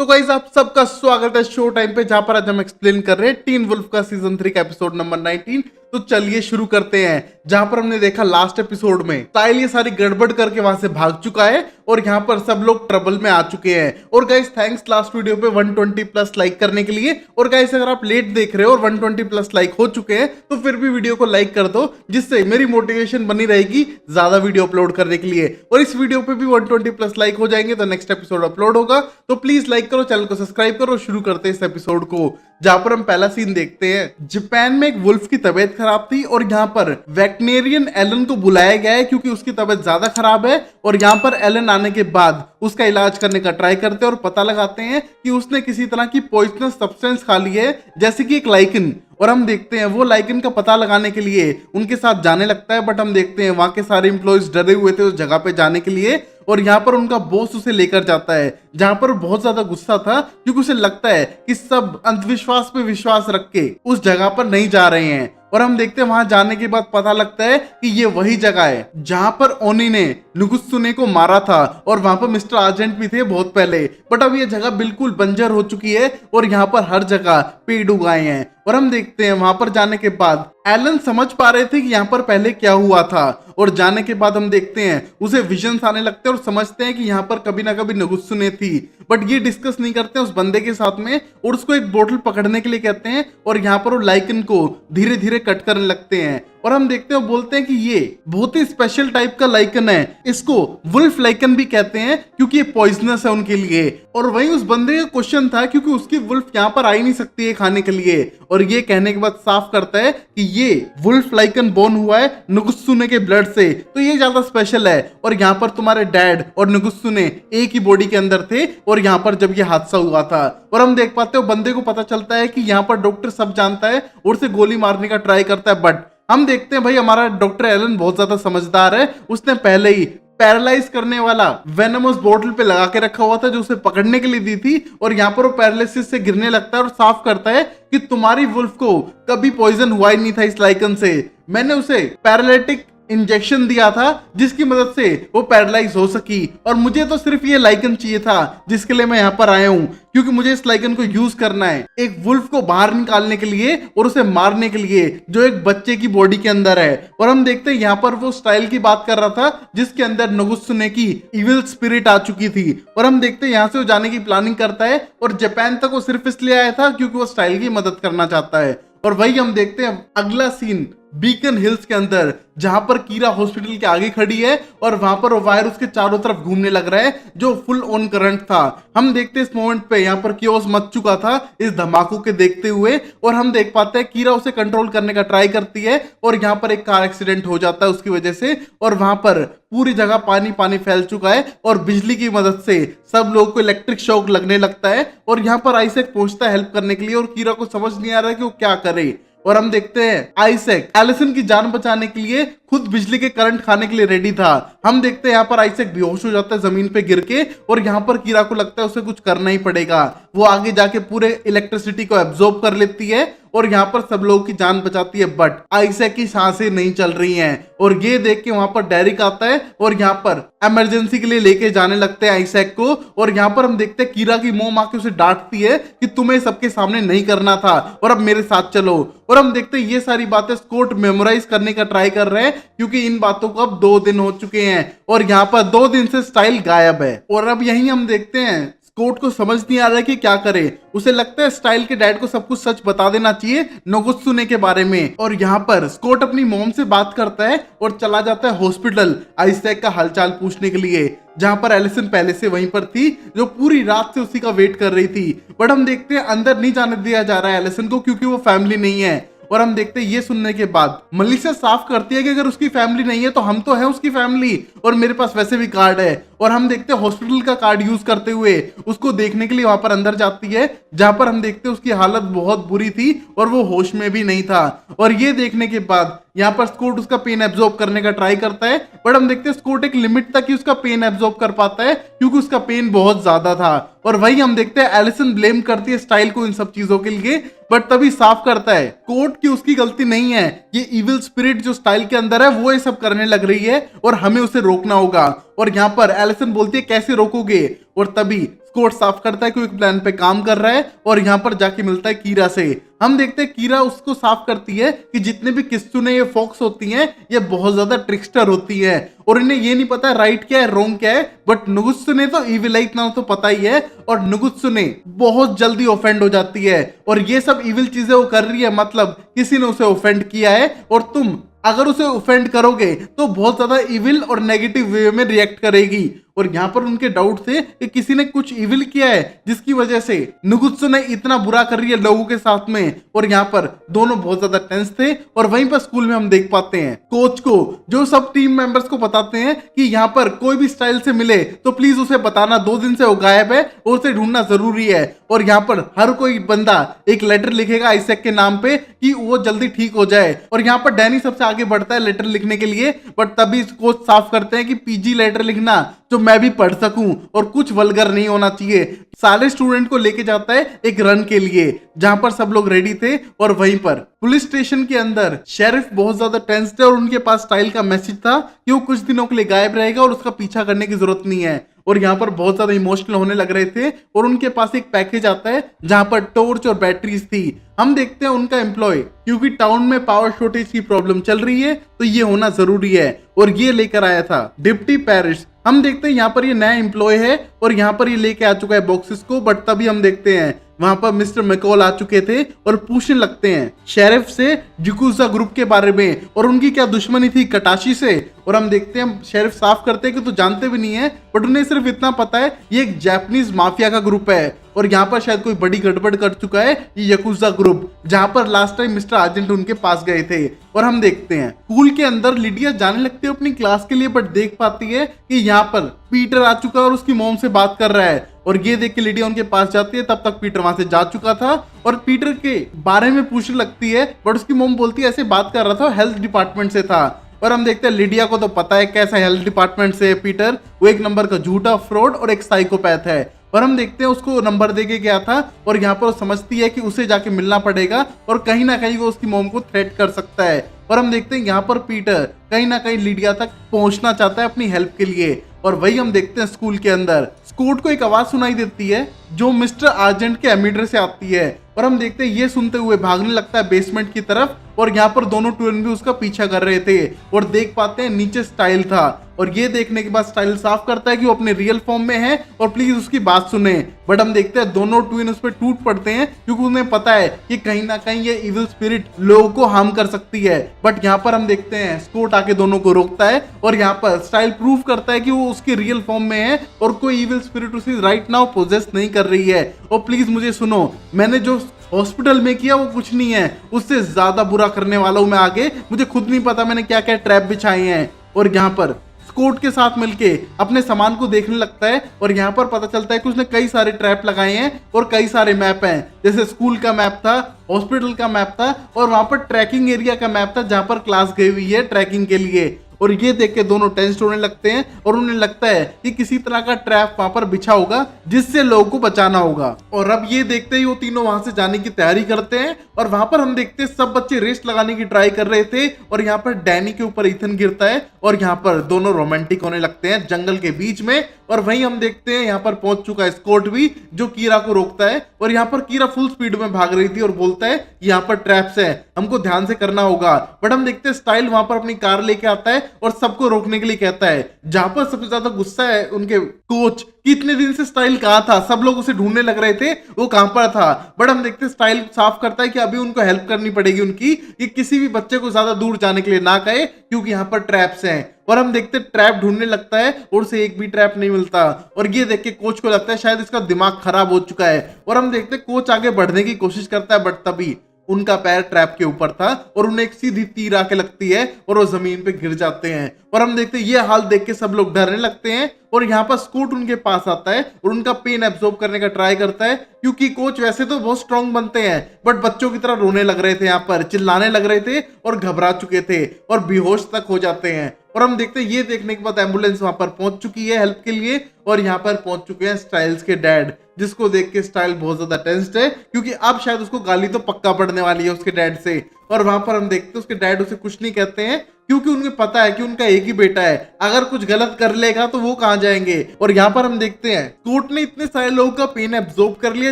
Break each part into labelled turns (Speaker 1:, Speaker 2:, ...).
Speaker 1: तो गाइस आप सबका स्वागत है शो टाइम पे, जहां पर आज हम एक्सप्लेन कर रहे हैं टीन वुल्फ का सीजन 3 का एपिसोड नंबर 19। तो चलिए शुरू करते हैं। जहां पर हमने देखा लास्ट एपिसोड में स्टाइल ये सारी गड़बड़ करके वहां से भाग चुका है और यहाँ पर सब लोग ट्रबल में आ चुके हैं। और गाइस थैंक्स लास्ट वीडियो पे 120 प्लस लाइक करने के लिए। और गाइस अगर आप लेट देख रहे हो और 120 प्लस लाइक हो चुके हैं तो फिर भी वीडियो को लाइक कर दो, जिससे मेरी मोटिवेशन बनी रहेगी ज्यादा वीडियो अपलोड करने के लिए। और इस वीडियो पे भी 120 प्लस लाइक हो जाएंगे तो नेक्स्ट एपिसोड अपलोड होगा। तो प्लीज लाइक करो, चैनल को सब्सक्राइब करो। शुरू करते हैं इस एपिसोड को, जहां पर हम पहला सीन देखते हैं। जापान में एक वुल्फ की तबीयत खराब थी और यहाँ पर वेटनेरियन एलन को बुलाया गया है क्योंकि उसकी तबीयत ज्यादा खराब है। और यहाँ पर एलन आने के बाद उसका इलाज करने का ट्राई करते हैं और पता लगाते हैं कि उसने किसी तरह की पॉइजनस सब्सटेंस खा ली है, जैसे कि एक लाइकन। और हम देखते हैं वो लाइकन का पता लगाने के लिए उनके साथ जाने लगता है। बट हम देखते हैं वहां के सारे इंप्लॉइज डरे हुए थे उस जगह पे जाने के लिए। और यहाँ पर उनका बॉस उसे लेकर जाता है, जहां पर बहुत ज्यादा गुस्सा था क्योंकि उसे लगता है कि सब अंधविश्वास पे विश्वास रख के उस जगह पर नहीं जा रहे हैं। और हम देखते हैं वहां जाने के बाद पता लगता है कि ये वही जगह है जहां पर ओनी ने नुगुत्सुने को मारा था। और वहां पर मिस्टर आर्जेंट भी थे बहुत पहले। बट अब ये जगह बिल्कुल बंजर हो चुकी है और यहाँ पर हर जगह पेड़ उगाए हैं। और हम देखते हैं वहां पर जाने के बाद एलन समझ पा रहे थे कि यहाँ पर पहले क्या हुआ था। और जाने के बाद हम देखते हैं उसे विजन्स आने लगते हैं और समझते हैं कि यहाँ पर कभी ना कभी नुगुत्सुने थी। बट ये डिस्कस नहीं करते हैं उस बंदे के साथ में और उसको एक बोतल पकड़ने के लिए कहते हैं। और यहाँ पर वो लाइकन को धीरे धीरे कट करने लगते हैं। और हम देखते हैं बोलते हैं कि ये बहुत ही स्पेशल टाइप का लाइकन है, इसको वुल्फ लाइकन भी कहते हैं क्योंकि ये पॉइजनस है उनके लिए। और वही उस बंदे का क्वेश्चन था क्योंकि उसकी वुल्फ यहाँ पर आ ही नहीं सकती है खाने के लिए। और ये कहने के बाद साफ करता है कि ये वुल्फ लाइकन बोर्न हुआ है नुगुत्सुने के ब्लड से, तो ये ज्यादा स्पेशल है। और यहाँ पर तुम्हारे डैड और नुगुत्सुने एक ही बॉडी के अंदर थे और यहाँ पर जब ये हादसा हुआ था। और हम देख पाते हो बंदे को पता चलता है कि यहाँ पर डॉक्टर सब जानता है और उसे गोली मारने का ट्राई करता है। बट हम देखते हैं भाई हमारा डॉक्टर एलन बहुत ज्यादा समझदार है, उसने पहले ही पैरालाइज करने वाला वेनम उस बोतल पे लगा के रखा हुआ था जो उसे पकड़ने के लिए दी थी। और यहाँ पर वो पैरालिसिस से गिरने लगता है और साफ करता है कि तुम्हारी वुल्फ को कभी पॉइजन हुआ ही नहीं था इस लाइकन से। मैंने उसे पैरालिटिक इंजेक्शन दिया था जिसकी मदद से वो पैरालाइज हो सकी। और मुझे तो सिर्फ ये लाइकन चाहिए था जिसके लिए मैं यहाँ पर आया हूँ, क्योंकि मुझे इस लाइकन को यूज करना है एक वुल्फ को बाहर निकालने के लिए और उसे मारने के लिए जो एक बच्चे की बॉडी के अंदर है। और हम देखते हैं यहाँ पर वो स्टाइल की बात कर रहा था जिसके अंदर नुगुत्सुने की इविल स्पिरिट आ चुकी थी। और हम देखते हैं यहाँ से वो जाने की प्लानिंग करता है और जापान तक वो सिर्फ इसलिए आया था क्योंकि वो स्टाइल की मदद करना चाहता है। और वही हम देखते हैं अगला सीन बीकन हिल्स के अंदर, जहां पर कीरा हॉस्पिटल के आगे खड़ी है और वहां पर वायर उसके चारों तरफ घूमने लग रहा है जो फुल ऑन करंट था। हम देखते हैं इस मोमेंट पे यहाँ पर कियोस मच चुका था इस धमाकों के देखते हुए। और हम देख पाते हैं कीरा उसे कंट्रोल करने का ट्राई करती है और यहाँ पर एक कार एक्सीडेंट हो जाता है उसकी वजह से। और वहां पर पूरी जगह पानी पानी फैल चुका है और बिजली की मदद से सब लोगों को इलेक्ट्रिक शॉक लगने लगता है। और यहाँ पर आइसैक पहुंचता है हेल्प करने के लिए और कीरा को समझ नहीं आ रहा है कि वो क्या करे। और हम देखते हैं आइसैक एलिसन की जान बचाने के लिए खुद बिजली के करंट खाने के लिए रेडी था। हम देखते हैं यहाँ पर आइसैक बेहोश हो जाता है जमीन पे गिर के। और यहाँ पर कीरा को लगता है उसे कुछ करना ही पड़ेगा। वो आगे जाके पूरे इलेक्ट्रिसिटी को एब्जॉर्ब कर लेती है और यहाँ पर सब लोगों की जान बचाती है। बट आइसैक की सांसें नहीं चल रही हैं। और ये देख के वहां पर डेरिक आता है और यहाँ पर इमरजेंसी के लिए लेके जाने लगते हैं आइसैक को। और यहाँ पर हम देखते हैं कीरा की मोम आके उसे डांटती है कि तुम्हें सबके सामने नहीं करना था और अब मेरे साथ चलो। और हम देखते हैं ये सारी बातें स्कॉट मेमोराइज करने का ट्राई कर रहे हैं क्योंकि इन बातों को अब 2 दिन हो चुके हैं और यहाँ पर 2 दिन से स्टाइल गायब है। और अब यही हम देखते हैं स्कॉट को समझ नहीं आ रहा है कि क्या करे। उसे लगता है स्टाइल के डैड को सब कुछ सच बता देना चाहिए नुगुत्सुने के बारे में। और यहाँ पर स्कॉट अपनी मॉम से बात करता है और चला जाता है हॉस्पिटल आइसैक का हालचाल पूछने के लिए, जहां पर एलिसन पहले से वहीं पर थी जो पूरी रात से उसी का वेट कर रही थी। बट हम देखते हैं अंदर नहीं जाने दिया जा रहा है एलिसन को क्योंकि वो फैमिली नहीं है। और हम देखते हैं ये सुनने के बाद मलिशा साफ करती है कि अगर उसकी फैमिली नहीं है तो हम तो है उसकी फैमिली और मेरे पास वैसे भी कार्ड है। और हम देखते हैं हॉस्पिटल का कार्ड यूज करते हुए उसको देखने के लिए वहां पर अंदर जाती है, जहां पर हम देखते हैं उसकी हालत बहुत बुरी थी और वो होश में भी नहीं था। और ये देखने के बाद यहाँ पर स्कॉट उसका पेन एब्जॉर्ब करने का ट्राई करता है। बट हम देखते हैं स्कॉट एक लिमिट तक ही उसका पेन एब्जॉर्ब कर पाता है क्योंकि उसका पेन बहुत ज्यादा था। और वही हम देखते हैं एलिसन ब्लेम करती है स्टाइल को इन सब चीजों के लिए। बट तभी साफ करता है कोर्ट की उसकी गलती नहीं है, ये इविल स्पिरिट जो स्टाइल के अंदर है वो ये सब करने लग रही है और हमें उसे रोकना होगा। और यहाँ पर एलिसन बोलती है कैसे रोकोगे। और तभी स्कॉट साफ करता है कि वो एक प्लान पे काम कर रहा है और यहाँ पर जाके मिलता है कीरा से। हम देखते हैं कीरा उसको साफ करती है कि जितने भी किस्सुने ये फॉक्स होती हैं ये बहुत ज्यादा ट्रिक्स्टर होती हैं और इन्हें ये नहीं पता राइट क्या है रॉन्ग क्या है, बट नुगुत्सुने तो इविल है इतना तो पता ही है और नुगुत्सुने बहुत जल्दी ऑफेंड हो जाती है और ये सब इविल चीजें वो कर रही है, मतलब किसी ने उसे ऑफेंड किया है और तुम अगर उसे ऑफेंड करोगे तो बहुत ज्यादा इविल और नेगेटिव वे में रिएक्ट करेगी। और यहाँ पर उनके डाउट थे कि किसी ने कुछ इविल किया है जिसकी वजह से नुगुत्सुने इतना बुरा कर रही है लोगों के साथ में, और यहाँ पर दोनों बहुत ज्यादा टेंस थे। और वहीं पर स्कूल में हम देख पाते हैं कोच को जो सब टीम मेंबर्स को बताते हैं कि यहाँ पर कोई भी स्टाइल से मिले तो प्लीज उसे बताना, 2 दिन से वो गायब है और उसे ढूंढना जरूरी है। और यहाँ पर हर कोई बंदा एक लेटर लिखेगा आइजैक के नाम पे कि वो जल्दी ठीक हो जाए। और यहाँ पर डैनी सबसे आगे बढ़ता है लेटर लिखने के लिए, बट तभी कोच साफ करते हैं कि पीजी लेटर लिखना जो मैं भी पढ़ सकूं और कुछ वल्गर नहीं होना चाहिए। सारे स्टूडेंट को लेके जाता है एक रन के लिए जहां पर सब लोग रेडी थे। और वहीं पर पुलिस स्टेशन के अंदर शेरिफ बहुत ज्यादा टेंस्ड है और उनके पास स्टाइल का मैसेज था कि वो कुछ दिनों के लिए गायब रहेगा और उसका पीछा करने की जरूरत नहीं है। और यहाँ पर बहुत ज्यादा इमोशनल होने लग रहे थे और उनके पास एक पैकेज आता है जहां पर टॉर्च और बैटरीज थी। हम देखते हैं उनका एम्प्लॉय, क्योंकि टाउन में पावर शॉर्टेज की प्रॉब्लम चल रही है तो ये होना जरूरी है और ये लेकर आया था डिप्टी पैरिस। हम देखते हैं यहाँ पर ये नया एम्प्लॉय है और यहाँ पर ये लेके आ चुका है बॉक्सेस को, बट तभी हम देखते हैं वहां पर मिस्टर मैकॉल आ चुके थे और पूछने लगते हैं शेरिफ से याकुजा ग्रुप के बारे में और उनकी क्या दुश्मनी थी कटाशी से। और हम देखते हैं शेरिफ साफ करते हैं कि तो जानते भी नहीं है, बट उन्हें सिर्फ इतना पता है ये एक जापानीज माफिया का ग्रुप है और यहाँ पर शायद कोई बड़ी गड़बड़ कर चुका है ये याकुजा ग्रुप, जहां पर लास्ट टाइम मिस्टर आर्जेंट उनके पास गए थे। और हम देखते हैं स्कूल के अंदर लिडिया जाने लगती है अपनी क्लास के लिए, बट देख पाती है कि यहाँ पर पीटर आ चुका है और उसकी मॉम से बात कर रहा है। और ये देख के लिडिया उनके पास जाती है, तब तक पीटर वहां से जा चुका था और पीटर के बारे में पूछने लगती है, बट उसकी मॉम बोलती है ऐसे बात कर रहा था हेल्थ डिपार्टमेंट से था। और हम देखते हैं लिडिया को तो पता है कैसा हेल्थ डिपार्टमेंट से पीटर, वो एक नंबर का झूठा फ्रॉड और एक साइकोपैथ है। और हम देखते हैं उसको नंबर देके गया था और यहाँ पर वो समझती है कि उसे जाके मिलना पड़ेगा और कहीं ना कहीं वो उसकी मॉम को थ्रेट कर सकता है। और हम देखते हैं यहाँ पर पीटर कहीं ना कहीं लिडिया तक पहुंचना चाहता है अपनी हेल्प के लिए। और वही हम देखते हैं स्कूल के अंदर स्कूट को एक आवाज सुनाई देती है जो मिस्टर आर्जेंट के एमीटर से आती है और हम देखते हैं ये सुनते हुए भागने लगता है बेसमेंट की तरफ। और यहाँ पर दोनों ट्विन भी उसका पीछा कर रहे थे और देख पाते हैं नीचे स्टाइल था और ये देखने के बाद स्टाइल साफ करता है कि वो अपने रियल फॉर्म में है और प्लीज उसकी बात सुने। बट हम देखते हैं दोनों ट्विन उस पर टूट पड़ते हैं क्योंकि उन्हें पता है कि कहीं ना कहीं ये इविल स्पिरिट लोगों को हार्म कर सकती है। बट यहाँ पर हम देखते हैं स्कॉट आके दोनों को रोकता है और यहाँ पर स्टाइल प्रूव करता है कि वो उसके रियल फॉर्म में है और कोई इविल स्पिरिट उसे राइट नाउ पोजेस नहीं कर रही है। और प्लीज मुझे सुनो, मैंने जो हॉस्पिटल में किया वो कुछ नहीं है, उससे ज्यादा बुरा करने वाला हूं मैं आगे, मुझे खुद नहीं पता मैंने क्या क्या ट्रैप बिछाए हैं। और यहाँ पर स्कॉट के साथ मिलके अपने सामान को देखने लगता है और यहाँ पर पता चलता है कि उसने कई सारे ट्रैप लगाए हैं और कई सारे मैप हैं, जैसे स्कूल का मैप था, हॉस्पिटल का मैप था और वहां पर ट्रैकिंग एरिया का मैप था जहां पर क्लास गई हुई है ट्रैकिंग के लिए। और ये देख के दोनों टेंस्ड होने लगते हैं और उन्हें लगता है कि किसी तरह का ट्रैप वहां पर बिछा होगा जिससे लोगों को बचाना होगा। और अब ये देखते ही वो तीनों वहां से जाने की तैयारी करते हैं और वहां पर हम देखते हैं सब बच्चे रेस लगाने की ट्राई कर रहे थे और यहाँ पर डैनी के ऊपर इथन गिरता है और यहाँ पर दोनों रोमांटिक होने लगते हैं जंगल के बीच में। और वहीं हम देखते हैं यहाँ पर पहुंच चुका है स्कॉट भी जो कीरा को रोकता है और यहाँ पर कीरा फुल स्पीड में भाग रही थी और बोलता है यहाँ पर ट्रैप्स है, हमको ध्यान से करना होगा। बट हम देखते हैं स्टाइल वहां पर अपनी कार लेके आता है और सबको रोकने के लिए कहता है। जहां पर सबसे ज्यादा गुस्सा है उनके कोच कि इतने दिन से स्टाइल कहाँ था, सब लोग उसे ढूंढने लग रहे थे, वो कहां पर था। बट हम देखते हैं स्टाइल साफ करता है कि अभी उनको हेल्प करनी पड़ेगी उनकी, कि किसी भी बच्चे को ज्यादा दूर जाने के लिए ना कहे क्योंकि यहाँ पर ट्रैप्स हैं। और हम देखते ट्रैप ढूंढने लगता है और उसे एक भी ट्रैप नहीं मिलता और ये देख के कोच को लगता है शायद इसका दिमाग खराब हो चुका है। और हम देखते कोच आगे बढ़ने की कोशिश करता है, बट तभी उनका पैर ट्रैप के ऊपर था और उन्हें एक सीधी तीर आके लगती है और वो जमीन पे गिर जाते हैं। और हम देखते हैं ये हाल देख के सब लोग डरने लगते हैं और यहाँ पर स्कूट उनके पास आता है और उनका पेन एब्जॉर्ब करने का ट्राई करता है क्योंकि कोच वैसे तो बहुत स्ट्रांग बनते हैं बट बच्चों की तरह रोने लग रहे थे, यहाँ पर चिल्लाने लग रहे थे और घबरा चुके थे और बेहोश तक हो जाते हैं। और हम देखते हैं ये देखने के बाद एम्बुलेंस वहां पर पहुंच चुकी है हेल्प के लिए और यहाँ पर पहुंच चुके हैं स्टाइल्स के डैड, जिसको देख के स्टाइल बहुत ज्यादा टेंस्ड है क्योंकि अब शायद उसको गाली तो पक्का पड़ने वाली है उसके डैड से। और वहां पर हम देखते हैं उसके डैड उसे कुछ नहीं कहते हैं, क्योंकि उन्हें पता है कि उनका एक ही बेटा है, अगर कुछ गलत कर लेगा तो वो कहां जाएंगे। और यहाँ पर हम देखते हैं स्कॉट ने इतने सारे लोगों का पेन एब्जॉर्ब कर लिया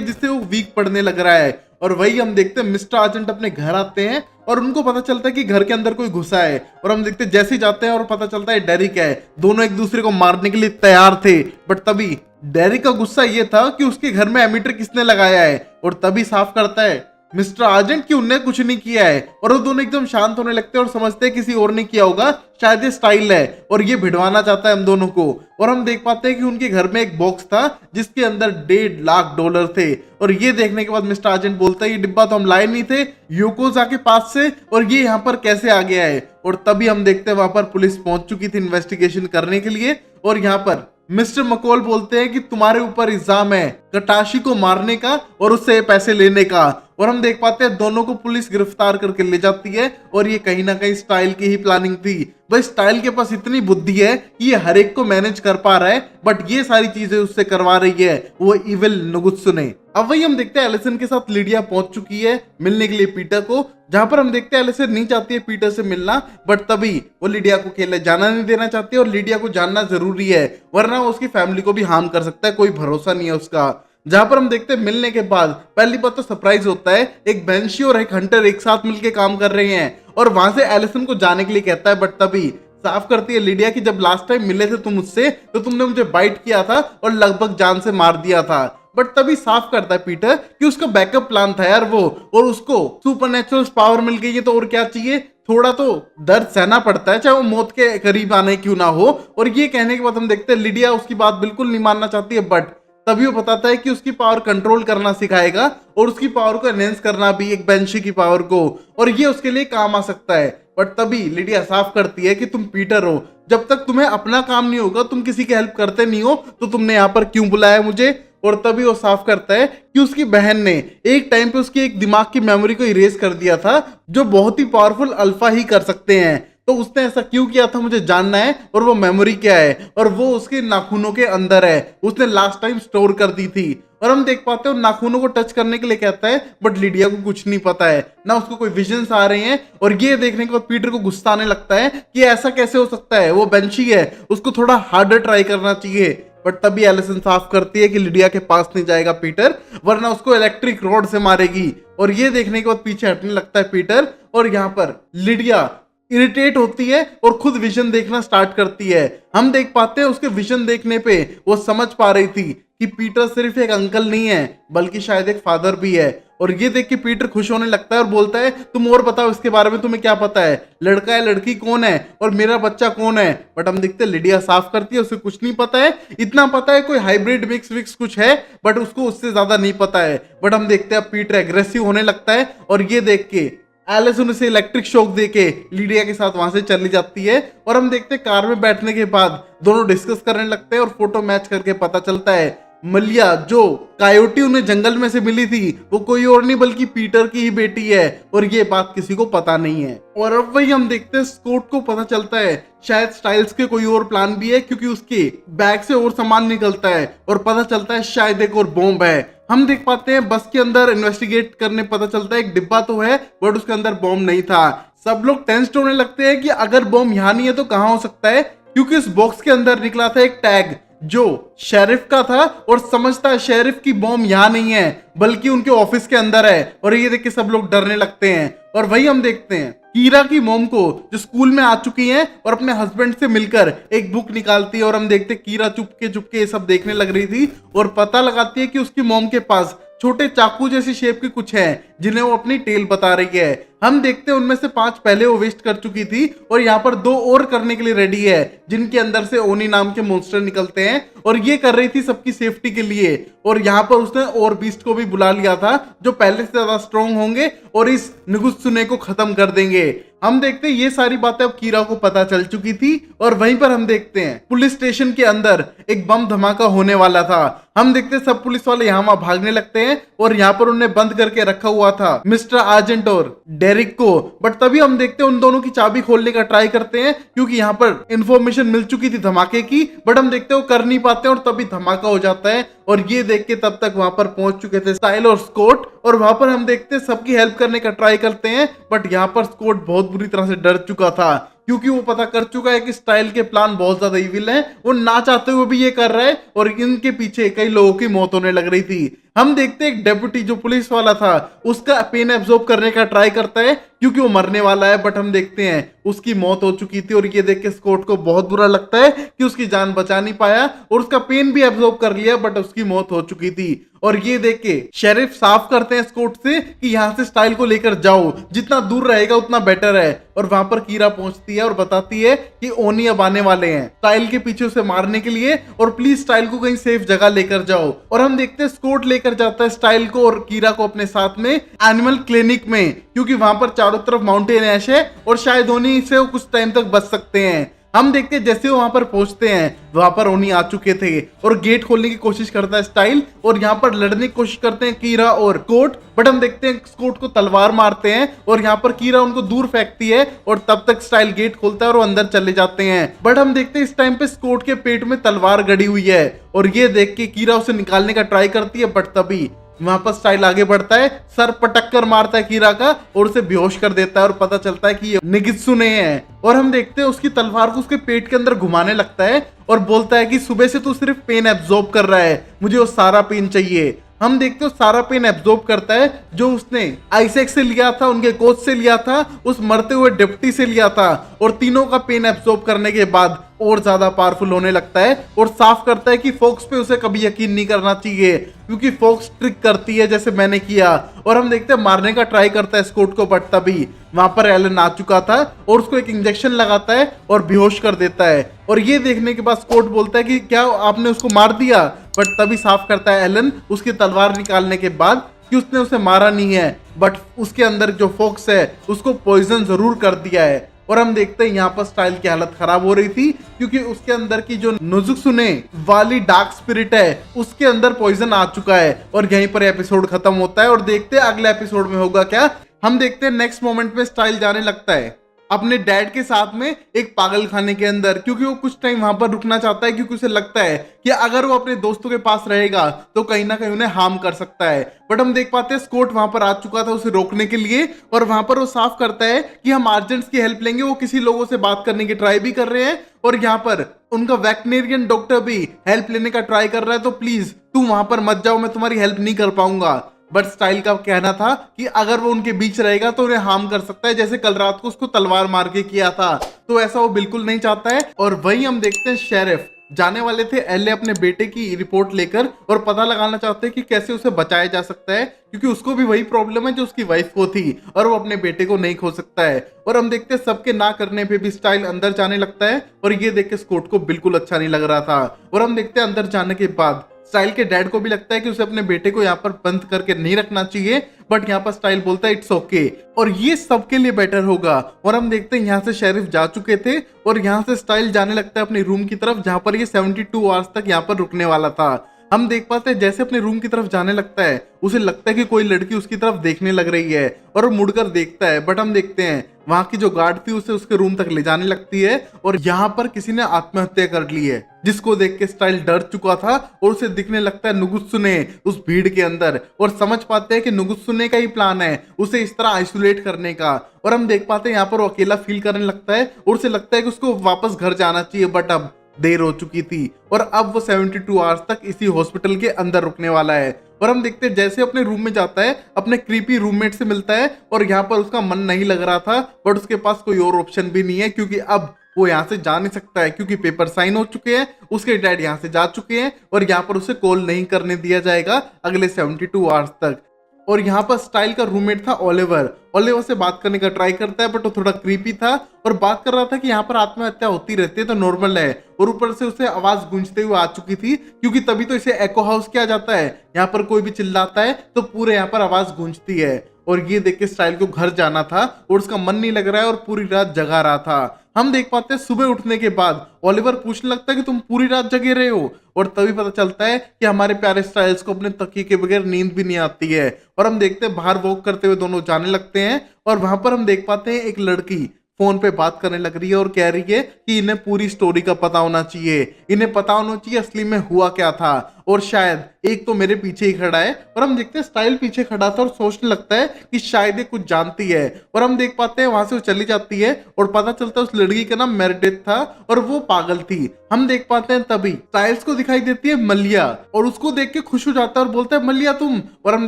Speaker 1: जिससे वो वीक पड़ने लग रहा है। और वही हम देखते हैं मिस्टर आर्जेंट अपने घर आते हैं और उनको पता चलता है कि घर के अंदर कोई घुसा है। और हम देखते हैं जैसे ही जाते हैं और पता चलता है डेरिक है। दोनों एक दूसरे को मारने के लिए तैयार थे, बट तभी डेरिक का गुस्सा ये था कि उसके घर में एमीटर किसने लगाया है, और तभी साफ करता है मिस्टर आर्जेंट कि उनने कुछ नहीं किया है। और वो दोनों एकदम शांत होने लगते हैं और समझते हैं किसी और ने किया होगा, शायद ये स्टाइल है और ये भिड़वाना चाहता है हम दोनों को। और हम देख पाते हैं कि उनके घर में एक बॉक्स था जिसके अंदर $1.5 लाख थे। और ये देखने के बाद मिस्टर आर्जेंट बोलता है ये डिब्बा तो हम लाए नहीं थे योकोजा के पास से, और ये यहाँ पर कैसे आ गया है। और तभी हम देखते हैं वहां पर पुलिस पहुंच चुकी थी इन्वेस्टिगेशन करने के लिए। और यहाँ पर मिस्टर मकोल बोलते हैं कि तुम्हारे ऊपर इल्जाम है कटाशी को मारने का और उससे पैसे लेने का। और हम देख पाते हैं दोनों को पुलिस गिरफ्तार करके ले जाती है। और ये कहीं ना कहीं स्टाइल की ही प्लानिंग थी। भाई स्टाइल के पास इतनी बुद्धि है कि ये हर एक को मैनेज कर पा रहा है, बट ये सारी चीजें उससे करवा रही है वो इविल नुगुत्सु ने। अब वही हम देखते हैं एलिसन के साथ लिडिया पहुंच चुकी है मिलने के लिए पीटर को, जहां पर हम देखते हैं एलिसन नहीं चाहती है पीटर से मिलना, बट तभी वो लिडिया को अकेले जाना नहीं देना चाहती है। और लिडिया को जानना जरूरी है वरना वो उसकी फैमिली को भी हार्म कर सकता है, कोई भरोसा नहीं है उसका। जहां पर हम देखते हैं मिलने के बाद पहली बात तो सरप्राइज होता है, एक बेंशी और एक हंटर एक साथ मिलके काम कर रहे हैं। और वहां से एलिसन को जाने के लिए कहता है, बट तभी साफ करती है लिडिया कि जब लास्ट टाइम मिले थे तुम मुझसे तो तुमने मुझे बाइट किया था और लगभग जान से मार दिया था। बट तभी साफ करता है पीटर कि उसका बैकअप प्लान था यार वो, और उसको सुपरनेचुरल पावर मिल गई है तो और क्या चाहिए। थोड़ा तो दर्द सहना पड़ता है चाहे वो मौत के करीब आने क्यों ना हो। और ये कहने के बाद हम देखते हैं लिडिया उसकी बात बिल्कुल नहीं मानना चाहती है, बट तभी वो बताता है कि उसकी पावर कंट्रोल करना सिखाएगा और उसकी पावर को एनहेंस करना भी एक बेंशी की पावर को, और ये उसके लिए काम आ सकता है। बट तभी लिडिया साफ करती है कि तुम पीटर हो, जब तक तुम्हें अपना काम नहीं होगा तुम किसी की हेल्प करते नहीं हो, तो तुमने यहाँ पर क्यों बुलाया मुझे। और तभी वो साफ करता है कि उसकी बहन ने एक टाइम पे उसकी एक दिमाग की मेमोरी को इरेज कर दिया था जो बहुत ही पावरफुल अल्फा ही कर सकते हैं। तो उसने ऐसा क्यों किया था मुझे जानना है, और वो मेमोरी क्या है, और वो उसके नाखूनों के अंदर है, उसने लास्ट टाइम स्टोर कर दी थी। और हम देख पाते हैं नाखूनों को टच करने के लिए कहता है, बट लिडिया को कुछ नहीं पता है, ना उसको कोई विजन्स आ रहे हैं। और ये देखने के बाद पीटर को गुस्सा आने लगता है कि ऐसा कैसे हो सकता है, वो बेंशी है, उसको थोड़ा हार्डर ट्राई करना चाहिए। बट तभी एलिसन साफ करती है कि लिडिया के पास नहीं जाएगा पीटर, वरना उसको इलेक्ट्रिक रॉड से मारेगी। और ये देखने के बाद पीछे हटने लगता है पीटर, और यहाँ पर लिडिया इरिटेट होती है और खुद विजन देखना स्टार्ट करती है। हम देख पाते हैं उसके विजन देखने पे वो समझ पा रही थी कि पीटर सिर्फ एक अंकल नहीं है बल्कि शायद एक फादर भी है। और ये देख के पीटर खुश होने लगता है और बोलता है तुम और बताओ इसके बारे में, तुम्हें क्या पता है, लड़का है लड़की कौन है और मेरा बच्चा कौन है। बट हम देखते हैं लिडिया साफ करती है उसे कुछ नहीं पता है, इतना पता है कोई हाइब्रिड मिक्स विक्स कुछ है, बट उसको उससे ज्यादा नहीं पता है। बट हम देखते हैं पीटर एग्रेसिव होने लगता है, और ये देख के एलिसन उसे इलेक्ट्रिक शॉक देके लिडिया के साथ वहां से चली जाती है। और हम देखते हैं कार में बैठने के बाद दोनों डिस्कस करने लगते हैं और फोटो मैच करके पता चलता है मलिया जो कायोटी उन्हें जंगल में से मिली थी वो कोई और नहीं बल्कि पीटर की ही बेटी है, और ये बात किसी को पता नहीं है। और अब वही हम देखते हैं स्कॉट को पता चलता है शायद स्टाइल्स के कोई और प्लान भी है, क्योंकि उसके बैग से और सामान निकलता है और पता चलता है शायद एक और बॉम्ब है। हम देख पाते हैं बस के अंदर इन्वेस्टिगेट करने पता चलता है एक डिब्बा तो है बट उसके अंदर बॉम्ब नहीं था। सब लोग टेंस्ड होने लगते हैं कि अगर बॉम्ब यहाँ नहीं है तो कहाँ हो सकता है, क्योंकि उस बॉक्स के अंदर निकला था एक टैग जो शेरिफ का था और समझता है शेरिफ की बॉम्ब यहाँ नहीं है बल्कि उनके ऑफिस के अंदर है। और ये देख के सब लोग डरने लगते हैं। और वही हम देखते हैं कीरा की मॉम को जो स्कूल में आ चुकी हैं और अपने हस्बैंड से मिलकर एक बुक निकालती है, और हम देखते हैं कीरा चुपके चुपके ये सब देखने लग रही थी और पता लगाती है कि उसकी मॉम के पास छोटे चाकू जैसी शेप के कुछ हैं जिन्हें वो अपनी टेल बता रही है। हम देखते हैं उनमें से 5 पहले वो वेस्ट कर चुकी थी और यहाँ पर 2 और करने के लिए रेडी है जिनके अंदर से ओनी नाम के मॉन्स्टर निकलते हैं, और ये कर रही थी सबकी सेफ्टी के लिए। और यहाँ पर उसने और बीस्ट को भी बुला लिया था जो पहले से ज्यादा स्ट्रॉन्ग होंगे और इस निगुत्सुने को खत्म कर देंगे। हम देखते हैं ये सारी बातें अब कीरा को पता चल चुकी थी। और वहीं पर हम देखते हैं पुलिस स्टेशन के अंदर एक बम धमाका होने वाला था। हम देखते हैं सब पुलिस वाले यहाँ वहां भागने लगते हैं और यहाँ पर उन्हें बंद करके रखा हुआ था मिस्टर आर्जेंट और डेरिक को। बट तभी हम देखते हैं उन दोनों की चाबी खोलने का ट्राई करते हैं क्योंकि यहाँ पर इंफॉर्मेशन मिल चुकी थी धमाके की, बट हम देखते हैं वो कर नहीं पाते और तभी धमाका हो जाता है। और ये देख के तब तक वहां पर पहुंच चुके थे स्टाइल और स्कॉट, और वहां पर हम देखते हैं सबकी हेल्प करने का ट्राई करते हैं। बट यहाँ पर स्कॉट बहुत बुरी तरह से डर चुका था क्योंकि वो पता कर चुका है कि स्टाइल के प्लान बहुत ज्यादा इविल हैं। वो ना चाहते हुए भी ये कर रहा है और इनके पीछे कई लोगों की मौत होने लग रही थी। हम देखते हैं एक डेप्यूटी जो पुलिस वाला था उसका पेन एब्जॉर्ब करने का ट्राई करता है क्योंकि वो मरने वाला है, बट हम देखते हैं उसकी मौत हो चुकी थी। और ये देख के स्कॉट को बहुत बुरा लगता है कि उसकी जान बचा नहीं पाया और उसका पेन भी एब्जॉर्ब कर लिया, बट उसकी मौत हो चुकी थी। और ये देख के शेरिफ साफ करते हैं स्कॉट से कि यहाँ से स्टाइल को लेकर जाओ, जितना दूर रहेगा उतना बेटर है। और वहां पर कीरा पहुंचती है और बताती है कि ओनी अब आने वाले हैं स्टाइल के पीछे उसे मारने के लिए, और प्लीज स्टाइल को कहीं सेफ जगह लेकर जाओ। और हम देखते हैं स्कॉट लेकर जाता है स्टाइल को और कीरा को अपने साथ में एनिमल क्लिनिक में, क्योंकि वहां पर चारों तरफ माउंटेन ऐश है और शायद ओनी से वो कुछ टाइम तक बच सकते हैं। हम देखते हैं जैसे वो वहां पर पहुंचते हैं वहां पर ओनी आ चुके थे और गेट खोलने की कोशिश करता है स्टाइल, और यहाँ पर लड़ने की कोशिश करते हैं कीरा और स्कॉट, बट हम देखते हैं स्कॉट को तलवार मारते हैं और यहाँ पर कीरा उनको दूर फेंकती है और तब तक स्टाइल गेट खोलता है और अंदर चले जाते हैं। बट हम देखते हैं इस टाइम पे स्कॉट के पेट में तलवार गड़ी हुई है और ये देख के कीरा उसे निकालने का ट्राई करती है, बट तभी वहां पर स्टाइल आगे बढ़ता है, सर पटक कर मारता है कीरा का और उसे बेहोश कर देता है और पता चलता है कि ये निगित्सुने हैं। और हम देखते हैं उसकी तलवार को उसके पेट के अंदर घुमाने लगता है और बोलता है कि सुबह से तू सिर्फ पेन एब्जॉर्ब कर रहा है, मुझे वो सारा पेन चाहिए। हम देखते हो सारा पेन एब्जॉर्ब करता है जो उसने आइसेक से लिया था, उनके कोच से लिया था, उस मरते हुए डिप्टी से लिया था, और तीनों का पेन एब्जॉर्ब करने के बाद और ज्यादा पावरफुल होने लगता है और साफ करता है कि फोक्स पे उसे कभी यकीन नहीं करना चाहिए क्योंकि फोक्स ट्रिक करती है जैसे मैंने किया। और हम देखते हैं मारने का ट्राई करता है स्कॉट को, बट तभी वहां पर एलन आ चुका था और उसको एक इंजेक्शन लगाता है और बेहोश कर देता है। और ये देखने के बाद स्कॉट बोलता है कि क्या आपने उसको मार दिया, बट तभी साफ करता है एलन उसकी तलवार निकालने के बाद कि उसने उसे मारा नहीं है, बट उसके अंदर जो फोक्स है उसको पॉइजन जरूर कर दिया है। और हम देखते हैं यहाँ पर स्टाइल की हालत खराब हो रही थी क्योंकि उसके अंदर की जो नोजुत्सुने वाली डार्क स्पिरिट है उसके अंदर पॉइजन आ चुका है। और यहीं पर एपिसोड खत्म होता है और देखते हैं अगले एपिसोड में होगा क्या। हम देखते हैं नेक्स्ट मोमेंट में स्टाइल जाने लगता है अपने डैड के साथ में एक पागल खाने के अंदर, क्योंकि वो कुछ टाइम वहां पर रुकना चाहता है क्योंकि उसे लगता है कि अगर वो अपने दोस्तों के पास रहेगा तो कहीं ना कहीं उन्हें हार्म कर सकता है। बट हम देख पाते हैं स्कॉट वहां पर आ चुका था उसे रोकने के लिए और वहां पर वो साफ करता है कि हम आर्जेंट्स की हेल्प लेंगे। वो किसी लोगों से बात करने की ट्राई भी कर रहे हैं और यहाँ पर उनका वेटनेरियन डॉक्टर भी हेल्प लेने का ट्राई कर रहा है, तो प्लीज तू वहां पर मत जाओ, मैं तुम्हारी हेल्प नहीं कर पाऊंगा। बट स्टाइल का कहना था कि अगर वो उनके बीच रहेगा तो उन्हें हार्म कर सकता है, जैसे कल रात को उसको तलवार मार के किया था, तो ऐसा वो बिल्कुल नहीं चाहता है। और वहीं हम देखते हैं शेरिफ जाने वाले थे एलए अपने बेटे की रिपोर्ट लेकर और पता लगाना चाहते हैं कि कैसे उसे बचाया जा सकता है, क्योंकि उसको भी वही प्रॉब्लम है जो उसकी वाइफ को थी और वो अपने बेटे को नहीं खो सकता है। और हम देखते हैं सबके ना करने पे भी स्टाइल अंदर जाने लगता है और ये देख के स्कॉट को बिल्कुल अच्छा नहीं लग रहा था। और हम देखते हैं अंदर जाने के बाद स्टाइल के डैड को भी लगता है कि उसे अपने बेटे को यहाँ पर बंद करके नहीं रखना चाहिए, बट यहाँ पर स्टाइल बोलता है इट्स ओके और ये सबके लिए बेटर होगा। और हम देखते हैं यहाँ से शेरिफ जा चुके थे और यहाँ से स्टाइल जाने लगता है अपने रूम की तरफ जहाँ पर ये 72 आवर्स तक यहाँ पर रुकने वाला था। हम देख पाते हैं जैसे अपने रूम की तरफ जाने लगता है उसे लगता है कि कोई लड़की उसकी तरफ देखने लग रही है और वो मुड़कर देखता है, बट हम देखते हैं वहां की जो गार्ड थी उसे उसके रूम तक ले जाने लगती है और यहाँ पर किसी ने आत्महत्या कर ली है, जिसको देख के स्टाइल डर चुका था और उसे दिखने लगता है नुगुत्सुने उस भीड़ के अंदर और समझ पाते हैं कि नुगुत्सुने का ही प्लान है उसे इस तरह आइसोलेट करने का। और हम देख पाते हैं यहाँ पर वो अकेला फील करने लगता है और उसे लगता है कि उसको वापस घर जाना चाहिए, बट अब देर हो चुकी थी और अब वो 72 आवर्स तक इसी हॉस्पिटल के अंदर रुकने वाला है। और हम देखते हैं जैसे अपने रूम में जाता है अपने क्रीपी रूममेट से मिलता है और यहाँ पर उसका मन नहीं लग रहा था, बट उसके पास कोई और ऑप्शन भी नहीं है क्योंकि अब वो यहाँ से जा नहीं सकता है क्योंकि पेपर साइन हो चुके हैं, उसके डैड यहाँ से जा चुके हैं और यहाँ पर उसे कॉल नहीं करने दिया जाएगा अगले 72 आवर्स तक। और यहाँ पर स्टाइल का रूममेट था ओलिवर से बात करने का ट्राई करता है, बट वो थोड़ा क्रीपी था और बात कर रहा था कि यहाँ पर आत्महत्या होती रहती है तो नॉर्मल है, और ऊपर से उसे आवाज गूंजते हुए आ चुकी थी क्योंकि तभी तो इसे एको हाउस किया जाता है, यहाँ पर कोई भी चिल्लाता है तो पूरे यहाँ पर आवाज गूंजती है। और ये देख के स्टाइल को घर जाना था और उसका मन नहीं लग रहा है और पूरी रात जगा रहा था। हम देख पाते हैं सुबह उठने के बाद ओलिवर पूछने लगता है कि तुम पूरी रात जगे रहे हो, और तभी पता चलता है कि हमारे प्यारे स्टाइल्स को अपने तकिए के बगैर नींद भी नहीं आती है। और हम देखते हैं बाहर वॉक करते हुए दोनों जाने लगते हैं और वहां पर हम देख पाते हैं एक लड़की फोन पे बात करने लग रही है और कह रही है कि इन्हें पूरी स्टोरी का पता होना चाहिए, इन्हें पता होना चाहिए असली में हुआ क्या था, और शायद एक तो मेरे पीछे ही खड़ा है। और हम देखते हैं स्टाइल पीछे खड़ा था और सोचने लगता है कि शायद ये कुछ जानती है, और हम देख पाते हैं वहां से वो चली जाती है और पता चलता है उस लड़की का नाम मेरिडिथ था और वो पागल थी। हम देख पाते हैं तभी स्टाइल्स को दिखाई देती है मलिया और उसको देख के खुश हो जाता है और बोलता है मलिया तुम, और हम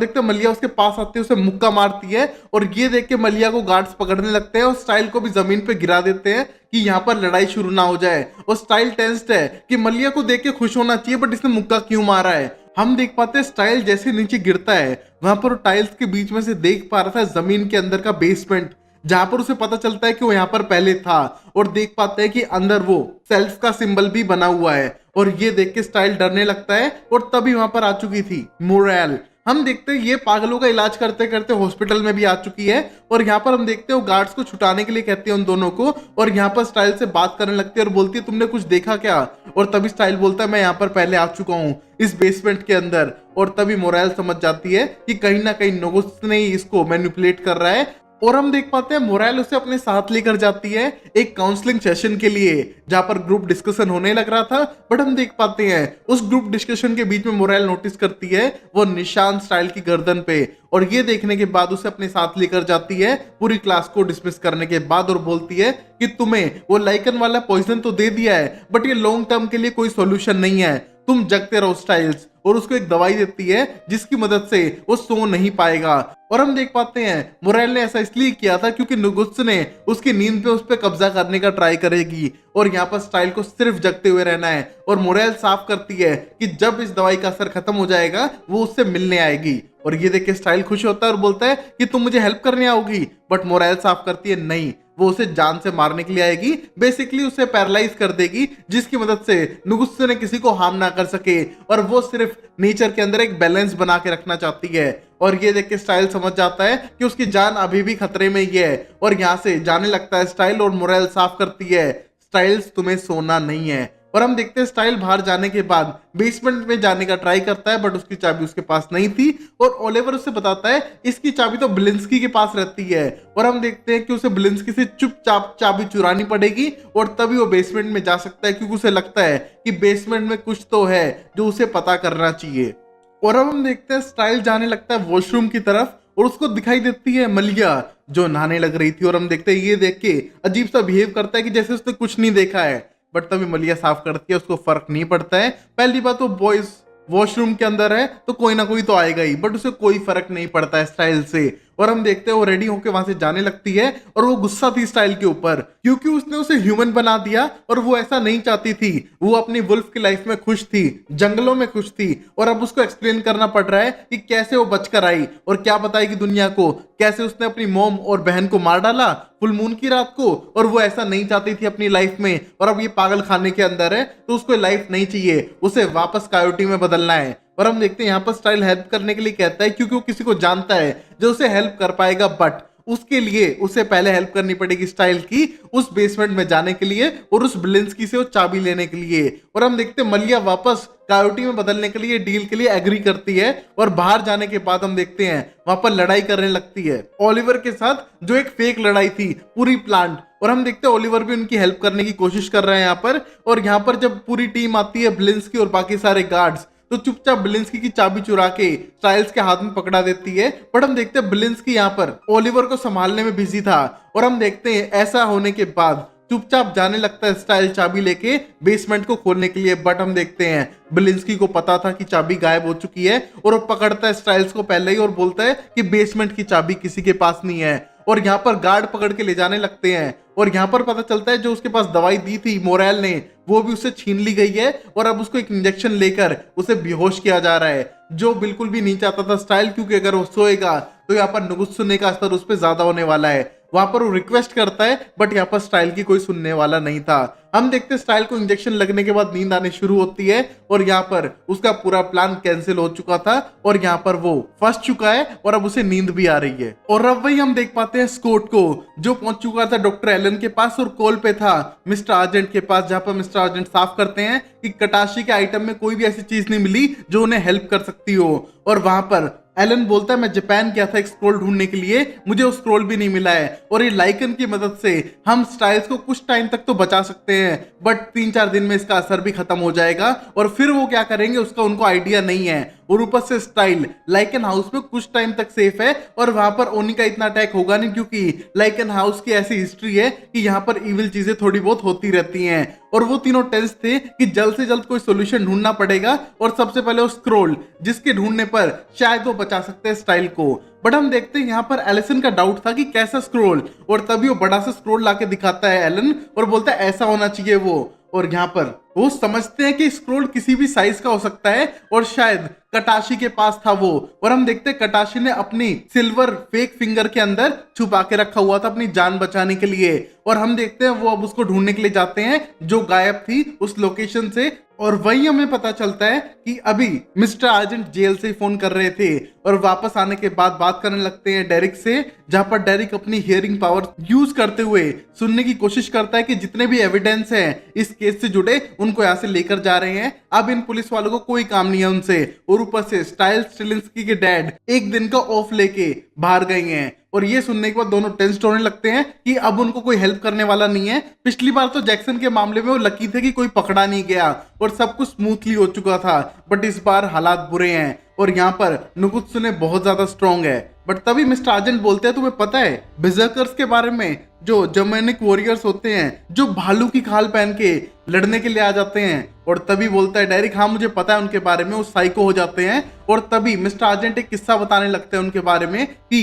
Speaker 1: देखते हैं मलिया उसके पास आती है, उसे मुक्का मारती है और ये देख के मलिया को गार्ड्स पकड़ने लगते हैं और स्टाइल को भी जमीन पे गिरा देते हैं कि यहाँ पर लड़ाई शुरू ना हो जाए। और स्टाइल टेंस्ड है कि मलिया को देख के खुश होना चाहिए बट इसने मुक्का क्यों मारा है। हम देख पाते हैं स्टाइल जैसे नीचे गिरता है वहां पर टाइल्स के बीच में से देख पा रहा था जमीन के अंदर का बेसमेंट, जहां पर उसे पता चलता है कि वो यहाँ पर पहले था, और देख पाते हैं कि अंदर वो सेल्फ का सिंबल भी बना हुआ है। और ये देख के स्टाइल डरने लगता है और तभी वहां पर आ चुकी थी मोरल। हम देखते हैं ये पागलों का इलाज करते करते हॉस्पिटल में भी आ चुकी है और यहाँ पर हम देखते हैं वो गार्ड्स को छुटाने के लिए कहती है उन दोनों को, और यहाँ पर स्टाइल से बात करने लगती है और बोलती है तुमने कुछ देखा क्या, और तभी स्टाइल बोलता है मैं यहाँ पर पहले आ चुका हूँ इस बेसमेंट के अंदर। और तभी मोरल समझ जाती है कि कहीं ना कहीं नोगुस ने ही इसको मैनिपुलेट कर रहा है, और हम देख पाते हैं मोरल उसे अपने साथ लेकर जाती है एक काउंसलिंग सेशन के लिए जहां पर ग्रुप डिस्कशन होने लग रहा था। बट हम देख पाते हैं उस ग्रुप डिस्कशन के बीच में मोरल नोटिस करती है वो निशान स्टाइल की गर्दन पे, और ये देखने के बाद उसे अपने साथ लेकर जाती है पूरी क्लास को डिसमिस करने के बाद और बोलती है कि तुम्हें वो लाइकन वाला पॉइजन तो दे दिया है बट ये लॉन्ग टर्म के लिए कोई सोल्यूशन नहीं है, तुम जगते रहो स्टाइल्स, और उसको एक दवाई देती है जिसकी मदद से वो सो नहीं पाएगा। और हम देख पाते हैं मोरल ने ऐसा इसलिए किया था क्योंकि नुगुत्स ने उसकी नींद पे उस पर कब्जा करने का ट्राई करेगी और यहाँ पर स्टाइल को सिर्फ जगते हुए रहना है। और मोरल साफ करती है कि जब इस दवाई का असर खत्म हो जाएगा वो उससे मिलने आएगी, और ये देख के स्टाइल खुश होता है और बोलता है कि तुम मुझे हेल्प करने आओगी, बट मोरल साफ करती है नहीं, वो उसे जान से मारने के लिए आएगी, बेसिकली उसे पैरालाइज कर देगी जिसकी मदद से नुगुत्से ने किसी को हार्म ना कर सके, और वो सिर्फ नेचर के अंदर एक बैलेंस बना के रखना चाहती है। और ये देख के स्टाइल समझ जाता है कि उसकी जान अभी भी खतरे में ही है और यहाँ से जाने लगता है स्टाइल, और मोरल साफ करती है स्टाइल्स तुम्हें सोना नहीं है। और हम देखते हैं स्टाइल बाहर जाने के बाद बेसमेंट में जाने का ट्राई करता है बट उसकी चाबी उसके पास नहीं थी, और ओलिवर उसे बताता है इसकी चाबी तो बिलिंस्की के पास रहती है, और हम देखते हैं कि उसे बिलिंस्की से चुपचाप चाबी चुरानी पड़ेगी और तभी वो बेसमेंट में जा सकता है क्योंकि उसे लगता है कि बेसमेंट में कुछ तो है जो उसे पता करना चाहिए। और अब हम देखते हैं स्टाइल जाने लगता है वॉशरूम की तरफ और उसको दिखाई देती है मलिया जो नहाने लग रही थी, और हम देखते हैं ये देख के अजीब सा बिहेव करता है कि जैसे उसने कुछ नहीं देखा है, बट तभी मलिया साफ करती है, उसको फर्क नहीं पड़ता है। पहली बात वो बॉयज वॉशरूम के अंदर है तो कोई ना कोई तो आएगा ही, बट उसे कोई फर्क नहीं पड़ता है स्टाइल से। और हम देखते हैं वो रेडी होकर वहां से जाने लगती है और वो गुस्सा थी स्टाइल के ऊपर क्योंकि उसने उसे ह्यूमन बना दिया और वो ऐसा नहीं चाहती थी, वो अपनी वुल्फ की लाइफ में खुश थी, जंगलों में खुश थी, और अब उसको एक्सप्लेन करना पड़ रहा है कि कैसे वो बचकर आई और क्या बताएगी दुनिया को, कैसे उसने अपनी मॉम और बहन को मार डाला फुल मून की रात को, और वो ऐसा नहीं चाहती थी अपनी लाइफ में, और अब ये पागल खाने के अंदर है तो उसको लाइफ नहीं चाहिए, उसे वापस कायोटी में बदलना है। और हम देखते हैं यहाँ पर स्टाइल हेल्प करने के लिए कहता है क्योंकि वो किसी को जानता है जो उसे हेल्प कर पाएगा, बट उसके लिए उसे पहले हेल्प करनी पड़ेगी स्टाइल की उस बेसमेंट में जाने के लिए और उस बिलिंस्की से वो चाबी लेने के लिए। और हम देखते हैं मलिया वापस कायोटी में बदलने के लिए डील के लिए एग्री करती है, और बाहर जाने के बाद हम देखते हैं वहां पर लड़ाई करने लगती है ओलिवर के साथ जो एक फेक लड़ाई थी पूरी प्लांट। और हम देखते हैं ओलिवर भी उनकी हेल्प करने की कोशिश कर रहे हैं यहाँ पर, और यहाँ पर जब पूरी टीम आती है बिलिंस्की और बाकी सारे गार्ड्स तो चुपचाप बिलिंस्की की चाबी चुरा के स्टाइल्स के हाथ में पकड़ा देती है। बट हम देखते हैं बिलिंस्की यहाँ पर ओलिवर को संभालने में बिजी था, और हम देखते हैं ऐसा होने के बाद चुपचाप जाने लगता है स्टाइल चाबी लेके बेसमेंट को खोलने के लिए। बट हम देखते हैं बिलिंस्की को पता था कि चाबी गायब हो चुकी है और वो पकड़ता है स्टाइल्स को पहले ही और बोलता है कि बेसमेंट की चाबी किसी के पास नहीं है, और यहाँ पर गार्ड पकड़ के ले जाने लगते हैं। और यहाँ पर पता चलता है जो उसके पास दवाई दी थी मोरल ने वो भी उससे छीन ली गई है, और अब उसको एक इंजेक्शन लेकर उसे बेहोश किया जा रहा है, जो बिल्कुल भी नहीं चाहता था स्टाइल, क्योंकि अगर वो सोएगा तो यहाँ पर नुगुत्सुने का असर उस पर ज्यादा होने वाला है। वहां पर वो रिक्वेस्ट करता है, बट यहाँ पर स्टाइल की कोई सुनने वाला नहीं था। हम देखते हैं स्टाइल को इंजेक्शन लगने के बाद नींद आने शुरू होती है और यहाँ पर उसका पूरा प्लान कैंसिल हो चुका था और यहाँ पर वो फंस चुका है और अब उसे नींद भी आ रही है। और अब वही हम देख पाते हैं स्कॉट को, जो पहुंच चुका था डॉक्टर एलन के पास और कॉल पे था मिस्टर आर्जेंट के पास, जहां पर मिस्टर आर्जेंट साफ करते हैं कि कटाशी के आइटम में कोई भी ऐसी चीज नहीं मिली जो उन्हें हेल्प कर सकती हो। और वहां पर एलन बोलता है मैं जापान गया था एक स्क्रोल ढूंढने के लिए, मुझे वो स्क्रोल भी नहीं मिला है और ये लाइकन की मदद से हम स्टाइल्स को कुछ टाइम तक तो बचा सकते हैं, बट 3-4 दिन में इसका असर भी खत्म हो जाएगा और फिर वो क्या करेंगे उसका उनको आइडिया नहीं है। और ऊपर से स्टाइल लाइकन हाउस में कुछ टाइम तक सेफ है और वहां पर ओनी का इतना अटैक होगा नहीं, क्योंकि लाइकन हाउस की ऐसी हिस्ट्री है कि यहाँ पर इविल चीजें थोड़ी बहुत होती रहती हैं। और वो तीनों टेंस थे कि जल्द से जल्द कोई सोल्यूशन ढूंढना पड़ेगा और सबसे पहले वो स्क्रोल जिसके ढूंढने पर शायद वो बचा सकते हैं स्टाइल को। बट हम देखते हैं यहाँ पर एलिसन का डाउट था कि कैसा स्क्रोल, और तभी वो बड़ा सा स्क्रोल लाके दिखाता है एलन और बोलता है ऐसा होना चाहिए वो। और यहाँ पर वो समझते हैं कि स्क्रोल किसी भी साइज का हो सकता है और शायद कटाशी के पास था वो। और हम देखते हैं कटाशी ने अपनी सिल्वर फेक फिंगर के अंदर छुपा के रखा हुआ था अपनी जान बचाने के लिए। और हम देखते हैं वो अब उसको ढूंढने के लिए जाते हैं जो गायब थी उस लोकेशन से। और वही हमें पता चलता है कि अभी मिस्टर आर्जेंट जेल से फोन कर रहे थे और वापस आने के बाद बात करने लगते हैं डेरिक से, जहां पर डेरिक अपनी हियरिंग पावर यूज करते हुए सुनने की कोशिश करता है कि जितने भी एविडेंस हैं इस केस से जुड़े उनको यहाँ से लेकर जा रहे हैं। अब इन पुलिस वालों को कोई काम नहीं है उनसे। और ऊपर से स्टाइल स्टिलिंस्की के डैड एक दिन का ऑफ लेके बाहर गए हैं। और ये सुनने के बाद दोनों टेंस्ड होने लगते हैं कि अब उनको कोई हेल्प करने वाला नहीं है। पिछली बार तो जैक्सन के मामले में वो लकी थे कि कोई पकड़ा नहीं गया और सब कुछ स्मूथली हो चुका था, बट इस बार हालात बुरे हैं और यहाँ पर नुकुत्सुने बहुत ज्यादा स्ट्रॉन्ग है। बट तभी मिस्टर आर्जेंट बोलते हैं तुम्हें पता है बिजर्कर्स के बारे में, जो जर्मेनिक वॉरियर्स होते हैं जो भालू की खाल पहन के लड़ने के लिए आ जाते हैं। और तभी बोलता है डायरेक्ट हाँ मुझे पता है उनके बारे में, वो साइको हो जाते हैं। और तभी मिस्टर आर्जेंट एक किस्सा बताने लगते हैं उनके बारे में कि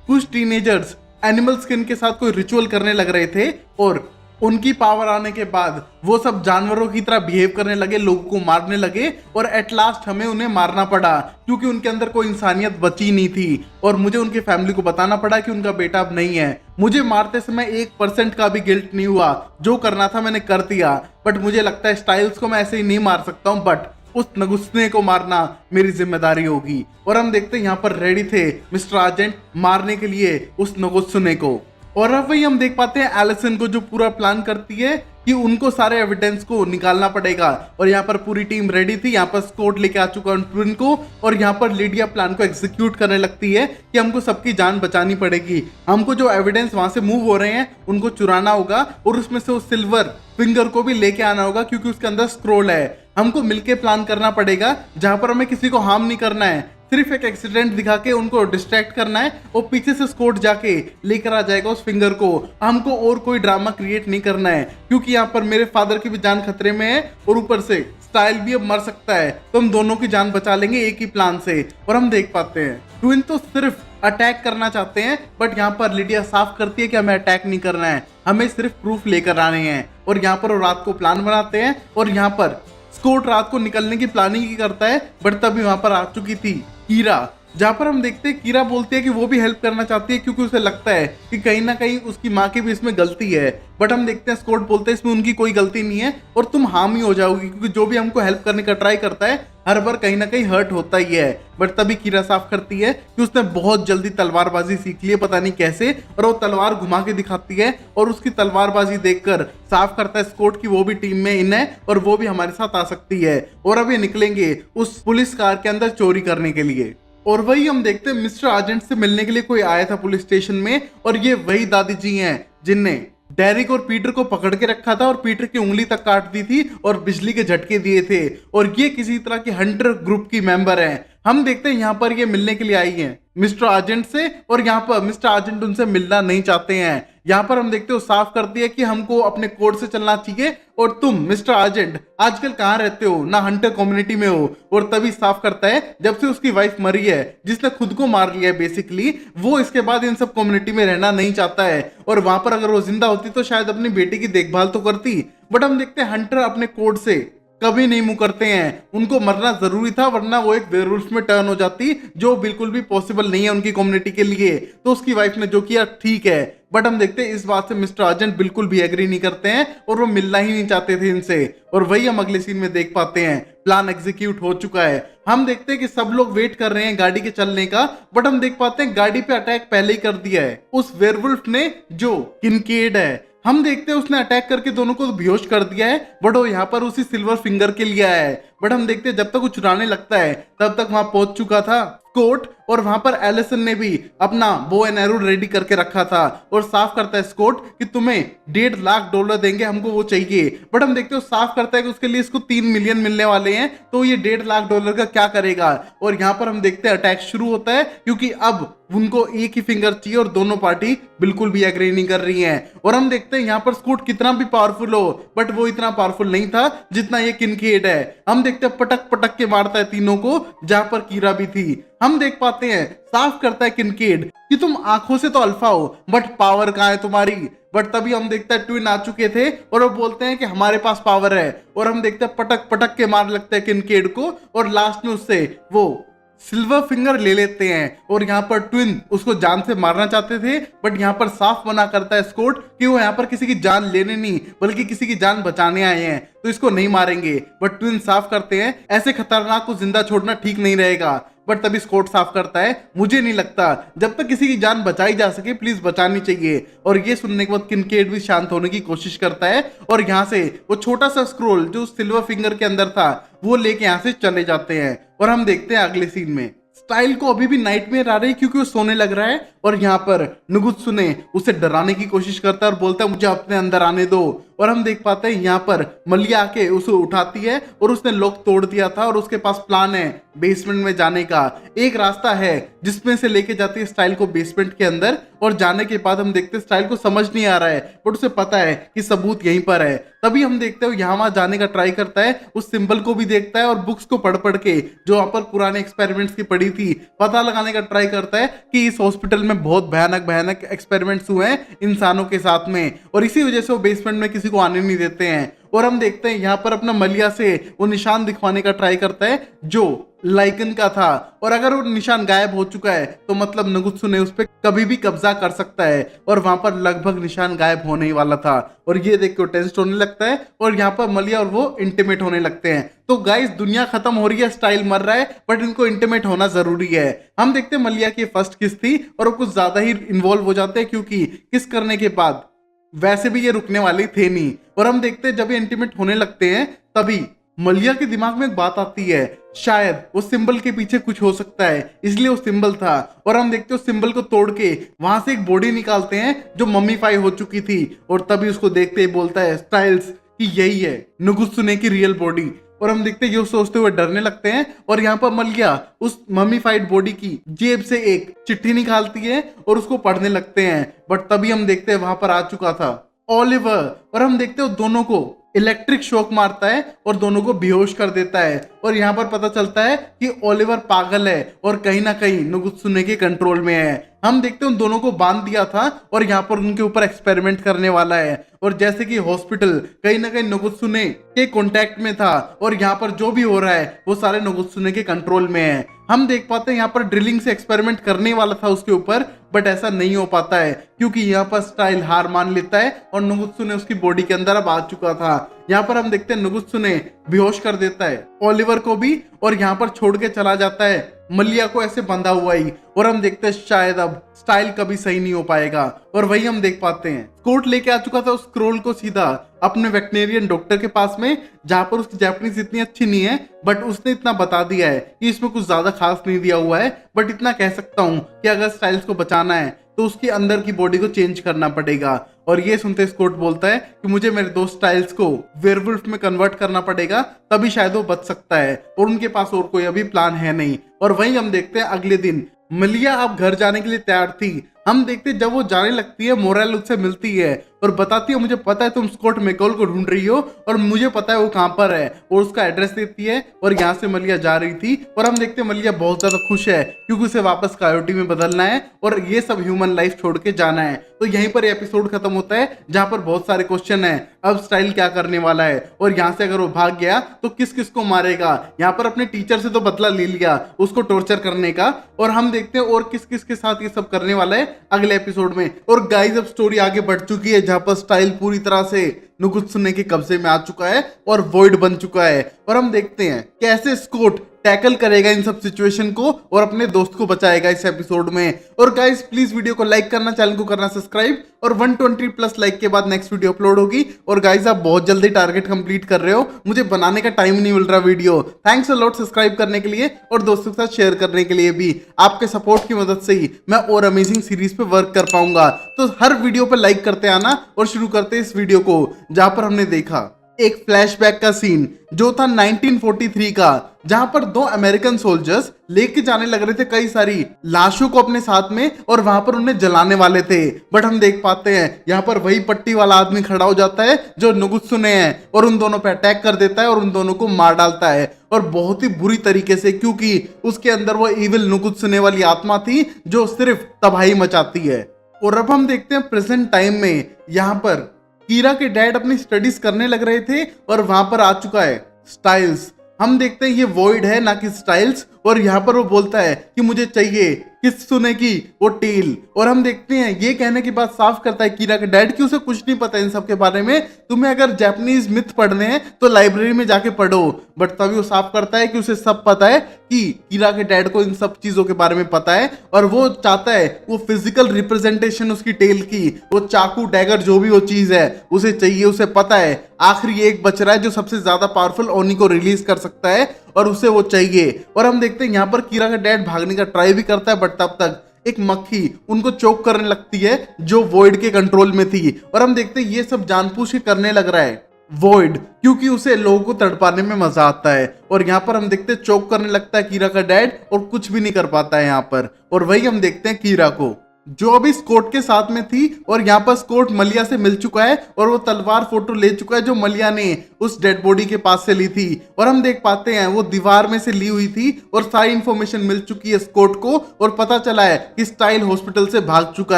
Speaker 1: कुछ टीनेजर्स एनिमल स्किन के साथ कोई रिचुअल करने लग रहे थे और उनकी पावर आने के बाद वो सब जानवरों की तरह बिहेव करने लगे, लोगों को मारने लगे और एट लास्ट हमें उन्हें मारना पड़ा क्योंकि उनके अंदर कोई इंसानियत बची नहीं थी। और मुझे उनकी फैमिली को बताना पड़ा कि उनका बेटा अब नहीं है। मुझे मारते समय 1% का भी गिल्ट नहीं हुआ, जो करना था मैंने कर दिया। बट मुझे लगता है स्टाइल्स को मैं ऐसे ही नहीं मार सकता हूँ, बट उस नगुस्ने को मारना मेरी जिम्मेदारी होगी। और हम देखते हैं यहाँ पर रेडी थे मिस्टर आर्जेंट मारने के लिए उस नगुस्ने को। और अब वही हम देख पाते हैं एलिसन को जो पूरा प्लान करती है कि उनको सारे एविडेंस को निकालना पड़ेगा। और यहाँ पर पूरी टीम रेडी थी, यहाँ पर स्कॉट लेके आ चुका है ट्विन को और यहाँ पर लिडिया प्लान को एग्जीक्यूट करने लगती है कि हमको सबकी जान बचानी पड़ेगी। हमको जो एविडेंस वहां से मूव हो रहे हैं उनको चुराना होगा और उसमें से वो सिल्वर फिंगर को भी लेके आना होगा क्योंकि उसके अंदर स्क्रोल है। हमको मिलके प्लान करना पड़ेगा जहां पर हमें किसी को हार्म नहीं करना है, सिर्फ एक एक्सीडेंट दिखा के उनको डिस्ट्रैक्ट करना है और पीछे से स्कॉट जाके लेकर आ जाएगा उस फिंगर को। हमको और कोई ड्रामा क्रिएट नहीं करना है क्योंकि यहाँ पर मेरे फादर की भी जान खतरे में है और ऊपर से स्टाइल भी अब मर सकता है, तो हम दोनों की जान बचा लेंगे एक ही प्लान से। और हम देख पाते हैं ट्विन तो सिर्फ अटैक करना चाहते हैं, बट यहाँ पर लिडिया साफ करती है कि हमें अटैक नहीं करना है, हमें सिर्फ प्रूफ लेकर आने हैं। और यहाँ पर वो रात को प्लान बनाते हैं और यहाँ पर स्कॉट रात को निकलने की प्लानिंग ही करता है। बट तभी वहां पर आ चुकी थी कीरा, जहां पर हम देखते हैं कीरा बोलती है कि वो भी हेल्प करना चाहती है क्योंकि उसे लगता है कि कहीं ना कहीं उसकी माँ की भी इसमें गलती है। बट हम देखते हैं स्कॉट बोलते हैं इसमें उनकी कोई गलती नहीं है और तुम हार्म ही हो जाओगी क्योंकि जो भी हमको हेल्प करने का ट्राई करता है हर बार कहीं ना कहीं हर्ट होता ही है। बट तभी कीरा साफ करती है कि उसने बहुत जल्दी तलवारबाजी सीख ली है, पता नहीं कैसे, और वो तलवार घुमा के दिखाती है और उसकी तलवारबाजी देखकर साफ करता है स्कॉट की वो भी टीम में इन है और वो भी हमारे साथ आ सकती है। और अब ये निकलेंगे उस पुलिस कार के अंदर चोरी करने के लिए। और वही हम देखते हैं मिस्टर आर्जेंट से मिलने के लिए कोई आया था पुलिस स्टेशन में और ये वही दादी जी हैं जिनने डेरिक और पीटर को पकड़ के रखा था और पीटर की उंगली तक काट दी थी और बिजली के झटके दिए थे। और ये किसी तरह की हंटर ग्रुप की मेंबर हैं। हम देखते हैं यहाँ पर ये मिलने के लिए आई हैं मिस्टर आर्जेंट से और यहाँ पर मिस्टर आर्जेंट उनसे मिलना नहीं चाहते हैं। यहाँ पर हम देखते हो साफ करती है कि हमको अपने कोड से चलना चाहिए और तुम मिस्टर आर्जेंट आजकल कहाँ रहते हो, ना हंटर कम्युनिटी में हो। और तभी साफ करता है जब से उसकी वाइफ मरी है जिसने खुद को मार लिया है बेसिकली, वो इसके बाद इन सब कम्युनिटी में रहना नहीं चाहता है। और वहां पर अगर वो जिंदा होती तो शायद अपनी बेटी की देखभाल तो करती। बट हम देखते हैं हंटर अपने कोड से कभी नहीं मुंह करते हैं। उनको मरना जरूरी था, वरना वो एक वेयरवुल्फ में टर्न हो जाती, जो बिल्कुल भी पॉसिबल नहीं है उनकी कम्युनिटी के लिए। तो उसकी वाइफ ने जो किया ठीक है, बट हम देखते हैं इस बात से मिस्टर अर्जेंट बिल्कुल भी एग्री नहीं करते हैं और वो मिलना ही नहीं चाहते थे इनसे। और वही हम अगले सीन में देख पाते हैं, प्लान एग्जीक्यूट हो चुका है। हम देखते हैं कि सब लोग वेट कर रहे हैं गाड़ी के चलने का, बट हम देख पाते हैं गाड़ी पे अटैक पहले ही कर दिया है उस वेयरवुल्फ ने, जो किनकेड है। हम देखते हैं उसने अटैक करके दोनों को बेहोश कर दिया है, बट वो यहाँ पर उसी सिल्वर फिंगर के लिए आया है। बट हम देखते हैं जब तक वो चुराने लगता है तब तक वहां पहुंच चुका था स्कॉट, और वहां पर एलिसन ने भी अपना बो एंड एरो रेडी करके रखा था और साफ करता है स्कॉट कि तुम्हें $1.5 लाख देंगे, हमको वो चाहिए। बट हम देखते हो साफ करता है कि उसके लिए इसको 3 मिलियन मिलने वाले हैं, तो ये $1.5 लाख का क्या करेगा। और यहाँ पर हम देखते हैं अटैक शुरू होता है, क्योंकि अब उनको एक ही फिंगर चाहिए और दोनों पार्टी बिल्कुल भी एग्री नहीं कर रही हैं। और हम देखते हैं यहाँ पर स्कॉट कितना भी पावरफुल हो, बट वो इतना पावरफुल नहीं था जितना ये किनकेड है। हम देखते हैं पटक पटक के मारता है तीनों को, जहां पर कीरा भी थी। हम देख पाते हैं साफ करता है किनकेड कि तुम आंखों से तो अल्फा हो, बट पावर कहाँ है तुम्हारी। बट तभी हम देखते हैं ट्विन आ चुके थे और वो बोलते हैं कि हमारे पास पावर है, और हम देखते हैं पटक पटक के मार लगते हैं किनकेड को, और लास्ट में उससे वो सिल्वर फिंगर ले लेते हैं। और यहाँ पर ट्विन उसको जान से मारना चाहते थे, बट यहाँ पर साफ मना करता है स्कॉट कि वो यहाँ पर किसी की जान लेने नहीं बल्कि किसी की जान बचाने आए हैं, तो इसको नहीं मारेंगे। बट ट्विन साफ करते हैं ऐसे खतरनाक को जिंदा छोड़ना ठीक नहीं रहेगा। बट तभी स्कॉट साफ करता है, मुझे नहीं लगता, जब तक किसी की जान बचाई जा सके प्लीज बचानी चाहिए। और ये सुनने के बाद किनकेड भी शांत होने की कोशिश करता है, और यहाँ से वो छोटा सा स्क्रोल जो सिल्वर फिंगर के अंदर था वो लेके यहाँ से चले जाते हैं। और हम देखते हैं अगले सीन में स्टाइल को अभी भी नाइटमेयर आ रही है क्योंकि वो सोने लग रहा है, और यहाँ पर नुगुत्सुने उसे डराने की कोशिश करता है और बोलता है मुझे अपने अंदर आने दो। और हम देख पाते हैं यहाँ पर मलिया आके उसे उठाती है, और उसने लॉक तोड़ दिया था और उसके पास प्लान है बेसमेंट में जाने का। एक रास्ता है जिसमें से लेके जाती है स्टाइल को बेसमेंट के अंदर, और जाने के बाद हम देखते हैं स्टाइल को समझ नहीं आ रहा है, बट उसे पता है कि सबूत यहीं पर है। तभी हम देखते हैं यहाँ वहां जाने का ट्राई करता है, उस सिंबल को भी देखता है और बुक्स को पढ़ पढ़ के जो वहां पर पुराने एक्सपेरिमेंट्स की पड़ी थी पता लगाने का ट्राई करता है कि इस हॉस्पिटल में बहुत भयानक भयानक एक्सपेरिमेंट्स हुए हैं इंसानों के साथ में, और इसी वजह से वो बेसमेंट में किसी को आने नहीं देते हैं। और हम देखते हैं यहाँ पर अपना मलिया से वो निशान दिखवाने का ट्राई करता है जो लाइकन का था, और अगर वो निशान गायब हो चुका है तो मतलब नुगुत्सुने उस पर कभी भी कब्जा कर सकता है, और वहां पर लगभग निशान गायब होने ही वाला था। और ये देख के टेंस होने लगता है, और यहाँ पर मलिया और वो इंटीमेट होने लगते हैं। तो गाइस दुनिया खत्म हो रही है, स्टाइल मर रहा है, बट इनको इंटीमेट होना जरूरी है। हम देखते हैं मलिया की फर्स्ट किस थी, और वो कुछ ज्यादा ही इन्वॉल्व हो जाते हैं, क्योंकि किस करने के बाद वैसे भी ये रुकने वाले थे नहीं। और हम देखते हैं जब ये इंटीमेट होने लगते हैं तभी मलिया के दिमाग में एक बात आती है, शायद वो सिंबल के पीछे कुछ हो सकता है, इसलिए वो सिंबल था। और हम देखते हैं उस सिंबल को तोड़ के वहां से एक बॉडी निकालते हैं जो मम्मीफाई हो चुकी थी, और तभी उसको देखते ही बोलता है स्टाइल्स कि यही है नुगुत्सुने की रियल बॉडी। और हम देखते हैं ये सोचते हुए डरने लगते हैं, और यहाँ पर मलिया उस मम्मीफाइड बॉडी की जेब से एक चिट्ठी निकालती है और उसको पढ़ने लगते हैं। बट तभी हम देखते हैं वहां पर आ चुका था ओलिवर, और हम देखते हैं दोनों को इलेक्ट्रिक शॉक मारता है और दोनों को बेहोश कर देता है। और यहाँ पर पता चलता है कि ओलिवर पागल है और कहीं ना कहीं नुगुत्सुने के कंट्रोल में है। हम देखते हैं उन दोनों को बांध दिया था और यहाँ पर उनके ऊपर एक्सपेरिमेंट करने वाला है, और जैसे कि हॉस्पिटल कहीं ना कहीं नुगुत्सुने के कांटेक्ट में था, और यहाँ पर जो भी हो रहा है वो सारे नुगुत्सुने के कंट्रोल में है। हम देख पाते हैं यहाँ पर ड्रिलिंग से एक्सपेरिमेंट करने वाला था उसके ऊपर, बट ऐसा नहीं हो पाता है क्योंकि यहाँ पर स्टाइल हार मान लेता है और नुगुत्सुने उसकी बॉडी के अंदर अब आ चुका था। यहाँ पर हम देखते हैं नुगुत्सुने बेहोश कर देता है ओलिवर को भी, और यहाँ पर छोड़ के चला जाता है मलिया को ऐसे बंधा हुआ ही। और हम देखते हैं शायद अब स्टाइल कभी सही नहीं हो पाएगा, और वही हम देख पाते हैं स्कॉट लेके आ चुका था उस स्क्रोल को सीधा अपने वेटनेरियन डॉक्टर के पास में, जहां पर उसकी जापानीज इतनी अच्छी नहीं है, बट उसने इतना बता दिया है कि इसमें कुछ ज्यादा खास नहीं दिया हुआ है, बट इतना कह सकता हूँ कि अगर स्टाइल्स को बचाना है तो उसके अंदर की बॉडी को चेंज करना पड़ेगा। और ये सुनते स्कॉट बोलता है कि मुझे मेरे दोस्त स्टाइल्स को वेयरवुल्फ में कन्वर्ट करना पड़ेगा, तभी शायद वो बच सकता है, और उनके पास और कोई अभी प्लान है नहीं। और वहीं हम देखते हैं अगले दिन मलिया अब घर जाने के लिए तैयार थी। हम देखते जब वो जाने लगती है, मोरेल उससे मिलती है और बताती है मुझे पता है तुम स्कॉट मैकॉल को ढूंढ रही हो और मुझे पता है वो कहाँ पर है, और उसका एड्रेस देती है और यहाँ से मलिया जा रही थी। और हम देखते हैं मलिया बहुत ज्यादा खुश है क्योंकि उसे वापस कायोटी में बदलना है और ये सब ह्यूमन लाइफ छोड़ के जाना है। तो यहीं पर एपिसोड खत्म होता है जहाँ पर बहुत सारे क्वेश्चन है, अब स्टाइल क्या करने वाला है और यहाँ से अगर वो भाग गया तो किस किस को मारेगा। यहाँ पर अपने टीचर से तो बदला ले लिया उसको टॉर्चर करने का, और हम देखते हैं और किस किस के साथ ये सब करने वाला है अगले एपिसोड में। और गाइस अब स्टोरी आगे बढ़ चुकी है जहां पर स्टाइल पूरी तरह से नुकुत्सुने के कब्जे में आ चुका है और वॉइड बन चुका है, और हम देखते हैं कैसे स्कॉट टैकल करेगा इन सब सिचुएशन को और अपने दोस्त को बचाएगा इस एपिसोड में। और गाइस प्लीज वीडियो को लाइक करना, चैनल को करना सब्सक्राइब, और 120 प्लस लाइक के बाद नेक्स्ट वीडियो अपलोड होगी। और गाइस आप बहुत जल्दी टारगेट कंप्लीट कर रहे हो, मुझे बनाने का टाइम नहीं मिल रहा video. Thanks a lot subscribe करने के लिए और दोस्तों के साथ शेयर करने के लिए भी। आपके सपोर्ट की मदद से ही मैं और अमेजिंग सीरीज पे वर्क कर पाऊंगा। तो हर वीडियो पे लाइक करते आना और शुरू करते इस वीडियो को जहां पर हमने देखा एक फ्लैशबैक का सीन जो था 1943 का, जहां पर दो अमेरिकन सोल्जर्स लेके जाने लग रहे थे कई सारी लाशों को अपने साथ में और वहां पर उन्हें जलाने वाले थे। बट हम देख पाते हैं यहाँ पर वही पट्टी वाला आदमी खड़ा हो जाता है जो नुकुत्सुने है और उन दोनों पे अटैक कर देता है और उन दोनों को मार डालता है, और बहुत ही बुरी तरीके से, क्योंकि उसके अंदर वो इविल नुकुत्सुने वाली आत्मा थी जो सिर्फ तबाही मचाती है। और अब हम देखते हैं प्रेजेंट टाइम में यहाँ पर कीरा के डैड अपनी स्टडीज करने लग रहे थे और वहां पर आ चुका है स्टाइल्स। हम देखते हैं ये वॉइड है ना कि स्टाइल्स, और यहाँ पर वो बोलता है कि मुझे चाहिए कित्सुने की वो टेल। और हम देखते हैं ये कहने की बात साफ करता है कीरा के डैड कि उसे कुछ नहीं पता इन सब के बारे में, तुम्हें अगर जापानीज मिथ पढ़ने हैं तो लाइब्रेरी में जाके पढ़ो। बट तभी वो साफ करता है कि उसे सब पता है, कि कीरा के डैड को इन सब चीजों के बारे में पता है और वो चाहता है वो फिजिकल रिप्रेजेंटेशन उसकी टेल की, वो चाकू डैगर जो भी वो चीज है उसे चाहिए। उसे पता है आखिरी एक बच रहा है जो सबसे ज्यादा पावरफुल ओनी को रिलीज कर सकता है और उसे वो चाहिए। और हम देखते हैं यहाँ पर कीरा का डैड भागने का ट्राई भी करता है, बट तब तक एक मक्खी उनको चोक करने लगती है जो वॉइड के कंट्रोल में थी। और हम देखते हैं ये सब जानबूझ के करने लग रहा है वॉइड, क्योंकि उसे लोगों को तड़पाने में मजा आता है। और यहाँ पर हम देखते हैं चोक करने लगता है कीरा का डैड और कुछ भी नहीं कर पाता है यहाँ पर। और वही हम देखते हैं कीरा को जो अभी स्कॉट के साथ में थी, और यहाँ पर स्कॉट मलिया से मिल चुका है और वो तलवार फोटो ले चुका है जो मलिया ने उस डेड बॉडी के पास से ली थी। और हम देख पाते हैं वो दीवार में से ली हुई थी और सारी इंफॉर्मेशन मिल चुकी है स्कॉट को, और पता चला है कि स्टाइल हॉस्पिटल से भाग चुका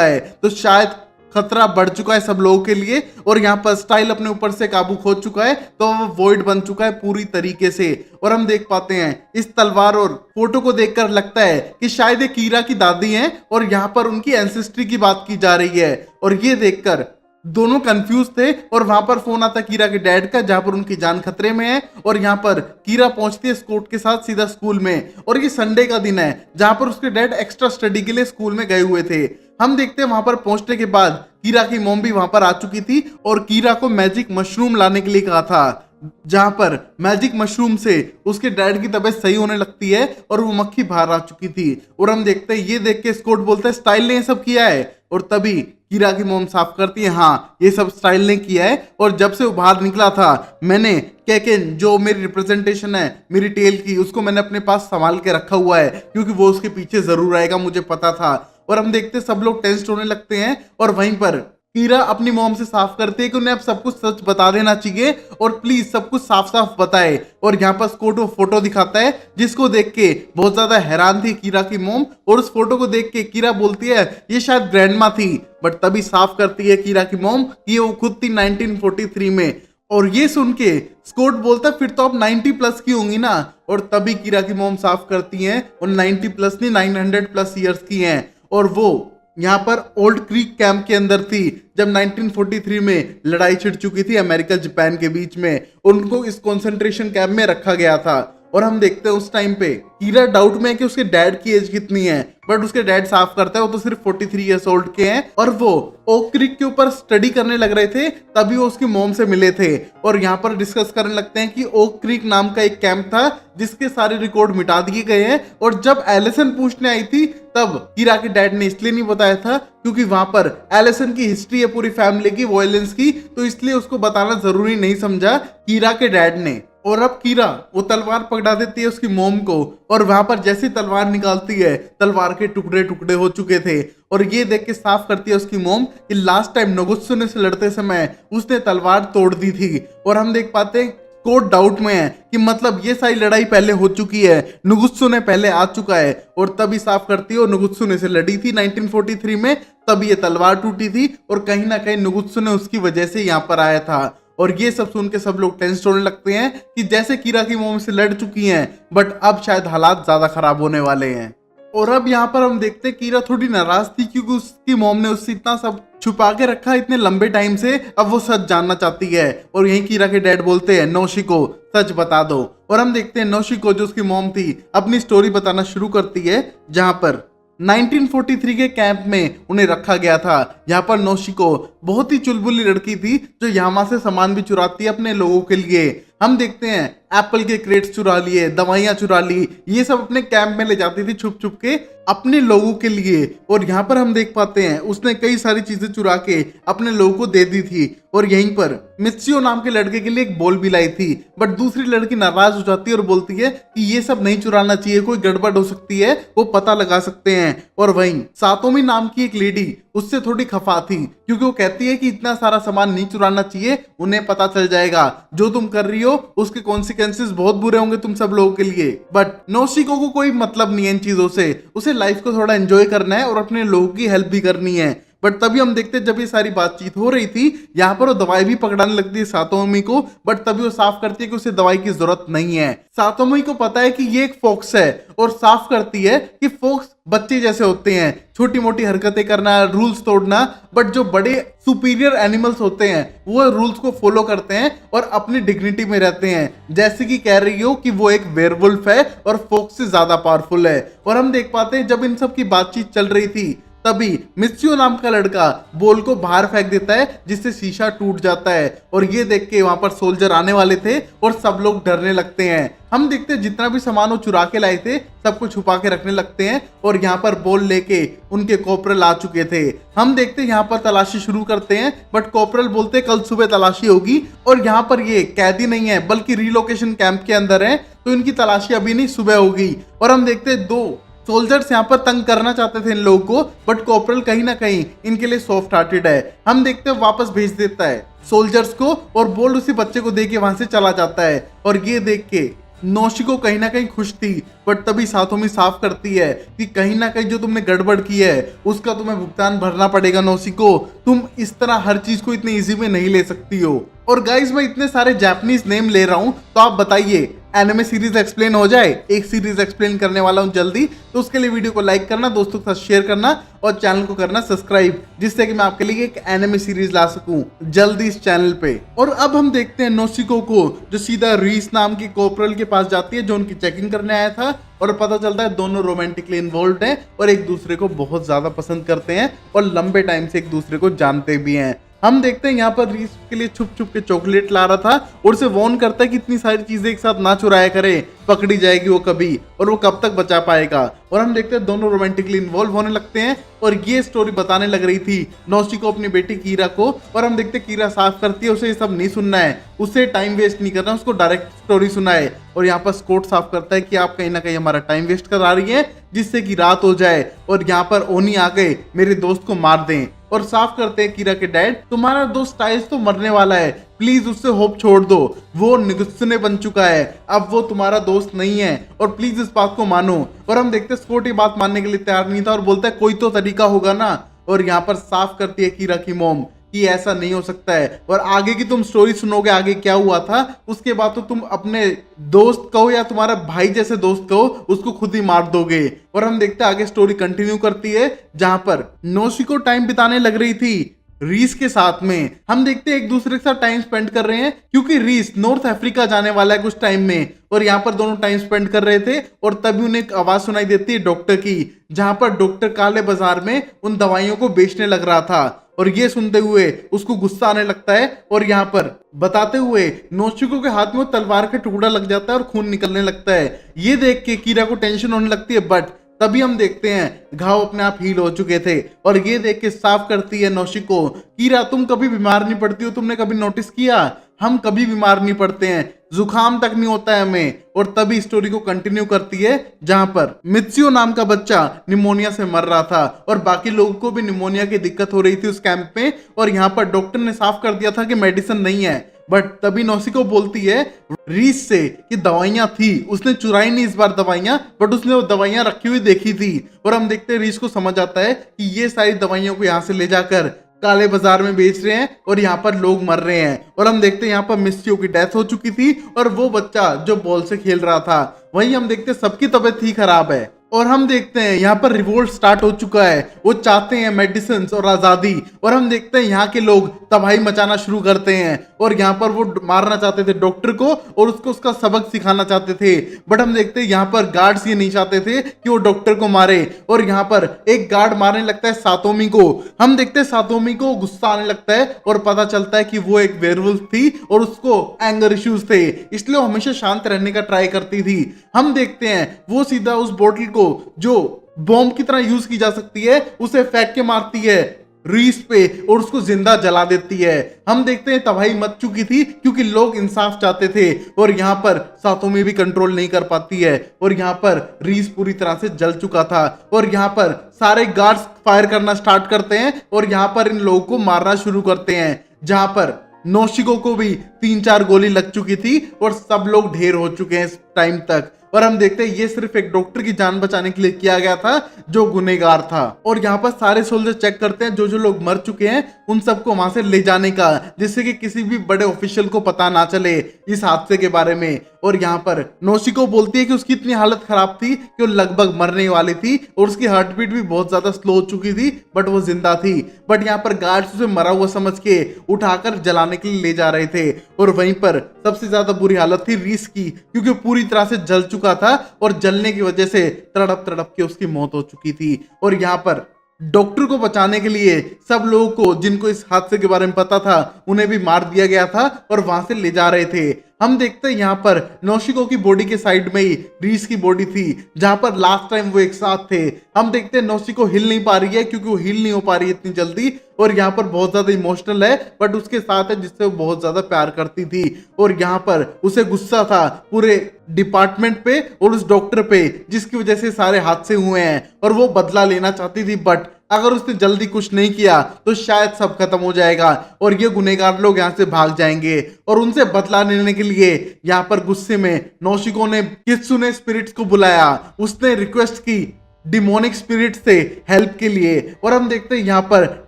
Speaker 1: है। तो शायद खतरा बढ़ चुका है सब लोगों के लिए, और यहाँ पर स्टाइल अपने ऊपर से काबू खो चुका है, तो वो वॉइड बन चुका है पूरी तरीके से। और हम देख पाते हैं इस तलवार और फोटो को देखकर लगता है कि शायद ये कीरा की दादी हैं और यहाँ पर उनकी एंसेस्ट्री की बात की जा रही है। और ये देखकर दोनों कंफ्यूज थे और वहां पर फोन आता कीरा के डैड का जहां पर उनकी जान खतरे में है। और यहाँ पर कीरा पहुंचती है स्कॉट के साथ सीधा स्कूल में, और ये संडे का दिन है जहां पर उसके डैड एक्स्ट्रा स्टडी के लिए स्कूल में गए हुए थे। हम देखते हैं वहां पर पहुंचने के बाद कीरा की मॉम भी वहां पर आ चुकी थी और कीरा को मैजिक मशरूम लाने के लिए कहा था, जहां पर मैजिक मशरूम से उसके डैड की तबीयत सही होने लगती है और वो मक्खी बाहर आ चुकी थी। और हम देखते हैं ये देख के स्कॉट बोलता है स्टाइल ने ये सब किया है, और तभी कीरा की मॉम साफ करती है हाँ ये सब स्टाइल ने किया है, और जब से वो बाहर निकला था मैंने कैकेन जो मेरी रिप्रेजेंटेशन है मेरी टेल की, उसको मैंने अपने पास संभाल के रखा हुआ है क्योंकि वो उसके पीछे जरूर आएगा, मुझे पता था। और हम देखते सब लोग टेंस्ड होने लगते हैं, और वहीं पर कीरा अपनी मॉम से साफ करते हैं कि उन्हें अब सब कुछ सच बता देना चाहिए और प्लीज सब कुछ साफ साफ बताए। और यहाँ पर स्कॉट वो फोटो दिखाता है जिसको देख के बहुत ज्यादा हैरान थी कीरा की मॉम, और उस फोटो को देख के कीरा बोलती है ये शायद ग्रैंडमा थी, बट तभी साफ करती है कीरा की मॉम कि वो खुद थी 1943 में। और ये सुन के स्कॉट बोलता फिर तो आप 90 प्लस की होंगी ना, और तभी कीरा की मॉम साफ करती हैं और 90 प्लस नहीं 900 प्लस ईयर्स की हैं, और वो यहाँ पर ओल्ड क्रीक कैंप के अंदर थी जब 1943 में लड़ाई छिड़ चुकी थी अमेरिका जापान के बीच में, उनको इस कंसंट्रेशन कैंप में रखा गया था। और हम देखते हैं उस टाइम पे कीरा डाउट में है कि उसके डैड की एज कितनी है, बट उसके डैड साफ करता है वो तो सिर्फ 43 इयर्स ओल्ड के हैं, और वो ओक क्रीक के ऊपर स्टडी करने लग रहे थे तभी वो उसकी मॉम से मिले थे। और यहाँ पर डिस्कस करने लगते हैं कि ओक क्रीक नाम का एक कैंप था जिसके सारे रिकॉर्ड मिटा दिए गए हैं, और जब एलिसन पूछने आई थी तब कीरा के डैड ने इसलिए नहीं बताया था क्योंकि वहां पर एलिसन की हिस्ट्री है पूरी फैमिली की वायलेंस की, तो इसलिए उसको बताना जरूरी नहीं समझा कीरा के डैड ने। और अब कीरा वो तलवार पकड़ा देती है उसकी मोम को, और वहां पर जैसी तलवार निकालती है तलवार के टुकड़े टुकड़े हो चुके थे। और ये देख के साफ करती है उसकी मोम कि लास्ट टाइम नोगुत्सुने से लड़ते समय उसने तलवार तोड़ दी थी। और हम देख पाते हैं कोड डाउट में है कि मतलब ये सारी लड़ाई पहले हो चुकी है, नुगुत्सुने पहले आ चुका है। और तभी साफ करती है और नुगुत्सुने से लड़ी थी 1943 में, तब ये तलवार टूटी थी और कहीं ना कहीं नुगुत्सुने उसकी वजह से यहाँ पर आया था। और ये सब सुन के सब लोग टेंस होने लगते हैं कि जैसे कीरा की मोम से लड़ चुकी हैं बट अब शायद हालात ज्यादा खराब होने वाले हैं। और अब यहाँ पर हम देखते हैं कीरा थोड़ी नाराज थी क्योंकि उसकी मोम ने उससे इतना सब छुपा के रखा इतने लंबे टाइम से, अब वो सच जानना चाहती है। और यही कीरा के डैड बोलते हैं नोशिको सच बता दो। और हम देखते हैं नोशिको जो उसकी मोम थी अपनी स्टोरी बताना शुरू करती है, जहां पर 1943 के कैंप में उन्हें रखा गया था। यहाँ पर नोशिको बहुत ही चुलबुली लड़की थी जो यहाँ से सामान भी चुराती है अपने लोगों के लिए। हम देखते हैं एप्पल के क्रेट्स चुरा लिए, दवाइयां चुरा ली, ये सब अपने कैंप में ले जाती थी छुप छुप के अपने लोगों के लिए। और यहाँ पर हम देख पाते हैं उसने कई सारी चीजें चुरा के अपने लोगों को दे दी थी। और यहीं पर मित्सियो नाम के लड़के के लिए एक बॉल भी लाई थी, बट दूसरी लड़की नाराज हो जाती है और बोलती है कि ये सब नहीं चुराना चाहिए, कोई गड़बड़ हो सकती है, वो पता लगा सकते हैं। और वहीं सातोमी नाम की एक लेडी उससे थोड़ी खफा थी क्योंकि वो कहती है कि इतना सारा सामान नहीं चुराना चाहिए, उन्हें पता चल जाएगा जो तुम कर रही हो उसके कॉन्सिक्वेंसेस बहुत बुरे होंगे तुम सब लोगों के लिए। बट नोशिको को कोई मतलब नहीं है इन चीजों से, उसे लाइफ को थोड़ा एंजॉय करना है और अपने लोगों की हेल्प भी करनी है। बट तभी हम देखते हैं जब ये सारी बातचीत हो रही थी यहाँ पर वो दवाई भी पकड़ाने लगती है सातोमी को, बट तभी वो साफ करती है कि उसे दवाई की जरूरत नहीं है। सातोमी को पता है कि ये एक फोक्स है और साफ करती है कि फोक्स बच्चे जैसे होते हैं, छोटी मोटी हरकतें करना, रूल्स तोड़ना, बट जो बड़े सुपीरियर एनिमल्स होते हैं वो रूल्स को फॉलो करते हैं और अपनी डिग्निटी में रहते हैं। जैसे कि कह रही हो कि वो एक वेयरवुल्फ है और फोक्स से ज्यादा पावरफुल है। और हम देख पाते हैं जब इन सब की बातचीत चल रही थी तभी मित्सियो नाम का लड़का बॉल को बाहर फेंक देता है जिससे शीशा टूट जाता है। और ये देख के वहां पर सोल्जर आने वाले थे और सब लोग डरने लगते हैं। हम देखते हैं जितना भी सामान वो चुरा के लाए थे सबको छुपा के रखने लगते हैं और यहाँ पर बॉल लेके उनके कॉर्पोरल आ चुके थे। हम देखते हैं यहाँ पर तलाशी शुरू करते हैं बट कॉर्पोरल बोलते हैं कल सुबह तलाशी होगी। और यहाँ पर ये कैदी नहीं है बल्कि रिलोकेशन कैंप के अंदर है, तो इनकी तलाशी अभी नहीं सुबह होगी। और हम देखते हैं दो सोल्जर्स यहाँ पर तंग करना चाहते थे इन लोगों को, बट कॉर्पोरल कहीं ना कहीं इनके लिए सॉफ्ट हार्टेड है। हम देखते हैं वापस भेज देता है सोल्जर्स को और बोल उसी बच्चे को दे के वहां से चला जाता है। और ये देख के नोशिको कहीं ना कहीं खुश थी, बट तभी सातोमी साफ करती है कि कहीं ना कहीं जो तुमने गड़बड़ की है उसका तुम्हें भुगतान भरना पड़ेगा नोशिको, तुम इस तरह हर चीज को इतने इजी में नहीं ले सकती हो। और गाइस मैं इतने सारे जापानीज नेम ले रहा हूं तो आप बताइए एनिमे सीरीज एक्सप्लेन हो जाए? एक सीरीज एक्सप्लेन करने वाला हूं जल्दी, तो उसके लिए वीडियो को लाइक करना, दोस्तों के साथ शेयर करना और चैनल को करना सब्सक्राइब, जिससे कि मैं आपके लिए एक एनिमे सीरीज ला सकूं जल्दी इस चैनल पे। और अब हम देखते हैं नोशिको को जो सीधा रीस नाम की कॉर्पोरल के पास जाती है जो उनकी चेकिंग करने आया था। और पता चलता है दोनों रोमांटिकली इन्वॉल्व हैं और एक दूसरे को बहुत ज्यादा पसंद करते हैं और लंबे टाइम से एक दूसरे को जानते भी हैं। हम देखते हैं यहाँ पर रीस के लिए छुप छुप के चॉकलेट ला रहा था और उसे वार्न करता है कि इतनी सारी चीजें एक साथ ना चुराया करे, पकड़ी जाएगी वो कभी और वो कब तक बचा पाएगा। और हम देखते हैं दोनों रोमांटिकली इन्वॉल्व होने लगते हैं और ये स्टोरी बताने लग रही थी नोशिको अपनी बेटी कीरा को। और हम देखते हैं कीरा साफ करती है, उसे ये सब नहीं सुनना है, उसे टाइम वेस्ट नहीं करना, उसको डायरेक्ट स्टोरी सुनाए। और यहाँ पर स्कोट साफ करता है कि आप कहीं ना कहीं हमारा टाइम वेस्ट करा रही है जिससे कि रात हो जाए और यहाँ पर ओनी आ गए मेरे दोस्त को मार दें। और साफ करते हैं कीरा के डैड तुम्हारा दोस्त टाइल्स तो मरने वाला है, प्लीज उससे होप छोड़ दो, वो निगुत्सुने बन चुका है, अब वो तुम्हारा दोस्त नहीं है और प्लीज इस बात को मानो। और हम देखते हैं स्कोट ये बात मानने के लिए तैयार नहीं था और बोलता है कोई तो तरीका होगा ना। और यहाँ पर साफ करती है कीरा की मोम कि ऐसा नहीं हो सकता है और आगे की तुम स्टोरी सुनोगे आगे क्या हुआ था, उसके बाद तो तुम अपने दोस्त कहो या तुम्हारा भाई जैसे दोस्त कहो उसको खुद ही मार दोगे। और हम देखते हैं आगे स्टोरी कंटिन्यू करती है जहां पर नोशिको टाइम बिताने लग रही थी रीस के साथ में। हम देखते हैं एक दूसरे के साथ टाइम स्पेंड कर रहे हैं क्योंकि रीस नॉर्थ अफ्रीका जाने वाला है कुछ टाइम में और यहाँ पर दोनों टाइम स्पेंड कर रहे थे। और तभी उन्हें एक आवाज सुनाई देती है डॉक्टर की, जहां पर डॉक्टर काले बाजार में उन दवाइयों को बेचने लग रहा था। और ये सुनते हुए उसको गुस्सा आने लगता है और यहाँ पर बताते हुए नोशिको के हाथ में वो तलवार का टुकड़ा लग जाता है और खून निकलने लगता है। ये देख के कीरा को टेंशन होने लगती है, बट तभी हम देखते हैं घाव अपने आप हील हो चुके थे। और ये देख के साफ करती है नोशिको कीरा तुम कभी बीमार नहीं पड़ती हो, तुमने कभी नोटिस किया हम कभी बीमार नहीं पड़ते हैं, जुकाम तक नहीं होता है हमें। और तभी स्टोरी को कंटिन्यू करती है जहां पर मित्सुयो नाम का बच्चा निमोनिया से मर रहा था और बाकी लोगों को भी निमोनिया की दिक्कत हो रही थी उस कैंप में। और यहाँ पर डॉक्टर ने साफ कर दिया था कि मेडिसिन नहीं है, बट तभी नौसिको बोलती है रीस से कि दवाइयां थी, उसने चुराई नहीं इस बार दवाइयां, बट उसने वो दवाइयां रखी हुई देखी थी। और हम देखते हैं रीस को समझ आता है कि ये सारी दवाइयों को यहाँ से ले जाकर काले बाजार में बेच रहे हैं और यहाँ पर लोग मर रहे हैं। और हम देखते हैं यहाँ पर मिस्टियो की डेथ हो चुकी थी और वो बच्चा जो बॉल से खेल रहा था, वही हम देखते हैं सबकी तबीयत ही खराब है। और हम देखते हैं यहाँ पर रिवोल्ट स्टार्ट हो चुका है, वो चाहते हैं मेडिसिन और आजादी। और हम देखते हैं यहाँ के लोग तबाही मचाना शुरू करते हैं और यहाँ पर वो मारना चाहते थे डॉक्टर को और उसको उसका सबक सिखाना चाहते थे। बट हम देखते हैं यहाँ पर गार्ड्स ये नहीं चाहते थे कि वो डॉक्टर को मारे और यहाँ पर एक गार्ड मारने लगता है सातोमी को। हम देखते हैं सातोमी को गुस्सा आने लगता है और पता चलता है कि वो एक वेयरवुल्फ थी और उसको एंगर इश्यूज थे, इसलिए वो हमेशा शांत रहने का ट्राई करती थी। हम देखते हैं वो सीधा उस बोतल को जो बॉम्ब की तरह यूज की जा सकती है उसे फेंक के मारती है रीस पे और उसको जिंदा जला देती है। हम देखते हैं तबाही मच चुकी थी क्योंकि लोग इंसाफ चाहते थे और यहाँ पर सातोमी भी कंट्रोल नहीं कर पाती है और यहाँ पर रीस पूरी तरह से जल चुका था। और यहाँ पर सारे गार्ड्स फायर करना स्टार्ट करते हैं और यहाँ पर इन लोगों को मारना शुरू करते हैं, जहां पर नौशिको को भी 3-4 गोली लग चुकी थी और सब लोग ढेर हो चुके हैं इस टाइम तक। और हम देखते हैं ये सिर्फ एक डॉक्टर की जान बचाने के लिए किया गया था जो गुनहगार था। और यहाँ पर सारे सोल्जर चेक करते हैं जो जो लोग मर चुके हैं उन सबको वहां से ले जाने का, जिससे कि किसी भी बड़े ऑफिशियल को पता ना चले इस हादसे के बारे में। और यहाँ पर नौशिको बोलती है कि उसकी इतनी हालत खराब थी कि वो लगभग मरने वाली थी और उसकी हार्ट बीट भी बहुत ज्यादा स्लो हो चुकी थी, बट वो जिंदा थी। बट यहाँ पर गार्ड्स उसे मरा हुआ समझ के उठाकर जलाने के लिए ले जा रहे थे। और वहीं पर सबसे ज्यादा बुरी हालत थी रीस की, क्योंकि पूरी तरह से जल चुका था और जलने की वजह से तड़प तड़प के उसकी मौत हो चुकी थी। और यहाँ पर डॉक्टर को बचाने के लिए सब लोगों को जिनको इस हादसे के बारे में पता था उन्हें भी मार दिया गया था और वहां से ले जा रहे थे। हम देखते हैं यहाँ पर नौशिको की बॉडी के साइड में ही रीस की बॉडी थी, जहां पर लास्ट टाइम वो एक साथ थे। हम देखते हैं नौशिको हिल नहीं पा रही है क्योंकि वो हिल नहीं हो पा रही है इतनी जल्दी और यहाँ पर बहुत ज्यादा इमोशनल है, बट उसके साथ है जिससे वो बहुत ज्यादा प्यार करती थी। और यहाँ पर उसे गुस्सा था पूरे डिपार्टमेंट पे और उस डॉक्टर पे जिसकी वजह से सारे हादसे हुए हैं और वो बदला लेना चाहती थी, बट अगर उसने जल्दी कुछ नहीं किया तो शायद सब खत्म हो जाएगा और ये गुनहगार लोग यहाँ से भाग जाएंगे। और उनसे बदला लेने के लिए यहाँ पर गुस्से में नौशिको ने कित्सुने स्पिरिट्स को बुलाया। उसने रिक्वेस्ट की डिमोनिक स्पिरिट से हेल्प के लिए और हम देखते हैं यहाँ पर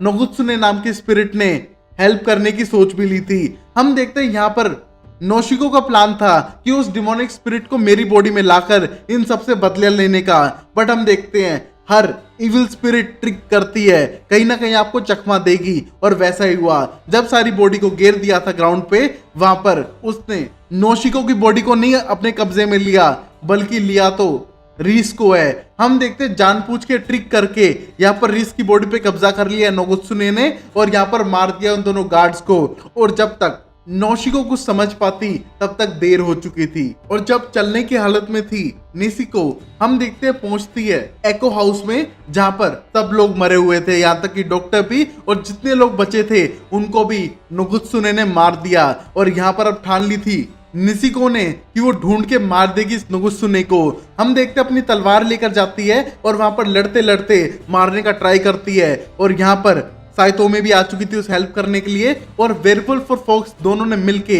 Speaker 1: नोगुत्सुने नाम की स्पिरिट ने हेल्प करने की सोच भी ली थी। हम देखते हैं यहाँ पर नौशिको का प्लान था कि उस डिमोनिक स्पिरिट को मेरी बॉडी में लाकर इन सबसे बदला लेने का, बट हम देखते हैं हर इविल स्पिरिट ट्रिक करती है, कहीं ना कहीं आपको चकमा देगी। और वैसा ही हुआ जब सारी बॉडी को घेर दिया था ग्राउंड पे, वहां पर उसने नौशिको की बॉडी को नहीं अपने कब्जे में लिया बल्कि लिया तो रीस को है। हम देखते हैं जानबूझ के ट्रिक करके यहाँ पर रीस की बॉडी पे कब्जा कर लिया नोगुत्सुने ने और यहाँ पर मार दिया उन दोनों गार्ड्स को। और जब तक नौशिको कुछ समझ पाती तब तक देर हो चुकी थी। और जब चलने की हालत में थी निशिको, हम देखते हैं पहुंचती है एको हाउस में जहां पर सब लोग मरे हुए थे, यहाँ तक कि डॉक्टर भी, और जितने लोग बचे थे उनको भी नोगुत्सुने ने मार दिया। और यहाँ पर अब ठान ली थी निशिको ने कि वो ढूंढ के मार देगी इस नोगुत्सुने को। हम देखते अपनी तलवार लेकर जाती है और वहां पर लड़ते लड़ते मारने का ट्राई करती है। और यहाँ पर साइतोमे भी आ चुकी थी उस हेल्प करने के लिए और वेयरवुल्फ और फॉक्स दोनों ने मिलके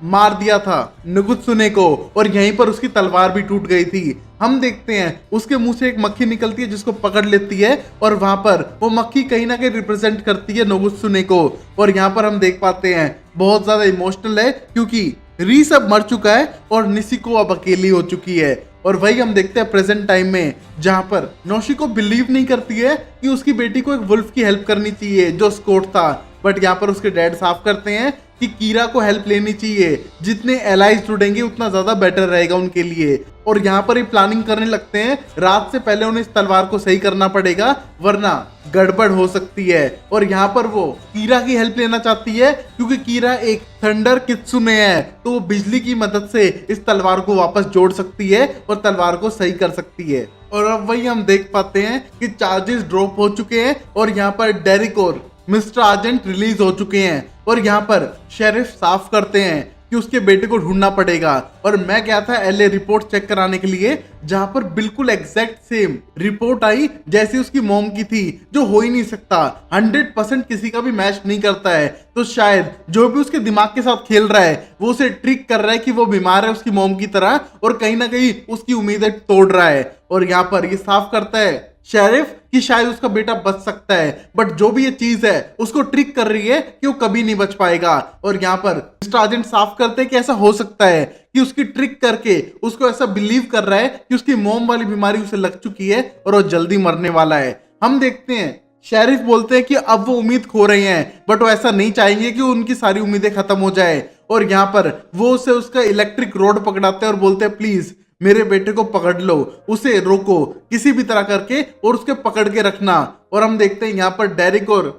Speaker 1: मार दिया था नोगुत्सुने को और यहीं पर उसकी तलवार भी टूट गई थी। हम देखते हैं उसके मुंह से एक मक्खी निकलती है जिसको पकड़ लेती है और वहां पर वो मक्खी कहीं ना कहीं रिप्रेजेंट करती है नोगुत्सुने को। और यहाँ पर हम देख पाते हैं बहुत ज्यादा इमोशनल है क्योंकि रीस अब मर चुका है और निशिको अब अकेली हो चुकी है। और वही हम देखते हैं प्रेजेंट टाइम में जहां पर नौशिको बिलीव नहीं करती है कि उसकी बेटी को एक वुल्फ की हेल्प करनी चाहिए जो स्कॉट था, बट यहाँ पर उसके डैड साफ करते हैं कि कीरा को हेल्प लेनी चाहिए, जितने एलाइज जुड़ेंगे उतना ज्यादा बेटर रहेगा उनके लिए। और यहाँ पर ही प्लानिंग करने लगते हैं, रात से पहले उन्हें इस तलवार को सही करना पड़ेगा वरना गड़बड़ हो सकती है। और यहाँ पर वो कीरा की हेल्प लेना चाहती है क्योंकि कीरा एक थंडर कित्सुने है, तो वो बिजली की मदद से इस तलवार को वापस जोड़ सकती है और तलवार को सही कर सकती है। और अब वही हम देख पाते हैं कि चार्जेस ड्रॉप हो चुके हैं और यहाँ पर डेरिक और मिस्टर आर्जेंट रिलीज हो चुके हैं। और यहाँ पर शेरिफ साफ करते हैं कि उसके बेटे को ढूंढना पड़ेगा। और मैं गया था एलए रिपोर्ट चेक कराने के लिए, जहां पर बिल्कुल एग्जैक्ट सेम रिपोर्ट आई जैसी उसकी मॉम की थी, जो हो ही नहीं सकता। 100% किसी का भी मैच नहीं करता है। तो शायद जो भी उसके दिमाग के साथ खेल रहा है वो उसे ट्रिक कर रहा है कि वो बीमार है उसकी मॉम की तरह, और कहीं ना कहीं उसकी उम्मीदें तोड़ रहा है। और यहाँ पर ये साफ करता है शेरिफ कि शायद उसका बेटा बच सकता है, बट जो भी ये चीज है उसको ट्रिक कर रही है कि वो कभी नहीं बच पाएगा। और यहाँ पर मिस्टर आर्जेंट साफ करते हैं कि ऐसा हो सकता है कि उसकी ट्रिक करके उसको ऐसा बिलीव कर रहा है कि उसकी मोम वाली बीमारी उसे लग चुकी है और वो जल्दी मरने वाला है। हम देखते हैं शेरिफ बोलते हैं कि अब वो उम्मीद खो रहे हैं, बट वो ऐसा नहीं चाहेंगे कि उनकी सारी उम्मीदें खत्म हो जाए। और यहाँ पर वो उसे उसका इलेक्ट्रिक रोड पकड़ाते हैं और बोलते हैं प्लीज मेरे बेटे को पकड़ लो, उसे रोको किसी भी तरह करके और उसके पकड़ के रखना। और हम देखते हैं यहाँ पर डेरिक और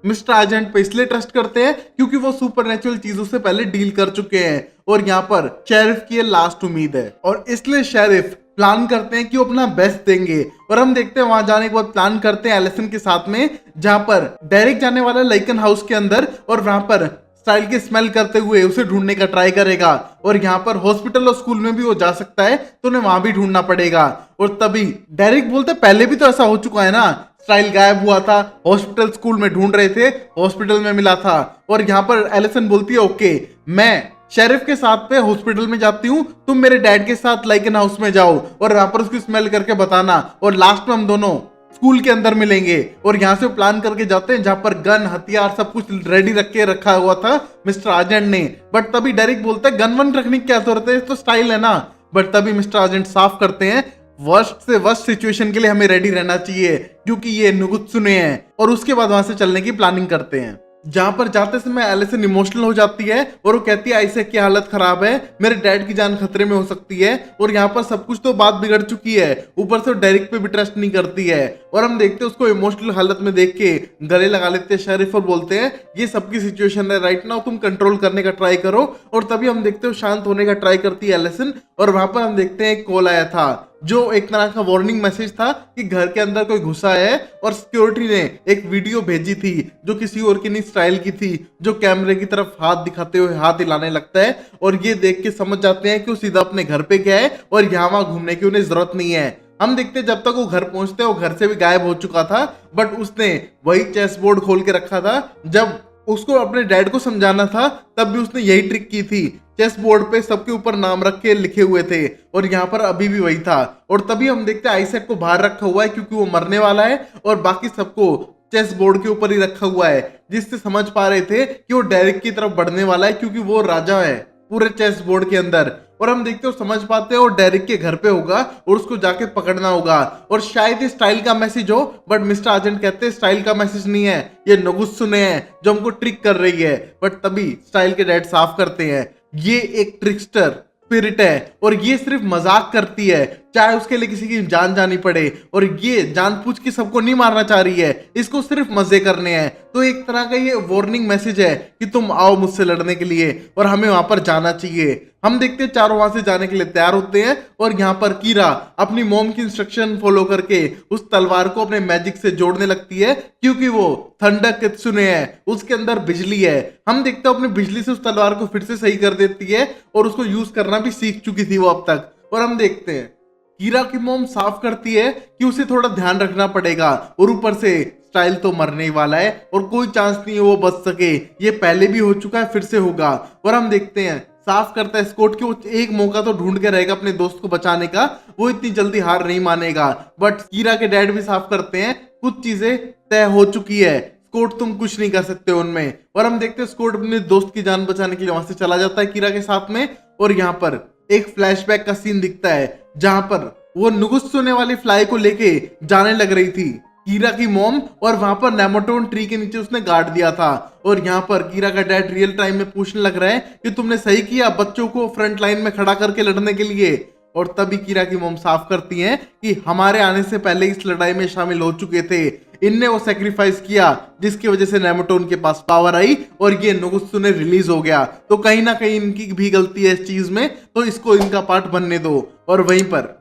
Speaker 1: मिस्टर आर्जेंट पे इसलिए ट्रस्ट करते हैं क्योंकि वो सुपरनेचुरल चीजों से पहले डील कर चुके हैं। और यहाँ पर शेरिफ की ये लास्ट उम्मीद है और इसलिए शेरिफ प्लान करते हैं कि वो अपना बेस्ट देंगे। और हम देखते हैं वहां जाने के बाद प्लान करते हैं एलिसन के साथ में, जहां पर डेरिक जाने वाला लाइकन हाउस के अंदर और वहां पर स्टाइल की स्मेल करते हुए उसे ढूंढने का ट्राई करेगा। और यहाँ पर हॉस्पिटल और स्कूल में भी वो जा सकता है, तो उन्हें वहां भी ढूंढना पड़ेगा। और तभी डेरिक बोलते पहले भी तो ऐसा हो चुका है ना, स्टाइल गायब हुआ था, हॉस्पिटल स्कूल में ढूंढ रहे थे, हॉस्पिटल में मिला था। और यहाँ पर एलिसन बोलती है ओके मैं शेरिफ के साथ पे हॉस्पिटल में जाती हूँ, तुम मेरे डैड के साथ लाइकन हाउस में जाओ और वहां पर उसकी स्मेल करके बताना, और लास्ट में हम दोनों स्कूल के अंदर मिलेंगे। और यहाँ से प्लान करके जाते हैं जहां पर गन हथियार सब कुछ रेडी रख के रखा हुआ था मिस्टर आर्जेंट ने। बट तभी डेरिक बोलता है गन वन रखने की क्या जरूरत है, तो स्टाइल है ना। बट तभी मिस्टर आर्जेंट साफ करते हैं वर्स्ट से वर्स्ट सिचुएशन के लिए हमें रेडी रहना चाहिए, क्योंकि ये नुगुत्सुने हैं। और उसके बाद वहां से चलने की प्लानिंग करते हैं। जहां पर जाते समय एलिसन इमोशनल हो जाती है और वो कहती है आइसैक की हालत खराब है, मेरे डैड की जान खतरे में हो सकती है। और यहाँ पर सब कुछ तो बात बिगड़ चुकी है, ऊपर से डेरिक पे भी ट्रस्ट नहीं करती है। और हम देखते हैं उसको इमोशनल हालत में देख के गले लगा लेते हैं शेरिफ और बोलते हैं ये सबकी सिचुएशन है राइट नाउ, तुम कंट्रोल करने का ट्राई करो। और तभी हम देखते हो शांत होने का ट्राई करती है एलिसन। और वहां पर हम देखते हैं एक कॉल आया था जो एक तरह का वार्निंग मैसेज था कि घर के अंदर कोई घुसा है। और सिक्योरिटी ने एक वीडियो भेजी थी जो किसी और की नहीं स्टाइल की थी, जो कैमरे की तरफ हाथ दिखाते हुए हाथ हिलाने लगता है। और ये देख के समझ जाते हैं कि वो सीधा अपने घर पे गया है और यहाँ वहां घूमने की उन्हें जरूरत नहीं है। हम देखते हैं जब तक वो घर पहुंचते हैं वो घर से भी गायब हो चुका था, बट उसने वही चेस बोर्ड खोल के रखा था। जब उसको अपने डैड को समझाना था तब भी उसने यही ट्रिक की थी, चेस बोर्ड पे सबके ऊपर नाम रख के लिखे हुए थे। और यहाँ पर अभी भी वही था। और तभी हम देखते हैं आइसैक को बाहर रखा हुआ है क्योंकि वो मरने वाला है, और बाकी सबको चेस बोर्ड के ऊपर ही रखा हुआ है, जिससे समझ पा रहे थे कि वो डेरिक की तरफ बढ़ने वाला है क्योंकि वो राजा है पूरे चेस बोर्ड के अंदर। और हम देखते हो समझ पाते हैं और डेरिक के घर पे होगा और उसको जाके पकड़ना होगा। और शायद ये स्टाइल का मैसेज हो, बट मिस्टर आर्जेंट कहते हैं स्टाइल का मैसेज नहीं है, ये नुगुत्सुने हैं जो हमको ट्रिक कर रही है। बट तभी स्टाइल के डैड साफ करते हैं ये एक ट्रिकस्टर स्पिरिट है और ये सिर्फ मजाक करती है, चाहे उसके लिए किसी की जान जानी पड़े। और ये जानबूझ के सबको नहीं मारना चाह रही है, इसको सिर्फ मजे करने हैं। तो एक तरह का ये वार्निंग मैसेज है कि तुम आओ मुझसे लड़ने के लिए और हमें वहां पर जाना चाहिए। हम देखते हैं चारों वहां से जाने के लिए तैयार होते हैं। और यहाँ पर कीरा अपनी मॉम की इंस्ट्रक्शन फॉलो करके उस तलवार को अपने मैजिक से जोड़ने लगती है, क्योंकि वो थंडर कित्सुने है, उसके अंदर बिजली है। हम देखते हैं अपनी बिजली से उस तलवार को फिर से सही कर देती है और उसको यूज करना भी सीख चुकी थी वो अब तक। और हम देखते हैं कीरा की मॉम साफ करती है कि उसे थोड़ा ध्यान रखना पड़ेगा, और ऊपर से स्टाइल तो मरने ही वाला है और कोई चांस नहीं है वो बच सके, ये पहले भी हो चुका है फिर से होगा। और हम देखते हैं साफ करता है स्कॉट कि वो एक मौका तो ढूंढ के रहेगा अपने दोस्त को बचाने का, वो इतनी जल्दी हार नहीं मानेगा। बट कीरा के डैड भी साफ करते हैं कुछ चीजें तय हो चुकी है, स्कॉट तुम कुछ नहीं कर सकते उनमें। और हम देखते हैं स्कॉट अपने दोस्त की जान बचाने के लिए वहां से चला जाता है कीरा के साथ में। और यहाँ पर एक फ्लैशबैक का सीन दिखता है जहां पर वो नुगुत्सुने वाली फ्लाई को लेके जाने लग रही थी कीरा की मॉम, और वहां पर नेमाटोन ट्री के नीचे उसने गाड़ दिया था। और यहाँ पर कीरा का डैड रियल टाइम में पूछने लग रहा है कि तुमने सही किया बच्चों को फ्रंट लाइन में खड़ा करके लड़ने के लिए। और तभी कीरा की मॉम साफ करती हैं कि हमारे आने से पहले इस लड़ाई में शामिल हो चुके थे, इनने वो सेक्रीफाइस किया जिसकी वजह से नेमाटोन के पास पावर आई और ये नुगुत्सुने रिलीज हो गया। तो कहीं ना कहीं इनकी भी गलती है इस चीज में, तो इसको इनका पार्ट बनने दो। और वहीं पर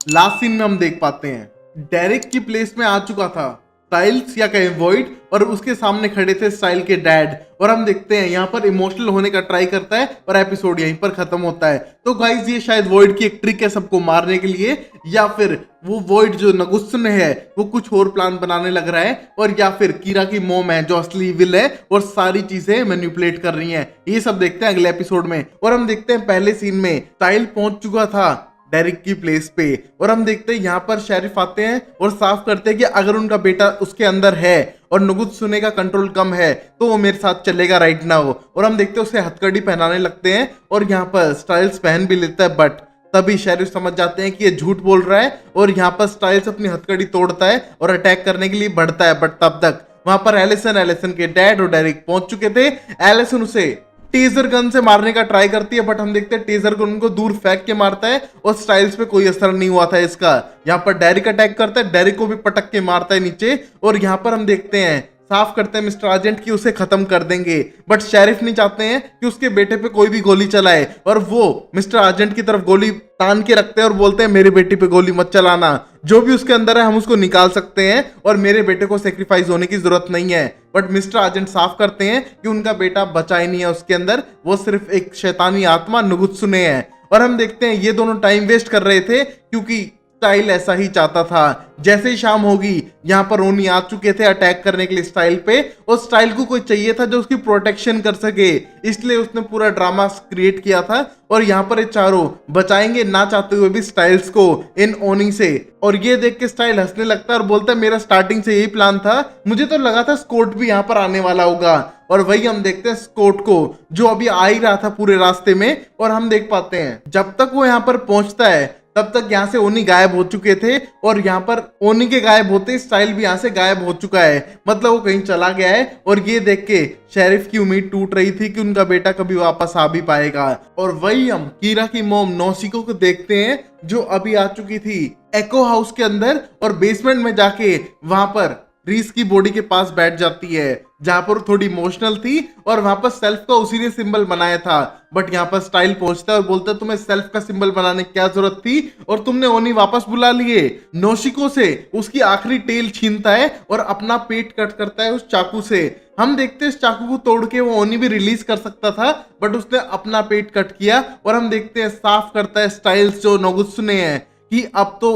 Speaker 1: लास्ट सीन में हम देख पाते हैं डेरिक की प्लेस में आ चुका था स्टाइल्स या कहीं वॉइड, और उसके सामने खड़े थे स्टाइल के डैड। और हम देखते हैं यहाँ पर इमोशनल होने का ट्राई करता है और एपिसोड यहीं पर खत्म होता है। तो गाइस ये शायद वॉइड की एक ट्रिक है सबको मारने के लिए, या फिर वो वॉइड जो नगुत्सुने है वो कुछ और प्लान बनाने लग रहा है, और या फिर कीरा की मॉम है जो असली विल है और सारी चीजें मैनिपुलेट कर रही हैं। ये सब देखते हैं अगले एपिसोड में। और हम देखते हैं पहले सीन में स्टाइल पहुंच चुका था डेरिक की प्लेस पे, और हम देखते हैं यहाँ पर शेरिफ आते हैं और साफ करते हैं कि अगर उनका बेटा उसके अंदर है और नगुत्सुने का कंट्रोल कम है तो वो मेरे साथ चलेगा राइट नाउ। और हम देखते हैं उसे हथकड़ी पहनाने लगते हैं, और यहाँ पर स्टाइल्स पहन भी लेता है, बट तभी शेरिफ समझ जाते हैं कि ये झूठ बोल रहा है, और यहाँ पर स्टाइल्स अपनी हथकड़ी तोड़ता है और अटैक करने के लिए बढ़ता है। बट तब तक वहां पर एलिसन के डैड और डेरिक पहुंच चुके थे। एलिसन उसे टेजर गन से मारने का ट्राई करती है, बट हम देखते हैं टेजर गन उनको दूर फेंक के मारता है और स्टाइल्स पे कोई असर नहीं हुआ था इसका। यहाँ पर डेरिक अटैक करता है, डेरिक को भी पटक के मारता है नीचे, और यहाँ पर हम देखते हैं साफ करते हैं मिस्टर आर्जेंट की उसे खत्म कर देंगे। बट शेरिफ नहीं चाहते हैं कि उसके बेटे पे कोई भी गोली चलाए, और वो मिस्टर आर्जेंट की तरफ गोली तान के रखते हैं और बोलते हैं मेरे बेटे पे गोली मत चलाना, जो भी उसके अंदर है हम उसको निकाल सकते हैं और मेरे बेटे को सेक्रीफाइस होने की जरूरत नहीं है। बट मिस्टर आर्जेंट साफ करते हैं कि उनका बेटा बचा ही नहीं है उसके अंदर, वो सिर्फ एक शैतानी आत्मा नगुत्सुने है। और हम देखते हैं ये दोनों टाइम वेस्ट कर रहे थे क्योंकि स्टाइल ऐसा ही चाहता था। जैसे ही शाम होगी यहाँ पर रोनी आ चुके थे अटैक करने के लिए स्टाइल पे, और स्टाइल को कोई चाहिए था जो उसकी प्रोटेक्शन कर सके, इसलिए उसने पूरा ड्रामा क्रिएट किया था। और यहाँ पर ये चारों बचाएंगे ना चाहते हुए भी स्टाइल्स को इन ओनी से, और ये देख के स्टाइल हंसने लगता है और बोलता है मेरा स्टार्टिंग से यही प्लान था, मुझे तो लगा था स्कॉट भी यहाँ पर आने वाला होगा। और वही हम देखते हैं स्कॉट को जो अभी आ ही रहा था पूरे रास्ते में, और हम देख पाते हैं जब तक वो यहाँ पर पहुंचता है तब तक यहाँ से ओनी गायब हो चुके थे, और यहाँ पर ओनी के गायब होते स्टाइल भी यहाँ से गायब हो चुका है, मतलब वो कहीं चला गया है। और ये देख के शेरिफ की उम्मीद टूट रही थी कि उनका बेटा कभी वापस आ भी पाएगा। और वही हम कीरा की मॉम नौसिको को देखते हैं जो अभी आ चुकी थी एको हाउस के अंदर, और बेसमेंट में जाके वहां पर रीस की बॉडी के पास बैठ जाती है जहां पर थोड़ी इमोशनल थी, और वहां पर सेल्फ का उसी ने सिंबल बनाया था। बट यहाँ पर स्टाइल पहुंचता है और बोलता है तुम्हें सेल्फ का सिंबल बनाने की क्या जरूरत थी, और तुमने ओनी वापस बुला लिए। नौशिको से उसकी आखिरी टेल छीनता है और अपना पेट कट करता है उस चाकू से। हम देखते हैं इस चाकू को तोड़ के वो ओनी भी रिलीज कर सकता था, बट उसने अपना पेट कट किया। और हम देखते हैं साफ करता है स्टाइल्स जो नगुत्सुने हैं कि अब तो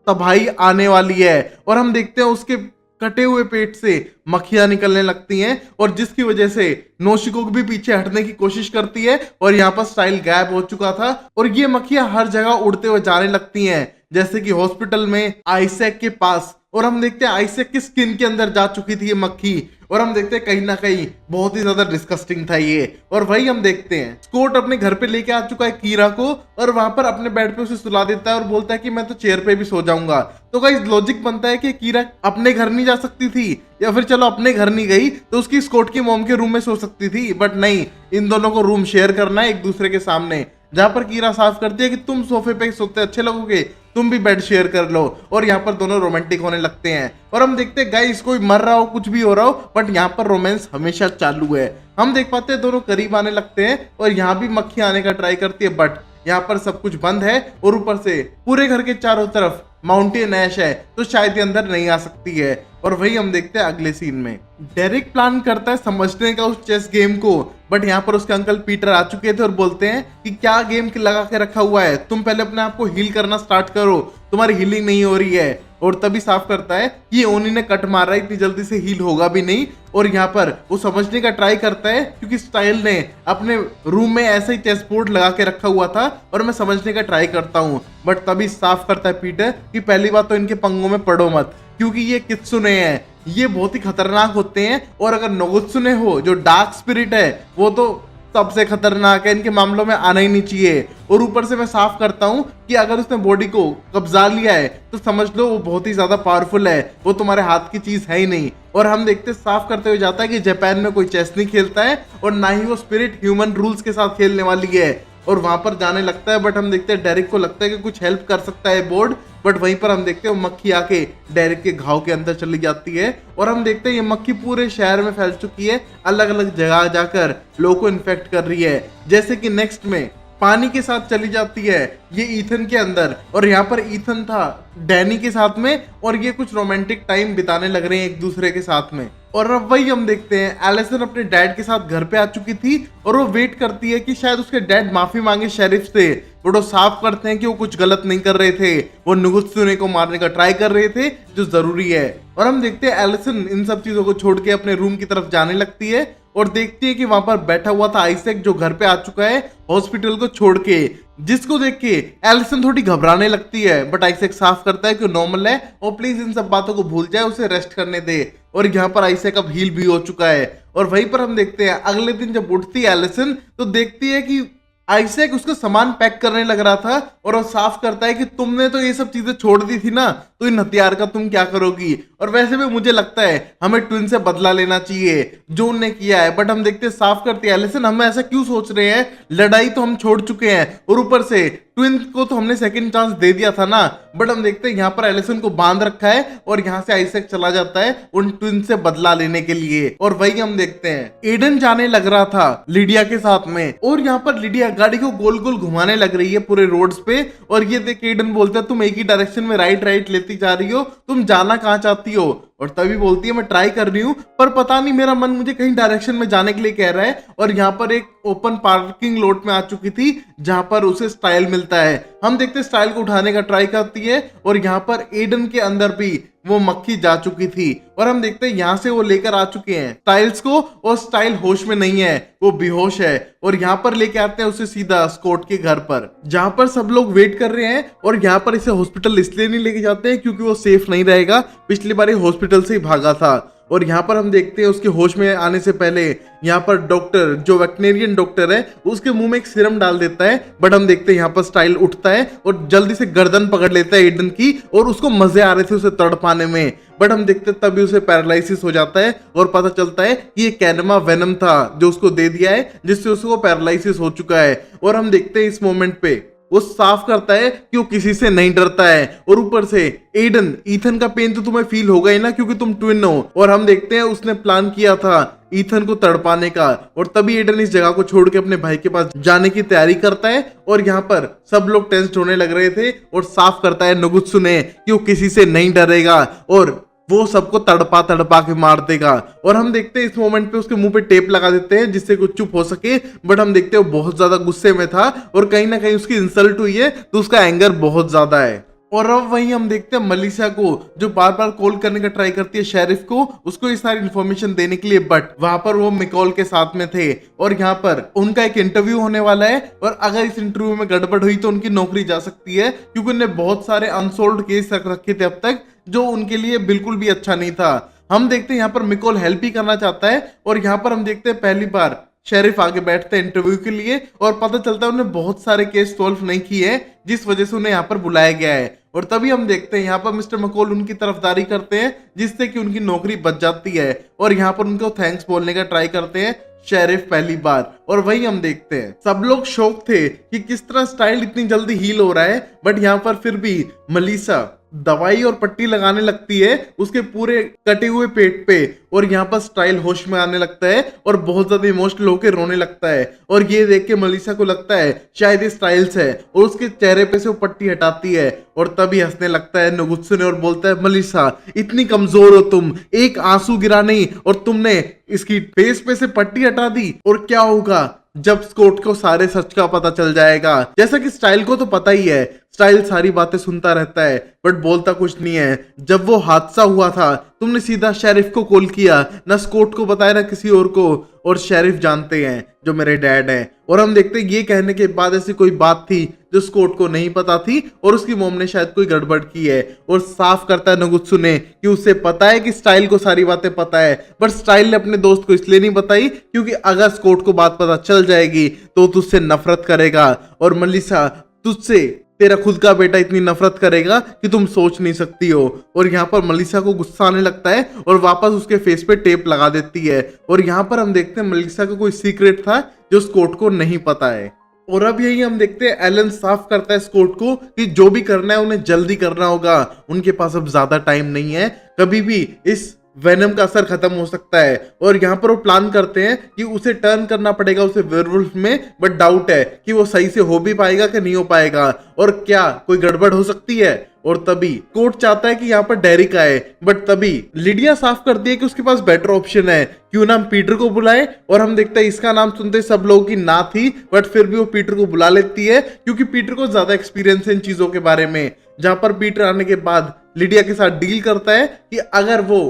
Speaker 1: तबाही आने वाली है, और हम देखते हैं उसके कटे हुए पेट से मक्खियां निकलने लगती हैं, और जिसकी वजह से नौशिको भी पीछे हटने की कोशिश करती है, और यहाँ पर स्टाइल गायब हो चुका था। और ये मक्खियां हर जगह उड़ते हुए जाने लगती हैं, जैसे कि हॉस्पिटल में आइसैक के पास, और हम देखते हैं आइसैक की स्किन के अंदर जा चुकी थी ये मक्खी, और हम देखते हैं कहीं ना कहीं बहुत ही ज्यादा डिस्कस्टिंग था ये। और वही हम देखते हैं स्कॉट अपने घर पे लेके आ चुका है कीरा को, और वहां पर अपने बेड पे उसे सुला देता है और बोलता है कि मैं तो चेयर पे भी सो जाऊंगा। तो गाइस लॉजिक बनता है कि कीरा अपने घर नहीं जा सकती थी, या फिर चलो अपने घर नहीं गई तो उसकी स्कॉट की मॉम के रूम में सो सकती थी, बट नहीं, इन दोनों को रूम शेयर करना है एक दूसरे के सामने। जहां पर कीरा साफ करती है कि तुम सोफे पे सोते अच्छे लगोगे, तुम भी बेड शेयर कर लो, और यहाँ पर दोनों रोमांटिक होने लगते हैं। और हम देखते हैं गाइस कोई मर रहा हो कुछ भी हो रहा हो, बट यहाँ पर रोमांस हमेशा चालू है। हम देख पाते हैं दोनों करीब आने लगते हैं, और यहाँ भी मक्खी आने का ट्राई करती है, बट यहाँ पर सब कुछ बंद है, और ऊपर से पूरे घर के चारों तरफ माउंटेन ऐश है, तो शायद ये अंदर नहीं आ सकती है। और वही हम देखते हैं अगले सीन में डेरिक प्लान करता है समझने का उस चेस गेम को, बट यहाँ पर उसके अंकल पीटर आ चुके थे और बोलते हैं कि क्या गेम लगा के रखा हुआ है, तुम पहले अपने आप को हील करना स्टार्ट करो, तुम्हारी हीलिंग नहीं हो रही है। और तभी साफ करता है कि ओनी ने कट मारा है, इतनी जल्दी से हील होगा भी नहीं। और यहाँ पर वो समझने का ट्राई करता है क्योंकि स्टाइल ने अपने रूम में ऐसा ही चेस बोर्ड लगा के रखा हुआ था, और मैं समझने का ट्राई करता हूँ। बट तभी साफ करता है पीटर कि पहली बात तो इनके पंगों में पड़ो मत, क्योंकि ये कित्सुने हैं, ये बहुत ही खतरनाक होते हैं, और अगर नोगुत्सुने हो जो डार्क स्पिरिट है वो तो सबसे खतरनाक है, इनके मामलों में आना ही नहीं चाहिए। और ऊपर से मैं साफ करता हूँ कि अगर उसने बॉडी को कब्जा लिया है तो समझ लो वो बहुत ही ज्यादा पावरफुल है, वो तुम्हारे हाथ की चीज है ही नहीं। और हम देखते साफ करते हुए जाता है कि जापान में कोई चेस नहीं खेलता है, और ना ही वो स्पिरिट ह्यूमन रूल्स के साथ खेलने वाली है, और वहां पर जाने लगता है। बट हम देखते हैं डेरिक को लगता है कि कुछ हेल्प कर सकता है बोर्ड, बट वहीं पर हम देखते हैं मक्खी आके डेरिक के घाव के अंदर चली जाती है, और हम देखते हैं ये मक्खी पूरे शहर में फैल चुकी है, अलग अलग जगह जाकर लोगों को इन्फेक्ट कर रही है। जैसे कि नेक्स्ट में पानी के साथ चली जाती है ये ईथन के अंदर, और यहाँ पर ईथन था डैनी के साथ में, और ये कुछ रोमांटिक टाइम बिताने लग रहे हैं एक दूसरे के साथ में। और अब वही हम देखते हैं एलिसन अपने डैड के साथ घर पे आ चुकी थी और वो वेट करती है कि शायद उसके डैड माफी मांगे शेरिफ से, बट वो साफ करते हैं कि वो कुछ गलत नहीं कर रहे थे, वो नुगुत्सुने को मारने का ट्राई कर रहे थे जो जरूरी है। और हम देखते हैं एलिसन इन सब चीजों को छोड़ के अपने रूम की तरफ जाने लगती है और देखती है कि वहां पर बैठा हुआ था आइजैक जो घर पे आ चुका है हॉस्पिटल को छोड़ के, जिसको देख के एलिसन थोड़ी घबराने लगती है, बट आइजैक साफ करता है कि नॉर्मल है और प्लीज इन सब बातों को भूल जाए, उसे रेस्ट करने दे। और यहाँ पर आइजैक अब हील भी हो चुका है। और वहीं पर हम देखते हैं अगले दिन जब उठती है एलिसन तो देखती है कि आइजैक उसका सामान पैक करने लग रहा था और वो साफ करता है कि तुमने तो ये सब चीजें छोड़ दी थी ना, तो इन हथियार का तुम क्या करोगी। और वैसे भी मुझे लगता है हमें ट्विन से बदला लेना चाहिए जो उनने किया है। बट हम देखते हैं साफ करते हैं एलिसन हम ऐसा क्यों सोच रहे हैं, लड़ाई तो हम छोड़ चुके हैं और ऊपर से ट्विन को तो हमने सेकंड चांस दे दिया था ना। बट हम देखते हैं यहाँ पर एलिसन को बांध रखा है और यहाँ से आइजैक चला जाता है उन ट्विन से बदला लेने के लिए। और वही हम देखते हैं एडन जाने लग रहा था लिडिया के साथ में, और यहाँ पर लिडिया गाड़ी को गोल गोल घुमाने लग रही है पूरे रोड्स पे। और ये देख के एडन बोलता है तुम एक ही डायरेक्शन में राइट लेती जा रही हो, तुम जाना कहाँ चाहती हो। और तभी बोलती है मैं ट्राई कर रही हूँ पर पता नहीं मेरा मन मुझे कहीं डायरेक्शन में जाने के लिए कह रहा है। और यहाँ पर एक ओपन पार्किंग लॉट में आ चुकी थी जहां पर उसे स्टाइल मिलता है। हम देखते हैं स्टाइल को उठाने का ट्राई करती है और यहाँ पर एडन के अंदर भी वो मक्खी जा चुकी थी। और हम देखते हैं यहाँ से वो लेकर आ चुके हैं स्टाइल्स को, और स्टाइल होश में नहीं है, वो बेहोश है। और यहाँ पर लेके आते हैं उसे सीधा स्कॉट के घर पर जहां पर सब लोग वेट कर रहे हैं। और यहाँ पर इसे हॉस्पिटल इसलिए नहीं लेके जाते हैं क्योंकि वो सेफ नहीं रहेगा, पिछली बार हॉस्पिटल से ही भागा था। और यहाँ पर हम देखते हैं उसके होश में आने से पहले यहाँ पर डॉक्टर जो वेटनेरियन डॉक्टर है उसके मुंह में एक सीरम डाल देता है। बट हम देखते हैं यहाँ पर स्टाइल उठता है और जल्दी से गर्दन पकड़ लेता है एडन की, और उसको मजे आ रहे थे उसे तड़पाने में। बट हम देखते हैं तभी उसे पैरालिसिस हो जाता है और पता चलता है कि ये कैनमा वेनम था जो उसको दे दिया है, जिससे उसको पैरालिसिस हो चुका है। और हम देखते हैं इस मोमेंट पे वो साफ करता है कि वो किसी से नहीं डरता है। और ऊपर से एडन ईथन का पेन तो तुम्हें फील होगा ही ना क्योंकि तुम ट्विन हो। और हम देखते हैं उसने प्लान किया था ईथन को तड़पाने का। और तभी एडन इस जगह को छोड़ के अपने भाई के पास जाने की तैयारी करता है। और यहाँ पर सब लोग टेंस्ड होने लग रहे थे और साफ करता है नुगुत्सुने कि वो किसी से नहीं डरेगा और वो सबको तड़पा तड़पा के मार देगा। और हम देखते हैं इस मोमेंट पे उसके मुंह पे टेप लगा देते हैं जिससे कुछ चुप हो सके। बट हम देखते हैं वो बहुत ज्यादा गुस्से में था और कहीं ना कहीं उसकी इंसल्ट हुई है तो उसका एंगर बहुत ज्यादा है। और अब वहीं हम देखते हैं मलिशा को जो बार बार कॉल करने का ट्राई करती है शेरिफ को, उसको ये सारी इन्फॉर्मेशन देने के लिए, बट वहां पर वो मिकॉल के साथ में थे। और यहाँ पर उनका एक इंटरव्यू होने वाला है और अगर इस इंटरव्यू में गड़बड़ हुई तो उनकी नौकरी जा सकती है क्योंकि उन्होंने बहुत सारे अनसोल्ड केस रख रखे थे अब तक जो उनके लिए बिल्कुल भी अच्छा नहीं था। हम देखते हैं यहाँ पर मिकोल हेल्प ही करना चाहता है और यहाँ पर हम देखते हैं पहली बार शेरिफ आगे बैठते हैं इंटरव्यू के लिए और पता चलता है उन्हें बहुत सारे केस सॉल्व नहीं किए जिस वजह से उन्हें यहाँ पर बुलाया गया है। और तभी हम देखते हैं यहाँ पर मिस्टर मकोल उनकी तरफदारी करते हैं जिससे कि उनकी नौकरी बच जाती है और यहाँ पर उनको थैंक्स बोलने का ट्राई करते हैं शेरिफ पहली बार। और वही हम देखते हैं सब लोग शौक थे कि किस तरह स्टाइल इतनी जल्दी हील हो रहा है, बट यहाँ पर फिर भी मलिशा दवाई और पट्टी लगाने लगती है उसके पूरे कटे हुए पेट पे और यहाँ पर स्टाइल होश में आने लगता है और बहुत ज्यादा इमोशनल होकर रोने लगता है। और ये देख के मलिशा को लगता है शायद ये स्टाइल्स है और उसके चेहरे पे से वो पट्टी हटाती है और तभी हंसने लगता है नुगुत्सुने और बोलता है मलिशा इतनी कमजोर हो तुम, एक आंसू गिरा नहीं और तुमने इसकी फेस पे से पट्टी हटा दी, और क्या होगा जब स्कॉट को सारे सच का पता चल जाएगा। जैसा कि स्टाइल को तो पता ही है, स्टाइल सारी बातें सुनता रहता है बट बोलता कुछ नहीं है। जब वो हादसा हुआ था तुमने सीधा शेरिफ को कॉल किया, ना स्कॉट को बताया ना किसी और को, और शेरिफ जानते हैं जो मेरे डैड हैं। और हम देखते हैं ये कहने के बाद ऐसी कोई बात थी जो स्कॉट को नहीं पता थी और उसकी मॉम ने शायद कोई गड़बड़ की है। और साफ करता है नुगुत्सुने कि उसे पता है कि स्टाइल को सारी बातें पता है, बट स्टाइल ने अपने दोस्त को इसलिए नहीं बताई क्योंकि अगर स्कॉट को बात पता चल जाएगी तो तुझसे नफरत करेगा और मलिशा तुझसे तेरा खुद का बेटा इतनी नफरत करेगा कि तुम सोच नहीं सकती हो। और यहाँ पर मलिशा को गुस्सा आने लगता है और वापस उसके फेस पे टेप लगा देती है। और यहाँ पर हम देखते हैं मलिशा का कोई सीक्रेट था जो स्कॉट को नहीं पता है। और अब यही हम देखते हैं एलन साफ करता है स्कॉट को कि जो भी करना है उन्हें जल्दी करना होगा, उनके पास अब ज्यादा टाइम नहीं है, कभी भी इस वेनम का असर खत्म हो सकता है। और यहाँ पर वो प्लान करते हैं कि उसे टर्न करना पड़ेगा उसे वेयरवुल्फ में, बट डाउट है कि वो सही से हो भी पाएगा कि नहीं हो पाएगा, और क्या कोई गड़बड़ हो सकती है। और तभी कोर्ट चाहता है कि यहाँ पर डेरिक आए, बट तभी लिडिया साफ करती है कि उसके पास बेटर ऑप्शन है, क्यों ना हम पीटर को बुलाए। और हम देखते हैं इसका नाम सुनते सब लोगों की ना थी, बट फिर भी वो पीटर को बुला लेती है क्योंकि पीटर को ज्यादा एक्सपीरियंस है इन चीजों के बारे में। जहां पर पीटर आने के बाद लिडिया के साथ डील करता है कि अगर वो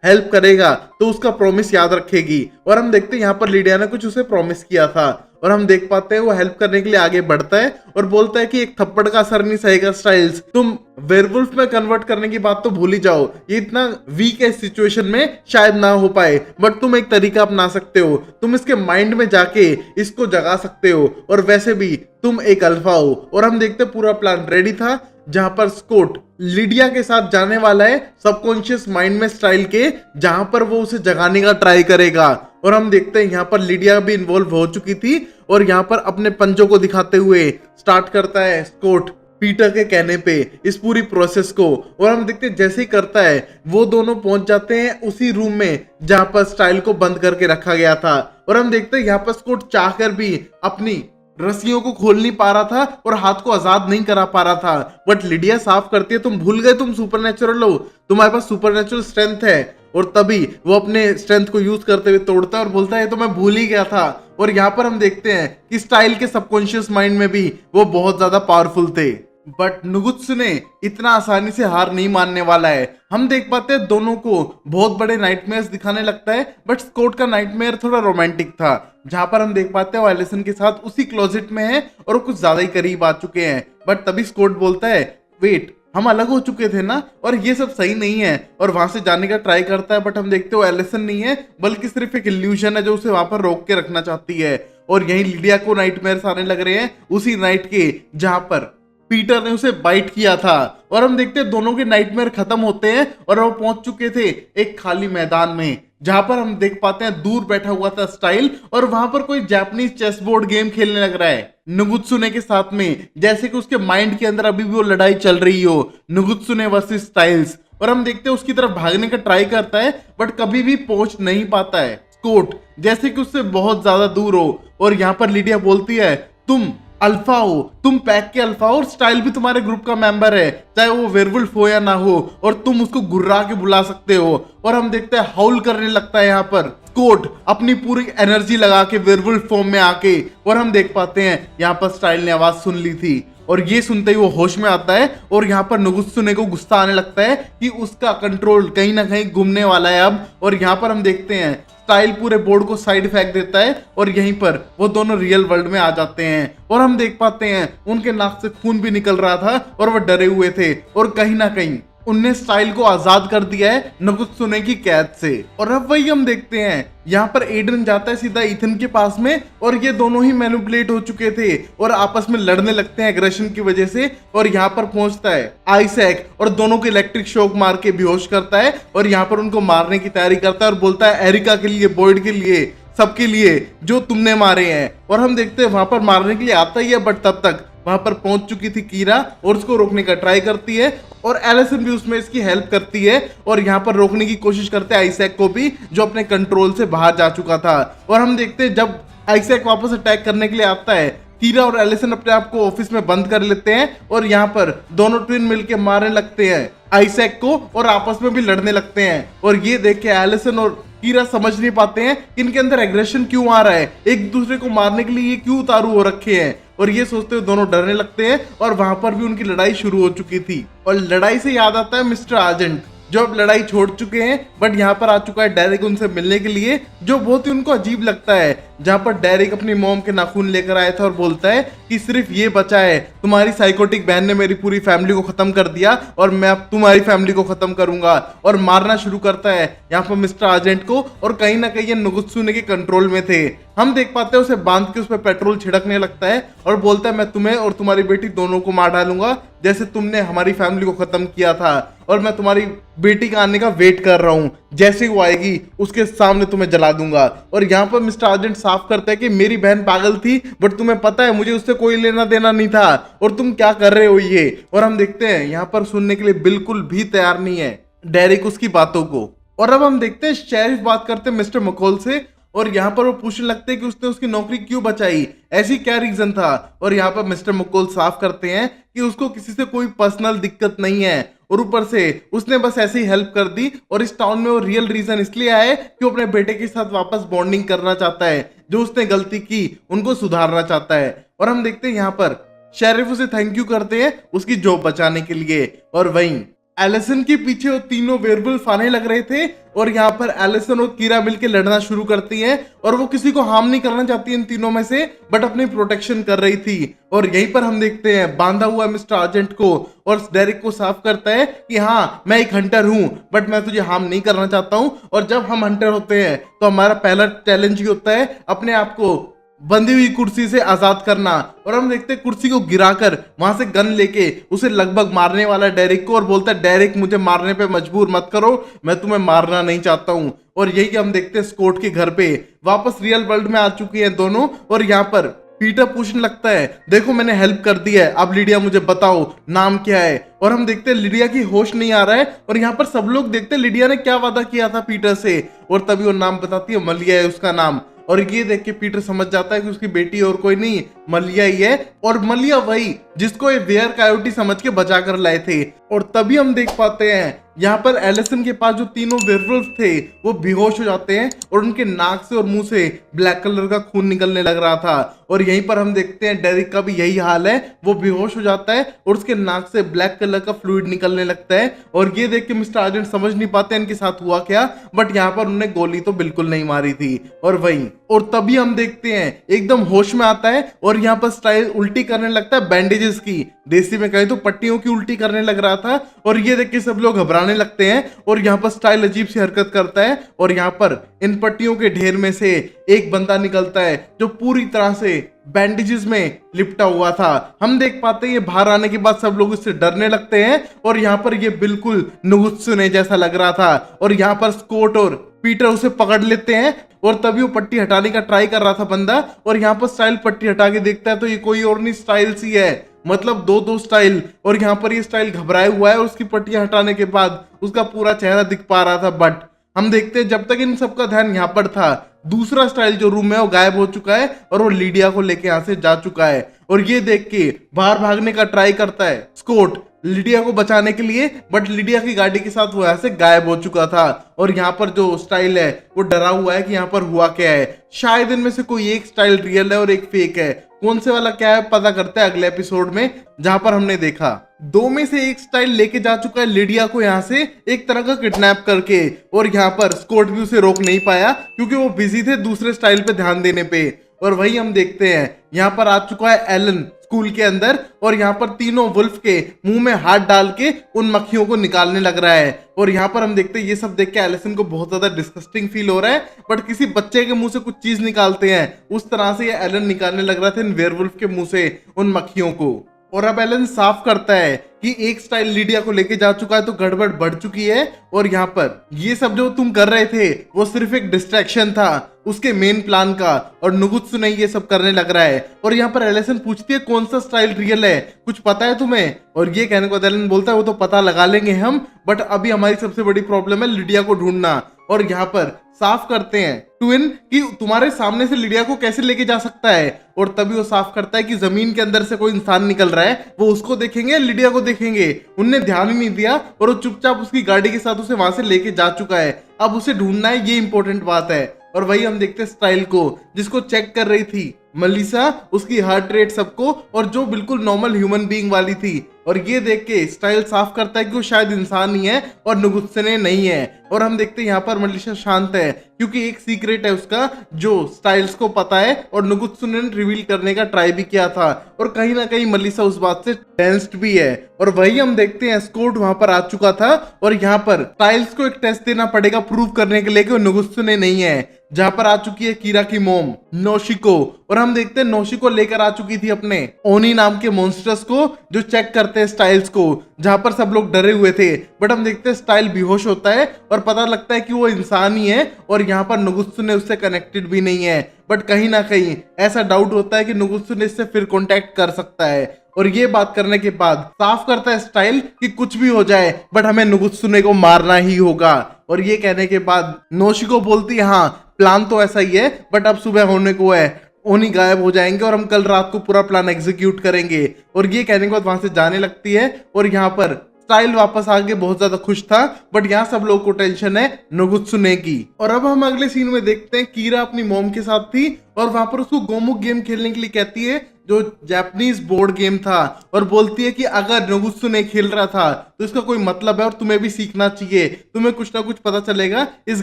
Speaker 1: हेल्प करेगा तो उसका प्रॉमिस याद रखेगी। और हम देखते हैं यहाँ पर लिडिया ने कुछ उसे प्रॉमिस किया था, और हम देख पाते हैं वो हेल्प करने के लिए आगे बढ़ता है और बोलता है कि एक थप्पड़ का असर नहीं सहेगा स्टाइल्स, तुम वेयरवुल्फ में कन्वर्ट करने की बात तो भूल ही जाओ, ये इतना वीक है सिचुएशन में शायद ना हो पाए, बट तुम एक तरीका अपना सकते हो, तुम इसके माइंड में जाके इसको जगा सकते हो, और वैसे भी तुम एक अल्फा हो। और हम देखते पूरा प्लान रेडी था, जहां पर स्कॉट लिडिया के साथ जाने वाला है सबकॉन्शियस माइंड में स्टाइल के, जहां पर वो उसे जगाने का ट्राई करेगा। और हम देखते हैं यहाँ पर लिडिया भी इन्वॉल्व हो चुकी थी, और यहाँ पर अपने पंजों को दिखाते हुए स्टार्ट करता है स्कॉट पीटर के कहने पे इस पूरी प्रोसेस को। और हम देखते हैं जैसे ही करता है वो दोनों पहुंच जाते हैं उसी रूम में जहां पर स्टाइल को बंद करके रखा गया था। और हम देखते हैं यहाँ पर स्कॉट चाहकर भी अपनी रस्सियों को खोल नहीं पा रहा था और हाथ को आजाद नहीं करा पा रहा था, बट लिडिया साफ करती है तुम भूल गए तुम सुपरनेचुरल हो, तुम्हारे पास सुपरनेचुरल स्ट्रेंथ है। और तभी वो अपने स्ट्रेंथ को यूज करते हुए तोड़ता है और बोलता है तो मैं भूल ही गया था। और यहाँ पर हम देखते हैं कि स्टाइल के सबकॉन्शियस माइंड में भी वो बहुत ज्यादा पावरफुल थे, बट नुगुत्सुने इतना आसानी से हार नहीं मानने वाला है। हम देख पाते हैं दोनों को बहुत बड़े नाइटमेयर्स दिखाने लगता है, बट स्कॉट का नाइटमेयर थोड़ा रोमांटिक था, जहां पर हम देख पाते हैं वो एलिसन के साथ उसी क्लोजेट में है और वो कुछ ज्यादा ही करीब आ चुके हैं। बट तभी स्कॉट बोलता है वेट, हम अलग हो चुके थे ना, और ये सब सही नहीं है, और वहां से जाने का ट्राई करता है, बट हम देखते हो एलिसन नहीं है बल्कि सिर्फ एक इल्यूजन है जो उसे वहां पर रोक के रखना चाहती है। और यही लिडिया को नाइटमेयर्स आने लग रहे हैं उसी नाइट के जहां पर पीटर ने उसे बाइट किया था। और हम देखते हैं दोनों के नाइटमेयर खत्म होते हैं और वो पहुंच चुके थे एक खाली मैदान में, जहां पर हम देख पाते हैं दूर बैठा हुआ था स्टाइल, और वहां पर कोई जापानीज चेस बोर्ड गेम खेलने लग रहा है नुगुत्सुने के साथ में, जैसे कि उसके माइंड के अंदर अभी भी वो लड़ाई चल रही हो, नुगुत्सुने वर्सेस स्टाइल्स। और हम देखते हैं उसकी तरफ भागने का ट्राई करता है, बट कभी भी पहुंच नहीं पाता है स्कॉट, जैसे कि उससे बहुत ज्यादा दूर हो। और यहाँ पर लिडिया बोलती है तुम अल्फा हो, तुम पैक के अल्फा हो, और स्टाइल भी तुम्हारे ग्रुप का मेंबर है, चाहे वो वेयरवुल्फ हो या ना हो, और तुम उसको गुर्रा के बुला सकते हो। और हम देखते हैं हाउल करने लगता है यहाँ पर स्कॉट अपनी पूरी एनर्जी लगा के वेयरवुल्फ फॉर्म में आके। और हम देख पाते हैं यहाँ पर स्टाइल ने आवाज सुन ली थी, और ये सुनते ही वो होश में आता है, और यहाँ पर नुगुत्सुने को गुस्सा आने लगता है कि उसका कंट्रोल कहीं ना कहीं गुमने वाला है अब। और यहाँ पर हम देखते हैं स्टाइल पूरे बोर्ड को साइड फेंक देता है, और यहीं पर वो दोनों रियल वर्ल्ड में आ जाते हैं। और हम देख पाते हैं उनके नाक से खून भी निकल रहा था और वो डरे हुए थे, और कहीं ना कहीं उनने स्टाइल को आजाद कर दिया है नुगुत्सुने की कैद से। और अब वही हम देखते हैं यहाँ पर एडन जाता है सीधा इथन के पास में, और ये दोनों ही मैनिपुलेट हो चुके थे और आपस में लड़ने लगते हैं एग्रेशन की वजह से। और यहाँ पर पहुंचता है आइजैक और दोनों को इलेक्ट्रिक शॉक मार के बेहोश करता है, और यहाँ पर उनको मारने की तैयारी करता है और बोलता है एरिका के लिए, बॉयड के लिए, सबके लिए जो तुमने मारे हैं। और हम देखते हैं वहां पर मारने के लिए आता ही है, बट तब तक वहां पर पहुंच चुकी थी कीरा और उसको रोकने का ट्राई करती है, और एलिसन भी उसमें इसकी हेल्प करती है, और यहाँ पर रोकने की कोशिश करते हैं आइजैक को भी, जो अपने कंट्रोल से बाहर जा चुका था। और हम देखते हैं जब आइजैक वापस अटैक करने के लिए आता है, कीरा और एलिसन अपने आप को ऑफिस में बंद कर लेते हैं, और यहाँ पर दोनों ट्विन मिलके मारने लगते हैं आइजैक को, और आपस में भी लड़ने लगते हैं। और ये देख के एलिसन और कीरा समझ नहीं पाते हैं कि इनके अंदर एग्रेशन क्यों आ रहा है, एक दूसरे को मारने के लिए ये क्यों उतारू हो रखे हैं। और ये सोचते हुए दोनों डरने लगते हैं, और वहां पर भी उनकी लड़ाई शुरू हो चुकी थी। और लड़ाई से याद आता है मिस्टर आर्जेंट, जो अब लड़ाई छोड़ चुके हैं, बट यहाँ पर आ चुका है डेरिक उनसे मिलने के लिए, जो बहुत ही उनको अजीब लगता है। जहाँ पर डेरिक अपनी मॉम के नाखून लेकर आया था और बोलता है कि सिर्फ ये बचा है, तुम्हारी साइकोटिक बहन ने मेरी पूरी फैमिली को खत्म कर दिया और मैं अब तुम्हारी फैमिली को खत्म करूंगा, और मारना शुरू करता है यहाँ पर मिस्टर आर्जेंट को। और कहीं ना कहीं ये नुगुत्सुने के कंट्रोल में थे। हम देख पाते हैं उसे बांध के उस पर पेट्रोल छिड़कने लगता है और बोलता है मैं तुम्हें और तुम्हारी बेटी दोनों को मार डालूंगा, जैसे तुमने हमारी फैमिली को खत्म किया था, और मैं तुम्हारी बेटी का आने का वेट कर रहा हूँ, जैसे ही वो आएगी उसके सामने तुम्हें जला दूंगा। और यहाँ पर मिस्टर आर्जेंट साफ करता है कि मेरी बहन पागल थी, बट तुम्हें पता है मुझे उससे कोई लेना देना नहीं था, और तुम क्या कर रहे हो ये। और हम देखते हैं यहाँ पर सुनने के लिए बिल्कुल भी तैयार नहीं है डेरिक उसकी बातों को। और अब हम देखते हैं शेरिफ बात करते हैं मिस्टर मकोल से, और यहाँ पर वो पूछने लगते हैं कि उसने उसकी नौकरी क्यों बचाई, ऐसी क्या रीजन था। और यहाँ पर मिस्टर मकोल साफ करते हैं कि उसको किसी से कोई पर्सनल दिक्कत नहीं है, और ऊपर से उसने बस ऐसे ही हेल्प कर दी, और इस टाउन में वो रियल रीजन इसलिए आए कि वो अपने बेटे के साथ वापस बॉन्डिंग करना चाहता है, जो उसने गलती की उनको सुधारना चाहता है। और हम देखते हैं यहाँ पर शेरिफ उसे थैंक यू करते हैं उसकी जॉब बचाने के लिए। और वहीं एलिसन के पीछे वो तीनों वेयरवुल्फ आने लग रहे थे, और यहाँ पर एलिसन और कीरा मिलकर लड़ना शुरू करती हैं, और वो किसी को हार्म नहीं करना चाहती इन तीनों में से, बट अपनी प्रोटेक्शन कर रही थी। और यहीं पर हम देखते हैं बांधा हुआ मिस्टर आर्जेंट को, और डेरिक को साफ करता है कि हाँ मैं एक हंटर हूं, बट मैं तुझे हार्म नहीं करना चाहता हूं। और जब हम हंटर होते हैं तो हमारा पहला चैलेंज ही होता है अपने आप को बंधी हुई कुर्सी से आजाद करना। और हम देखते हैं कुर्सी को गिराकर वहां से गन लेके उसे लगभग मारने वाला डेरिक को, और बोलता है डेरिक मुझे मारने पे मजबूर मत करो, मैं तुम्हें मारना नहीं चाहता हूं। और यही हम देखते हैं स्कॉट के घर पे वापस रियल वर्ल्ड में आ चुकी हैं दोनों, और यहाँ पर पीटर पूछने लगता है देखो मैंने हेल्प कर दी है, अब लिडिया मुझे बताओ नाम क्या है। और हम देखते हैं लिडिया की होश नहीं आ रहा है, और यहाँ पर सब लोग देखते हैं लिडिया ने क्या वादा किया था पीटर से, और तभी वो नाम बताती है, मलिया है उसका नाम। और ये देख के पीटर समझ जाता है कि उसकी बेटी और कोई नहीं मलिया ही है, और मलिया वही जिसको ये वेयर कायोटी समझ के बचा कर लाए थे। और तभी हम देख पाते हैं यहाँ पर एलिसन के पास जो तीनों वेयरवुल्फ थे वो बेहोश हो जाते हैं, और उनके नाक से और मुंह से ब्लैक कलर का खून निकलने लग रहा था। और यहीं पर हम देखते हैं डेरिक का भी यही हाल है, वो बेहोश हो जाता है और उसके नाक से ब्लैक कलर का फ्लूइड निकलने लगता है। और ये देख के मिस्टर आर्जेंट समझ नहीं पाते इनके साथ हुआ क्या, बट यहाँ पर उन्होंने गोली तो बिल्कुल नहीं मारी थी। और तभी हम देखते हैं एकदम होश में आता है, और यहाँ पर स्टाइल उल्टी करने लगता है बैंडेजेस की, देसी में कहें तो पट्टियों की उल्टी करने लग रहा था। और ये देख के सब लोग घबराने लगते हैं, और यहाँ पर स्टाइल अजीब सी हरकत करता है, और यहाँ पर इन पट्टियों के ढेर में से एक बंदा निकलता है जो पूरी तरह से बैंडेजेस में लिपटा हुआ था। हम देख पाते हैं ये बाहर आने के बाद सब लोग इससे डरने लगते हैं, और यहाँ पर ये बिल्कुल नुगुत्सुने जैसा लग रहा था। और यहाँ पर स्कॉट और पीटर उसे पकड़ लेते हैं, और तभी वो पट्टी हटाने का ट्राई कर रहा था बंदा, और यहाँ पर स्टाइल पट्टी हटा के देखता है तो ये कोई और नहीं स्टाइल सी है, मतलब दो स्टाइल। और यहाँ पर ये स्टाइल घबराया हुआ है, और उसकी पट्टियां हटाने के बाद उसका पूरा चेहरा दिख पा रहा था। बट हम देखते हैं जब तक इन सबका ध्यान यहाँ पर था, दूसरा स्टाइल जो रूम है वो गायब हो चुका है, और वो लिडिया को लेके यहाँ से जा चुका है। और ये देख के बाहर भागने का ट्राई करता है स्कॉट लिडिया को बचाने के लिए, बट लिडिया की गाड़ी के साथ वो यहाँ से गायब हो चुका था। और यहाँ पर जो स्टाइल है वो डरा हुआ है कि यहाँ पर हुआ क्या है, शायद इनमें से कोई एक स्टाइल रियल है और एक फेक है, कौन से वाला क्या है पता करते हैं अगले एपिसोड में, जहां पर हमने देखा दो में से एक स्टाइल लेके जा चुका है लिडिया को यहाँ से एक तरह का किडनैप करके। और यहाँ पर स्कॉट भी उसे रोक नहीं पाया क्योंकि वो बिजी थे दूसरे स्टाइल पे ध्यान देने पे। और वही हम देखते हैं यहाँ पर आ चुका है एलन स्कूल के अंदर, और यहाँ पर तीनों वुल्फ के मुंह में हाथ डाल के उन मक्खियों को निकालने लग रहा है। और यहाँ पर हम देखते हैं ये सब देख के एलिसन को बहुत ज्यादा डिस्गस्टिंग फील हो रहा है, बट किसी बच्चे के मुंह से कुछ चीज निकालते हैं उस तरह से ये एलन निकालने लग रहा था इन वेयरवुल्फ के मुंह से उन मक्खियों को। और अब एलन साफ करता है कि एक स्टाइल लिडिया को लेके जा चुका है तो गड़बड़ बढ़ चुकी है, और यहाँ पर ये सब जो तुम कर रहे थे वो सिर्फ एक डिस्ट्रैक्शन था उसके मेन प्लान का, और नुगुत्सु नहीं ये सब करने लग रहा है। और यहाँ पर एलिसन पूछती है कौन सा स्टाइल रियल है, कुछ पता है तुम्हें? और ये कहने को एलन बोलता है वो तो पता लगा लेंगे हम, बट अभी हमारी सबसे बड़ी प्रॉब्लम है लिडिया को ढूंढना। और यहाँ पर साफ करते हैं ट्विन कि तुम्हारे सामने से लिडिया को कैसे लेके जा सकता है, और तभी वो साफ करता है कि जमीन के अंदर से कोई इंसान निकल रहा है, वो उसको देखेंगे लिडिया को देखेंगे। उनने ध्यान ही नहीं दिया और वो चुपचाप उसकी गाड़ी के साथ उसे वहां से लेके जा चुका है, अब उसे ढूंढना है, ये इंपॉर्टेंट बात है। और वही हम देखते हैं स्टाइल को जिसको चेक कर रही थी मलिसा, उसकी हार्ट रेट सबको, और जो बिल्कुल नॉर्मल ह्यूमन बीइंग वाली थी। और ये देख के स्टाइल साफ करता है कि वो शायद इंसान ही है और नुगुत्सुने नहीं है। और हम देखते हैं यहाँ पर मलिसा शांत है क्योंकि एक सीक्रेट है उसका जो स्टाइल्स को पता है, और नुगुत्सुने ने रिवील करने का ट्राई भी किया था, और कहीं ना कहीं मलिसा उस बात से टेंस्ड भी है। और वही हम देखते हैं स्कॉट वहां पर आ चुका था, और यहाँ पर स्टाइल्स को एक टेस्ट देना पड़ेगा प्रूव करने के लिए कि वो नुगुत्सुने नहीं है, जहां पर आ चुकी है कीरा की मोम नोशिको। और हम देखते हैं नोशिको लेकर आ चुकी थी अपने ओनी नाम के मॉन्स्टर्स को जो चेक करते हैं स्टाइल्स को, जहां पर सब लोग डरे हुए थे। बट हम देखते हैं स्टाइल बेहोश होता है और पता लगता है कि वो इंसान ही है, और यहाँ पर नुगुत्सुने उससे कनेक्टेड भी नहीं है, बट कहीं ना कहीं ऐसा डाउट होता है कि नुगुत्सुने इससे फिर कांटेक्ट कर सकता है। और ये बात करने के बाद साफ करता है स्टाइल कि कुछ भी हो जाए बट हमें नुगुत्सुने को मारना ही होगा। और ये कहने के बाद नोशिको बोलती है हाँ प्लान तो ऐसा ही है बट अब सुबह होने को है, ओनी गायब हो जाएंगे और हम कल रात को पूरा प्लान एग्जीक्यूट करेंगे। और ये कहने के बाद वहां से जाने लगती है और यहाँ पर स्टाइल वापस आके बहुत ज्यादा खुश था बट यहाँ सब लोग को टेंशन है नुगुत्सुने की। और अब हम अगले सीन में देखते हैं कीरा अपनी मॉम के साथ थी और वहां पर उसको गोमुख गेम खेलने के लिए कहती है जो जापानीज बोर्ड गेम था, और बोलती है कि अगर नुगुत्सुने खेल रहा था तो इसका कोई मतलब है और तुम्हें भी सीखना चाहिए, तुम्हें कुछ ना कुछ पता चलेगा इस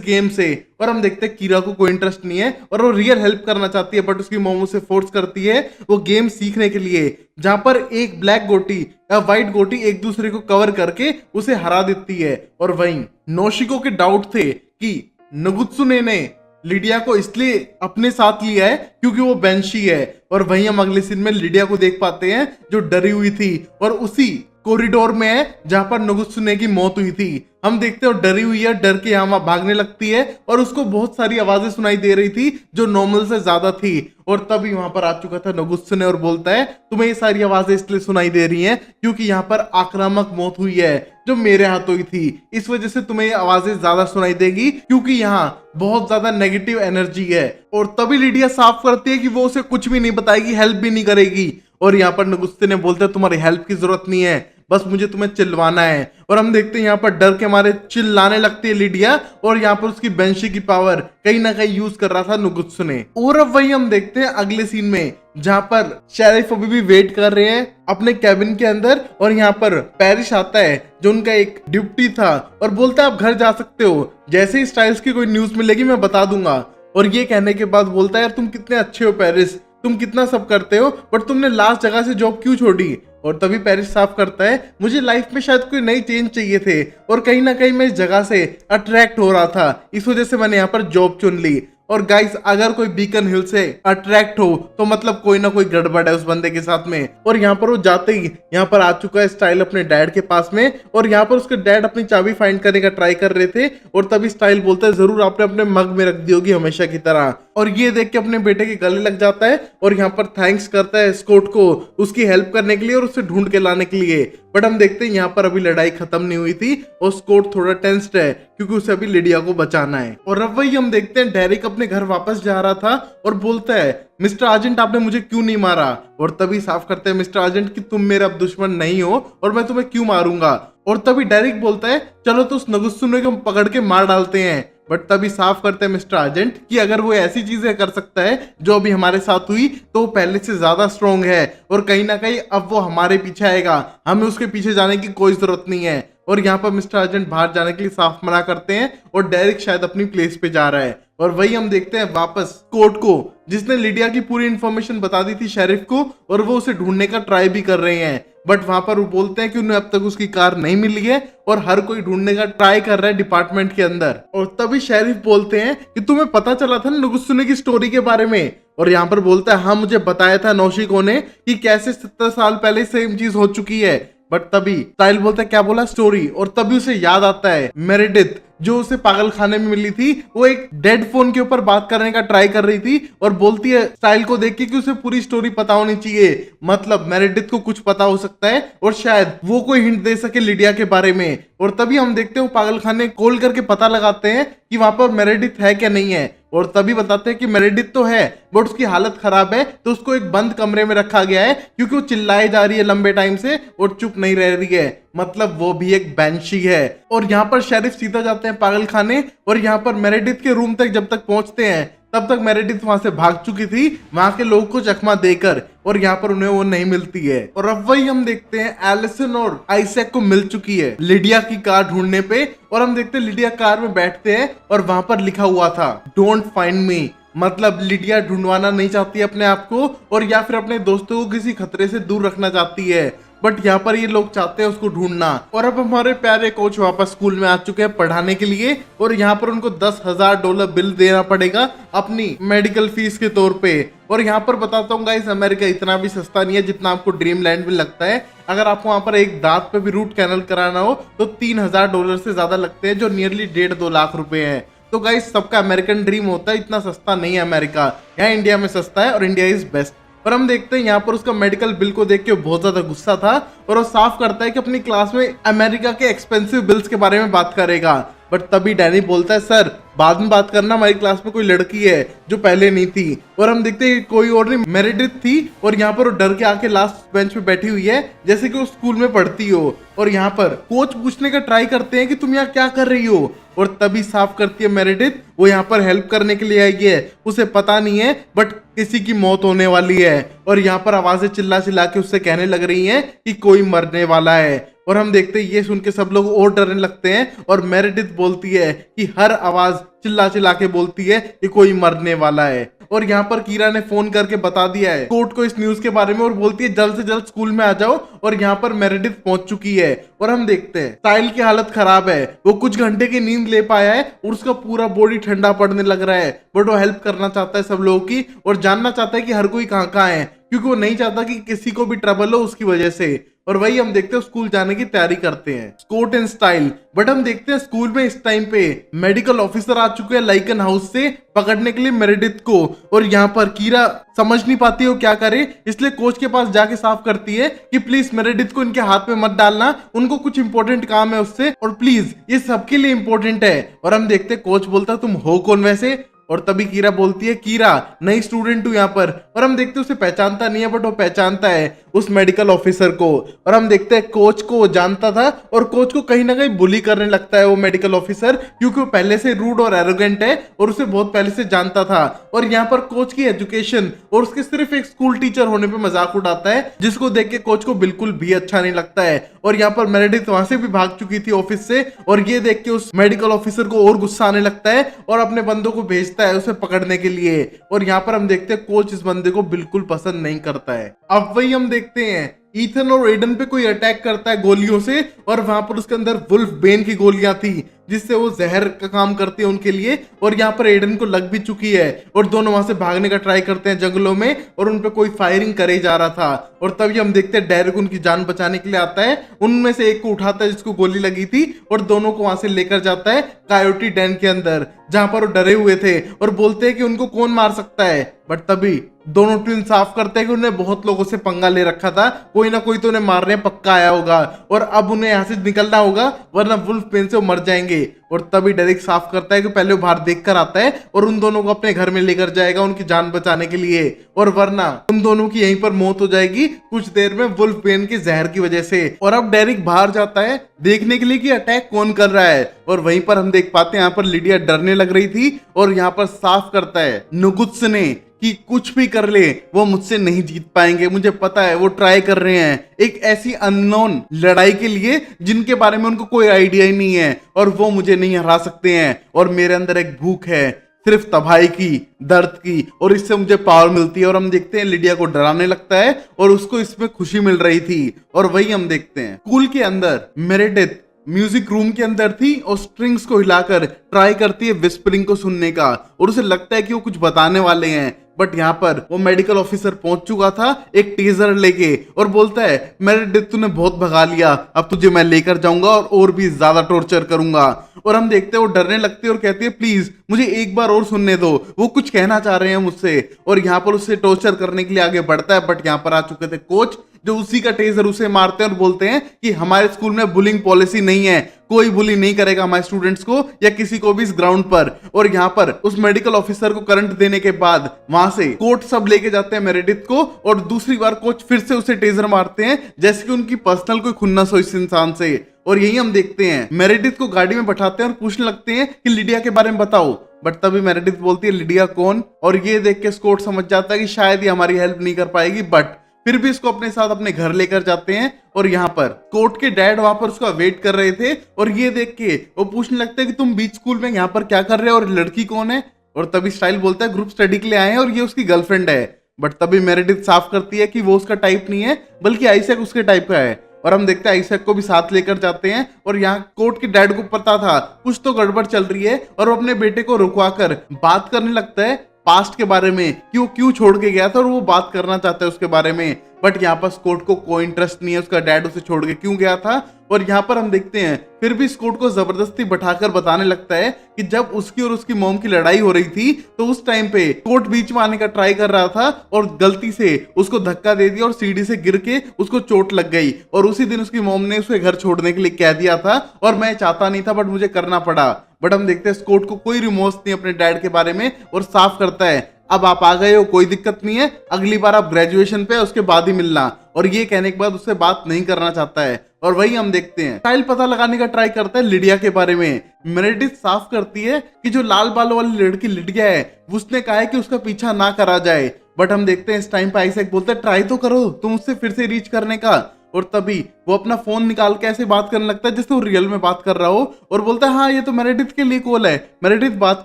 Speaker 1: गेम से। और हम देखते हैं कीरा को कोई इंटरेस्ट नहीं है और वो रियल हेल्प करना चाहती है बट उसकी मॉम उसे फोर्स करती है वो गेम सीखने के लिए, जहां पर एक ब्लैक गोटी या व्हाइट गोटी एक दूसरे को कवर करके उसे हरा देती है। और वहीं नोशिको के डाउट थे कि नुगुत्सुने ने लिडिया को इसलिए अपने साथ लिया है क्योंकि वो बेंशी है। और वहीं हम अगले सीन में लिडिया को देख पाते हैं जो डरी हुई थी और उसी कॉरिडोर में है जहां पर नुगुत्सुने की मौत हुई थी। हम देखते हो डरी हुई है, डर के यहाँ भागने लगती है और उसको बहुत सारी आवाजें सुनाई दे रही थी जो नॉर्मल से ज्यादा थी। और तभी वहां पर आ चुका था नुगुत्सुने और बोलता है तुम्हें ये सारी आवाजें इसलिए सुनाई दे रही हैं क्योंकि यहाँ पर आक्रामक मौत हुई है जो मेरे हाथों हुई थी, इस वजह से तुम्हें ये आवाजें ज्यादा सुनाई देगी क्योंकि यहाँ बहुत ज्यादा नेगेटिव एनर्जी है। और तभी लिडिया साफ करती है कि वो उसे कुछ भी नहीं बताएगी, हेल्प भी नहीं करेगी। और यहाँ पर नुगुत्सुने बोलते हैं तुम्हारी हेल्प की जरूरत नहीं है, बस मुझे तुम्हें चिल्वाना है। और हम देखते हैं यहाँ पर डर के मारे चिल्लाने लगती है लिडिया और यहाँ पर उसकी बेंशी की पावर कहीं ना कहीं यूज कर रहा था नुगुत्सुने। और अब वही हम देखते हैं अगले सीन में जहां पर शेरिफ अभी भी वेट कर रहे हैं अपने कैबिन के अंदर और यहाँ पर पेरिस आता है जो उनका एक ड्यूटी था और बोलता है आप घर जा सकते हो, जैसे ही स्टाइल्स की कोई न्यूज मिलेगी मैं बता दूंगा। और ये कहने के बाद बोलता है यार तुम कितने अच्छे हो पेरिस, तुम कितना सब करते हो बट तुमने लास्ट जगह से जॉब क्यों छोड़ी। और तभी पेरिस साफ करता है मुझे लाइफ में शायद कोई नई चेंज चाहिए थे और कहीं ना कहीं मैं इस जगह से अट्रैक्ट हो रहा था, इस वजह से मैंने यहाँ पर जॉब चुन ली। और गाइस अगर कोई बीकन हिल से अट्रैक्ट हो तो मतलब कोई ना कोई गड़बड़ है उस बंदे के साथ में। और यहाँ पर वो जाते ही यहाँ पर आ चुका है स्टाइल अपने डैड के पास में और यहाँ पर उसके डैड अपनी चाबी फाइंड करने का ट्राई कर रहे थे। और तभी स्टाइल बोलता है जरूर आपने अपने मग में रख दी होगी हमेशा की तरह। और ये देख के अपने बेटे के गले लग जाता है और यहाँ पर थैंक्स करता है स्कॉट को उसकी हेल्प करने के लिए और उसे ढूंढ के लाने के लिए। बट हम देखते हैं यहाँ पर अभी लड़ाई खत्म नहीं हुई थी और स्कॉट थोड़ा टेंस्ड है क्योंकि उसे अभी लिडिया को बचाना है। और अब वही हम देखते हैं डेरिक अपने घर वापस जा रहा था और बोलता है मिस्टर आर्जेंट आपने मुझे क्यों नहीं मारा। और तभी साफ करते हैं मिस्टर आर्जेंट कि तुम मेरा अब दुश्मन नहीं हो और मैं तुम्हें क्यों मारूंगा। और तभी डेरिक बोलता है चलो तो उस नुगुत्सुने को पकड़ के मार डालते हैं। बट तभी साफ करते हैं मिस्टर आर्जेंट कि अगर वो ऐसी चीजें कर सकता है जो अभी हमारे साथ हुई तो वो पहले से ज्यादा स्ट्रोंग है और कहीं ना कहीं अब वो हमारे पीछे आएगा, हमें उसके पीछे जाने की कोई जरूरत नहीं है। और यहाँ पर मिस्टर आर्जेंट बाहर जाने के लिए साफ मना करते हैं और डेरिक शायद अपनी प्लेस पे जा रहा है। और वही हम देखते हैं वापस कोर्ट को जिसने लिडिया की पूरी इंफॉर्मेशन बता दी थी शेरिफ को और वो उसे ढूंढने का ट्राई भी कर रहे हैं। बट वहां पर वो बोलते हैं कि उन्हें अब तक उसकी कार नहीं मिली है और हर कोई ढूंढने का ट्राई कर रहा है डिपार्टमेंट के अंदर। और तभी शेरिफ बोलते हैं कि तुम्हें पता चला था नुगुत्सुने की स्टोरी के बारे में। और यहाँ पर बोलता है हाँ मुझे बताया था नोशिको ने कि कैसे 70 साल पहले सेम चीज हो चुकी है। बट तभी स्टाइल बोलता है क्या बोला स्टोरी। और तभी उसे याद आता है मेरेडिथ जो उसे पागल खाने में मिली थी, वो एक डेड फोन के ऊपर बात करने का ट्राई कर रही थी और बोलती है स्टाइल को देख के कि उसे पूरी स्टोरी पता होनी चाहिए, मतलब मेरेडिथ को कुछ पता हो सकता है और शायद वो कोई हिंट दे सके लिडिया के बारे में। और तभी हम देखते हैं पागल खाने कॉल करके पता लगाते हैं कि वहां पर मेरेडिथ है क्या नहीं है। और तभी बताते हैं कि मेरेडिथ तो है बट उसकी हालत खराब है तो उसको एक बंद कमरे में रखा गया है क्योंकि वो चिल्लाई जा रही है लंबे टाइम से और चुप नहीं रह रही है, मतलब वो भी एक बैंशी है। और यहाँ पर शेरिफ सीधा जाते हैं पागल खाने और यहाँ पर मेरेडिथ के रूम तक जब तक पहुंचते हैं तब तक मेरेडिथ वहां से भाग चुकी थी वहां के लोगों को चकमा देकर और यहाँ पर उन्हें वो नहीं मिलती है। और अब वही हम देखते हैं एलिसन और आइजैक को मिल चुकी है लिडिया की कार ढूंढने पे और हम देखते हैं लिडिया कार में बैठते हैं और वहां पर लिखा हुआ था डोंट फाइंड मी, मतलब लिडिया ढूंढवाना नहीं चाहती अपने आप को और या फिर अपने दोस्तों को किसी खतरे से दूर रखना चाहती है। बट यहाँ पर ये लोग चाहते हैं उसको ढूंढना। और अब हमारे प्यारे कोच वापस स्कूल में आ चुके हैं पढ़ाने के लिए और यहाँ पर उनको $10,000 बिल देना पड़ेगा अपनी मेडिकल फीस के तौर पे। और यहाँ पर बताता हूँ गाइस अमेरिका इतना भी सस्ता नहीं है जितना आपको ड्रीम लैंड में लगता है। अगर आपको वहाँ पर एक दांत पे भी रूट कैनल कराना हो तो $3,000 से ज्यादा लगते हैं जो नियरली 1.5-2 लाख रुपए है। तो गाइस सबका अमेरिकन ड्रीम होता है, इतना सस्ता नहीं है अमेरिका, यहाँ इंडिया में सस्ता है और इंडिया इज बेस्ट। और हम देखते हैं यहाँ पर उसका मेडिकल बिल को देख के बहुत ज्यादा गुस्सा था और वो साफ करता है कि अपनी क्लास में अमेरिका के एक्सपेंसिव बिल्स के बारे में बात करेगा। बट तभी डैनी बोलता है सर बाद में बात करना, हमारी क्लास में कोई लड़की है जो पहले नहीं थी। और हम देखते हैं कोई और नहीं मेरेडिथ थी और यहाँ पर वो डर के आके लास्ट बेंच पे बैठी हुई है जैसे कि वो स्कूल में पढ़ती हो। और यहाँ पर कोच पूछने का ट्राई करते हैं कि तुम यहाँ क्या कर रही हो, और तभी साफ करती है मेरेडिथ वो यहाँ पर हेल्प करने के लिए आई है, उसे पता नहीं है बट किसी की मौत होने वाली है। और यहाँ पर आवाजें चिल्ला चिल्ला के उससे कहने लग रही हैं कि कोई मरने वाला है। और हम देखते हैं ये सुन के सब लोग और डरने लगते हैं और मेरेडिथ बोलती है कि हर आवाज चिल्ला चिल्ला के बोलती है कि कोई मरने वाला है। और यहाँ पर कीरा ने फोन करके बता दिया है कोर्ट को इस न्यूज के बारे में और बोलती है जल्द से जल्द स्कूल में आ जाओ। और यहाँ पर मेरेडिथ पहुंच चुकी है और हम देखते हैं साहिल की हालत खराब है, वो कुछ घंटे की नींद ले पाया है और उसका पूरा बॉडी ठंडा पड़ने लग रहा है। बट वो हेल्प करना चाहता है सब लोगों की और जानना चाहता है कि हर कोई कहाँ कहाँ है, क्योंकि वो नहीं चाहता कि किसी को भी ट्रबल हो उसकी वजह से। और वही हम देखते हैं स्कूल जाने की तैयारी करते हैं स्कॉट एंड स्टाइल। बट हम देखते हैं स्कूल में इस टाइम पे मेडिकल ऑफिसर आ चुके हैं लाइकन हाउस से पकड़ने के लिए मेरेडिथ को। और यहाँ पर कीरा समझ नहीं पाती वो क्या करे, इसलिए कोच के पास जाके साफ करती है कि प्लीज मेरेडिथ को इनके हाथ में मत डालना, उनको कुछ इंपॉर्टेंट काम है उससे और प्लीज ये सबके लिए इंपॉर्टेंट है। और हम देखते हैं कोच बोलता है तुम हो कौन वैसे, और तभी कीरा बोलती है कीरा नई स्टूडेंट हूं यहाँ पर। और हम देखते हैं उसे पहचानता नहीं है बट वो पहचानता है उस मेडिकल ऑफिसर को। और हम देखते हैं कोच को वो जानता था और कोच को कहीं ना कहीं बुली करने लगता है वो मेडिकल ऑफिसर, क्योंकि वो पहले से रूड और एरोगेंट है और उसे बहुत पहले से जानता था। और यहाँ पर कोच की एजुकेशन और उसके सिर्फ एक स्कूल टीचर होने पे मजाक उड़ाता है, जिसको देख के कोच को बिल्कुल भी अच्छा नहीं लगता है। और यहाँ पर मेरेडिथ वहां से भी भाग चुकी थी ऑफिस से और ये देख के उस मेडिकल ऑफिसर को और गुस्सा आने लगता है और अपने बंदों को भेजता है उसे पकड़ने के लिए। और यहाँ पर हम देखते हैं कोच इस बंदे को बिल्कुल पसंद नहीं करता है। अब वही हम देखते हैं ईथन और एडन पे कोई अटैक करता है गोलियों से और वहां पर उसके अंदर वुल्फ बेन की गोलियां थी जिससे वो जहर का काम करती है उनके लिए। और यहाँ पर एडन को लग भी चुकी है और दोनों वहां से भागने का ट्राई करते हैं जंगलों में और उन पे कोई फायरिंग करे जा रहा था। और तभी हम देखते हैं डेरिक उनकी जान बचाने के लिए आता है, उनमें से एक को उठाता है जिसको गोली लगी थी और दोनों को वहां से लेकर जाता है कायोटी डैन के अंदर, जहां पर वो डरे हुए थे और बोलते हैं कि उनको कौन मार सकता है। बट तभी दोनों ट्विन साफ करते हैं कि उन्हें बहुत लोगों से पंगा ले रखा था, कोई ना कोई तो उन्हें मारने पक्का आया होगा और अब उन्हें यहाँ से निकलना होगा वरना वुल्फ पेन से वो मर जाएंगे। और तभी डेरिक साफ करता है कि पहले वो बाहर देख कर आता है और उन दोनों को अपने घर में लेकर जाएगा उनकी जान बचाने के लिए, और वरना उन दोनों की यहीं पर मौत हो जाएगी कुछ देर में वुल्फ पेन के जहर की वजह से। और अब डेरिक बाहर जाता है देखने के लिए कि अटैक कौन कर रहा है और वहीं पर हम देख पाते हैं यहाँ पर लिडिया डरने लग रही थी और यहाँ पर साफ करता है नुगुत्स ने कि कुछ भी कर ले वो मुझसे नहीं जीत पाएंगे, मुझे पता है वो ट्राई कर रहे हैं एक ऐसी अननोन लड़ाई के लिए जिनके बारे में उनको कोई आइडिया ही नहीं है और वो मुझे नहीं हरा सकते हैं। और मेरे अंदर एक भूख है सिर्फ तबाही की, दर्द की, और इससे मुझे पावर मिलती है। और हम देखते हैं लिडिया को डराने लगता है और उसको इसमें खुशी मिल रही थी। और वही हम देखते हैं स्कूल के अंदर मेरेडिथ म्यूजिक रूम के अंदर थी और स्ट्रिंग्स को हिलाकर ट्राई करती है विस्परिंग को सुनने का और उसे लगता है कि वो कुछ बताने वाले हैं। बट यहाँ पर वो मेडिकल ऑफिसर पहुंच चुका था एक टेजर लेके और बोलता है मेरेडिथ तूने बहुत भगा लिया, अब तुझे मैं लेकर जाऊंगा और भी ज्यादा टॉर्चर करूंगा। और हम देखते हैं वो डरने लगती है और कहती है प्लीज मुझे एक बार और सुनने दो, वो कुछ कहना चाह रहे हैं मुझसे। और यहाँ पर उससे टॉर्चर करने के लिए आगे बढ़ता है बट यहाँ पर आ चुके थे कोच जो उसी का टेजर उसे मारते हैं और बोलते हैं कि हमारे स्कूल में बुलिंग पॉलिसी नहीं है, कोई बुली नहीं करेगा हमारे स्टूडेंट्स को या किसी को भी इस ग्राउंड पर। और यहाँ पर उस मेडिकल ऑफिसर को करंट देने के बाद वहां से कोच सब लेके जाते हैं मेरेडिथ को और दूसरी बार कोच फिर से उसे टेजर मारते हैं जैसे कि उनकी पर्सनल कोई खुन्नस हो इस इंसान से। और यही हम देखते हैं मेरेडिथ को गाड़ी में बैठाते हैं और पूछने लगते हैं कि लिडिया के बारे में बताओ। बट तभी मेरेडिथ बोलती है लिडिया कौन, और ये देख के स्कॉट समझ जाता है कि शायद ये हमारी हेल्प नहीं कर पाएगी, बट फिर भी इसको अपने साथ अपने घर लेकर जाते हैं। और यहाँ पर कोर्ट के डैड वहां पर उसका वेट कर रहे थे और ये देख के वो पूछने लगता है कि तुम बीच स्कूल में यहाँ पर क्या कर रहे हो और लड़की कौन है। और तभी स्टाइल बोलता है ग्रुप स्टडी के लिए आए हैं और ये उसकी गर्लफ्रेंड है। बट तभी मेरेडिथ साफ करती है कि वो उसका टाइप नहीं है बल्कि आइसैक उसके टाइप का है। और हम देखते हैं आइसैक को भी साथ लेकर जाते हैं और यहाँ कोर्ट के डैड को पता था कुछ तो गड़बड़ चल रही है और वो अपने बेटे को रुकवा कर बात करने लगता है पास्ट के बारे में कि वो क्यों छोड़ के गया था और वो बात करना चाहता है उसके बारे में। बट यहाँ पर स्कॉट को कोई इंटरेस्ट नहीं है, उसका डैड उसे छोड़ के क्यों गया था। और यहाँ पर हम देखते हैं फिर भी स्कॉट को जबरदस्ती बैठाकर बताने लगता है कि जब उसकी और उसकी मॉम की लड़ाई हो रही थी तो उस टाइम पे स्कॉट बीच में आने का ट्राई कर रहा था और गलती से उसको धक्का दे दिया और सीढ़ी से गिर के उसको चोट लग गई। और उसी दिन उसकी मॉम ने उसे घर छोड़ने के लिए कह दिया था और मैं चाहता नहीं था बट मुझे करना पड़ा। बट हम देखते हैं स्कॉट को कोई रिमोर्स नहीं अपने डैड के बारे में और साफ करता है अब आप आ गए हो, कोई दिक्कत नहीं है, अगली बार आप ग्रेजुएशन पे उसके बाद ही मिलना। और ये कहने के बाद उससे बात नहीं करना चाहता है। और वही हम देखते हैं स्टाइल पता लगाने का ट्राई करता है लिडिया के बारे में। मेरेडिथ साफ करती है कि जो लाल बालों वाली लड़की लिडिया है उसने कहा है कि उसका पीछा ना करा जाए। बट हम देखते हैं इस टाइम पे आइजैक बोलता है ट्राई तो करो तुम उससे फिर से रीच करने का। और तभी वो अपना फोन निकाल के ऐसे बात करने लगता है जैसे वो रियल में बात कर रहा हो और बोलता है हाँ ये तो मेरेडिथ के लिए कॉल है, मेरेडिथ बात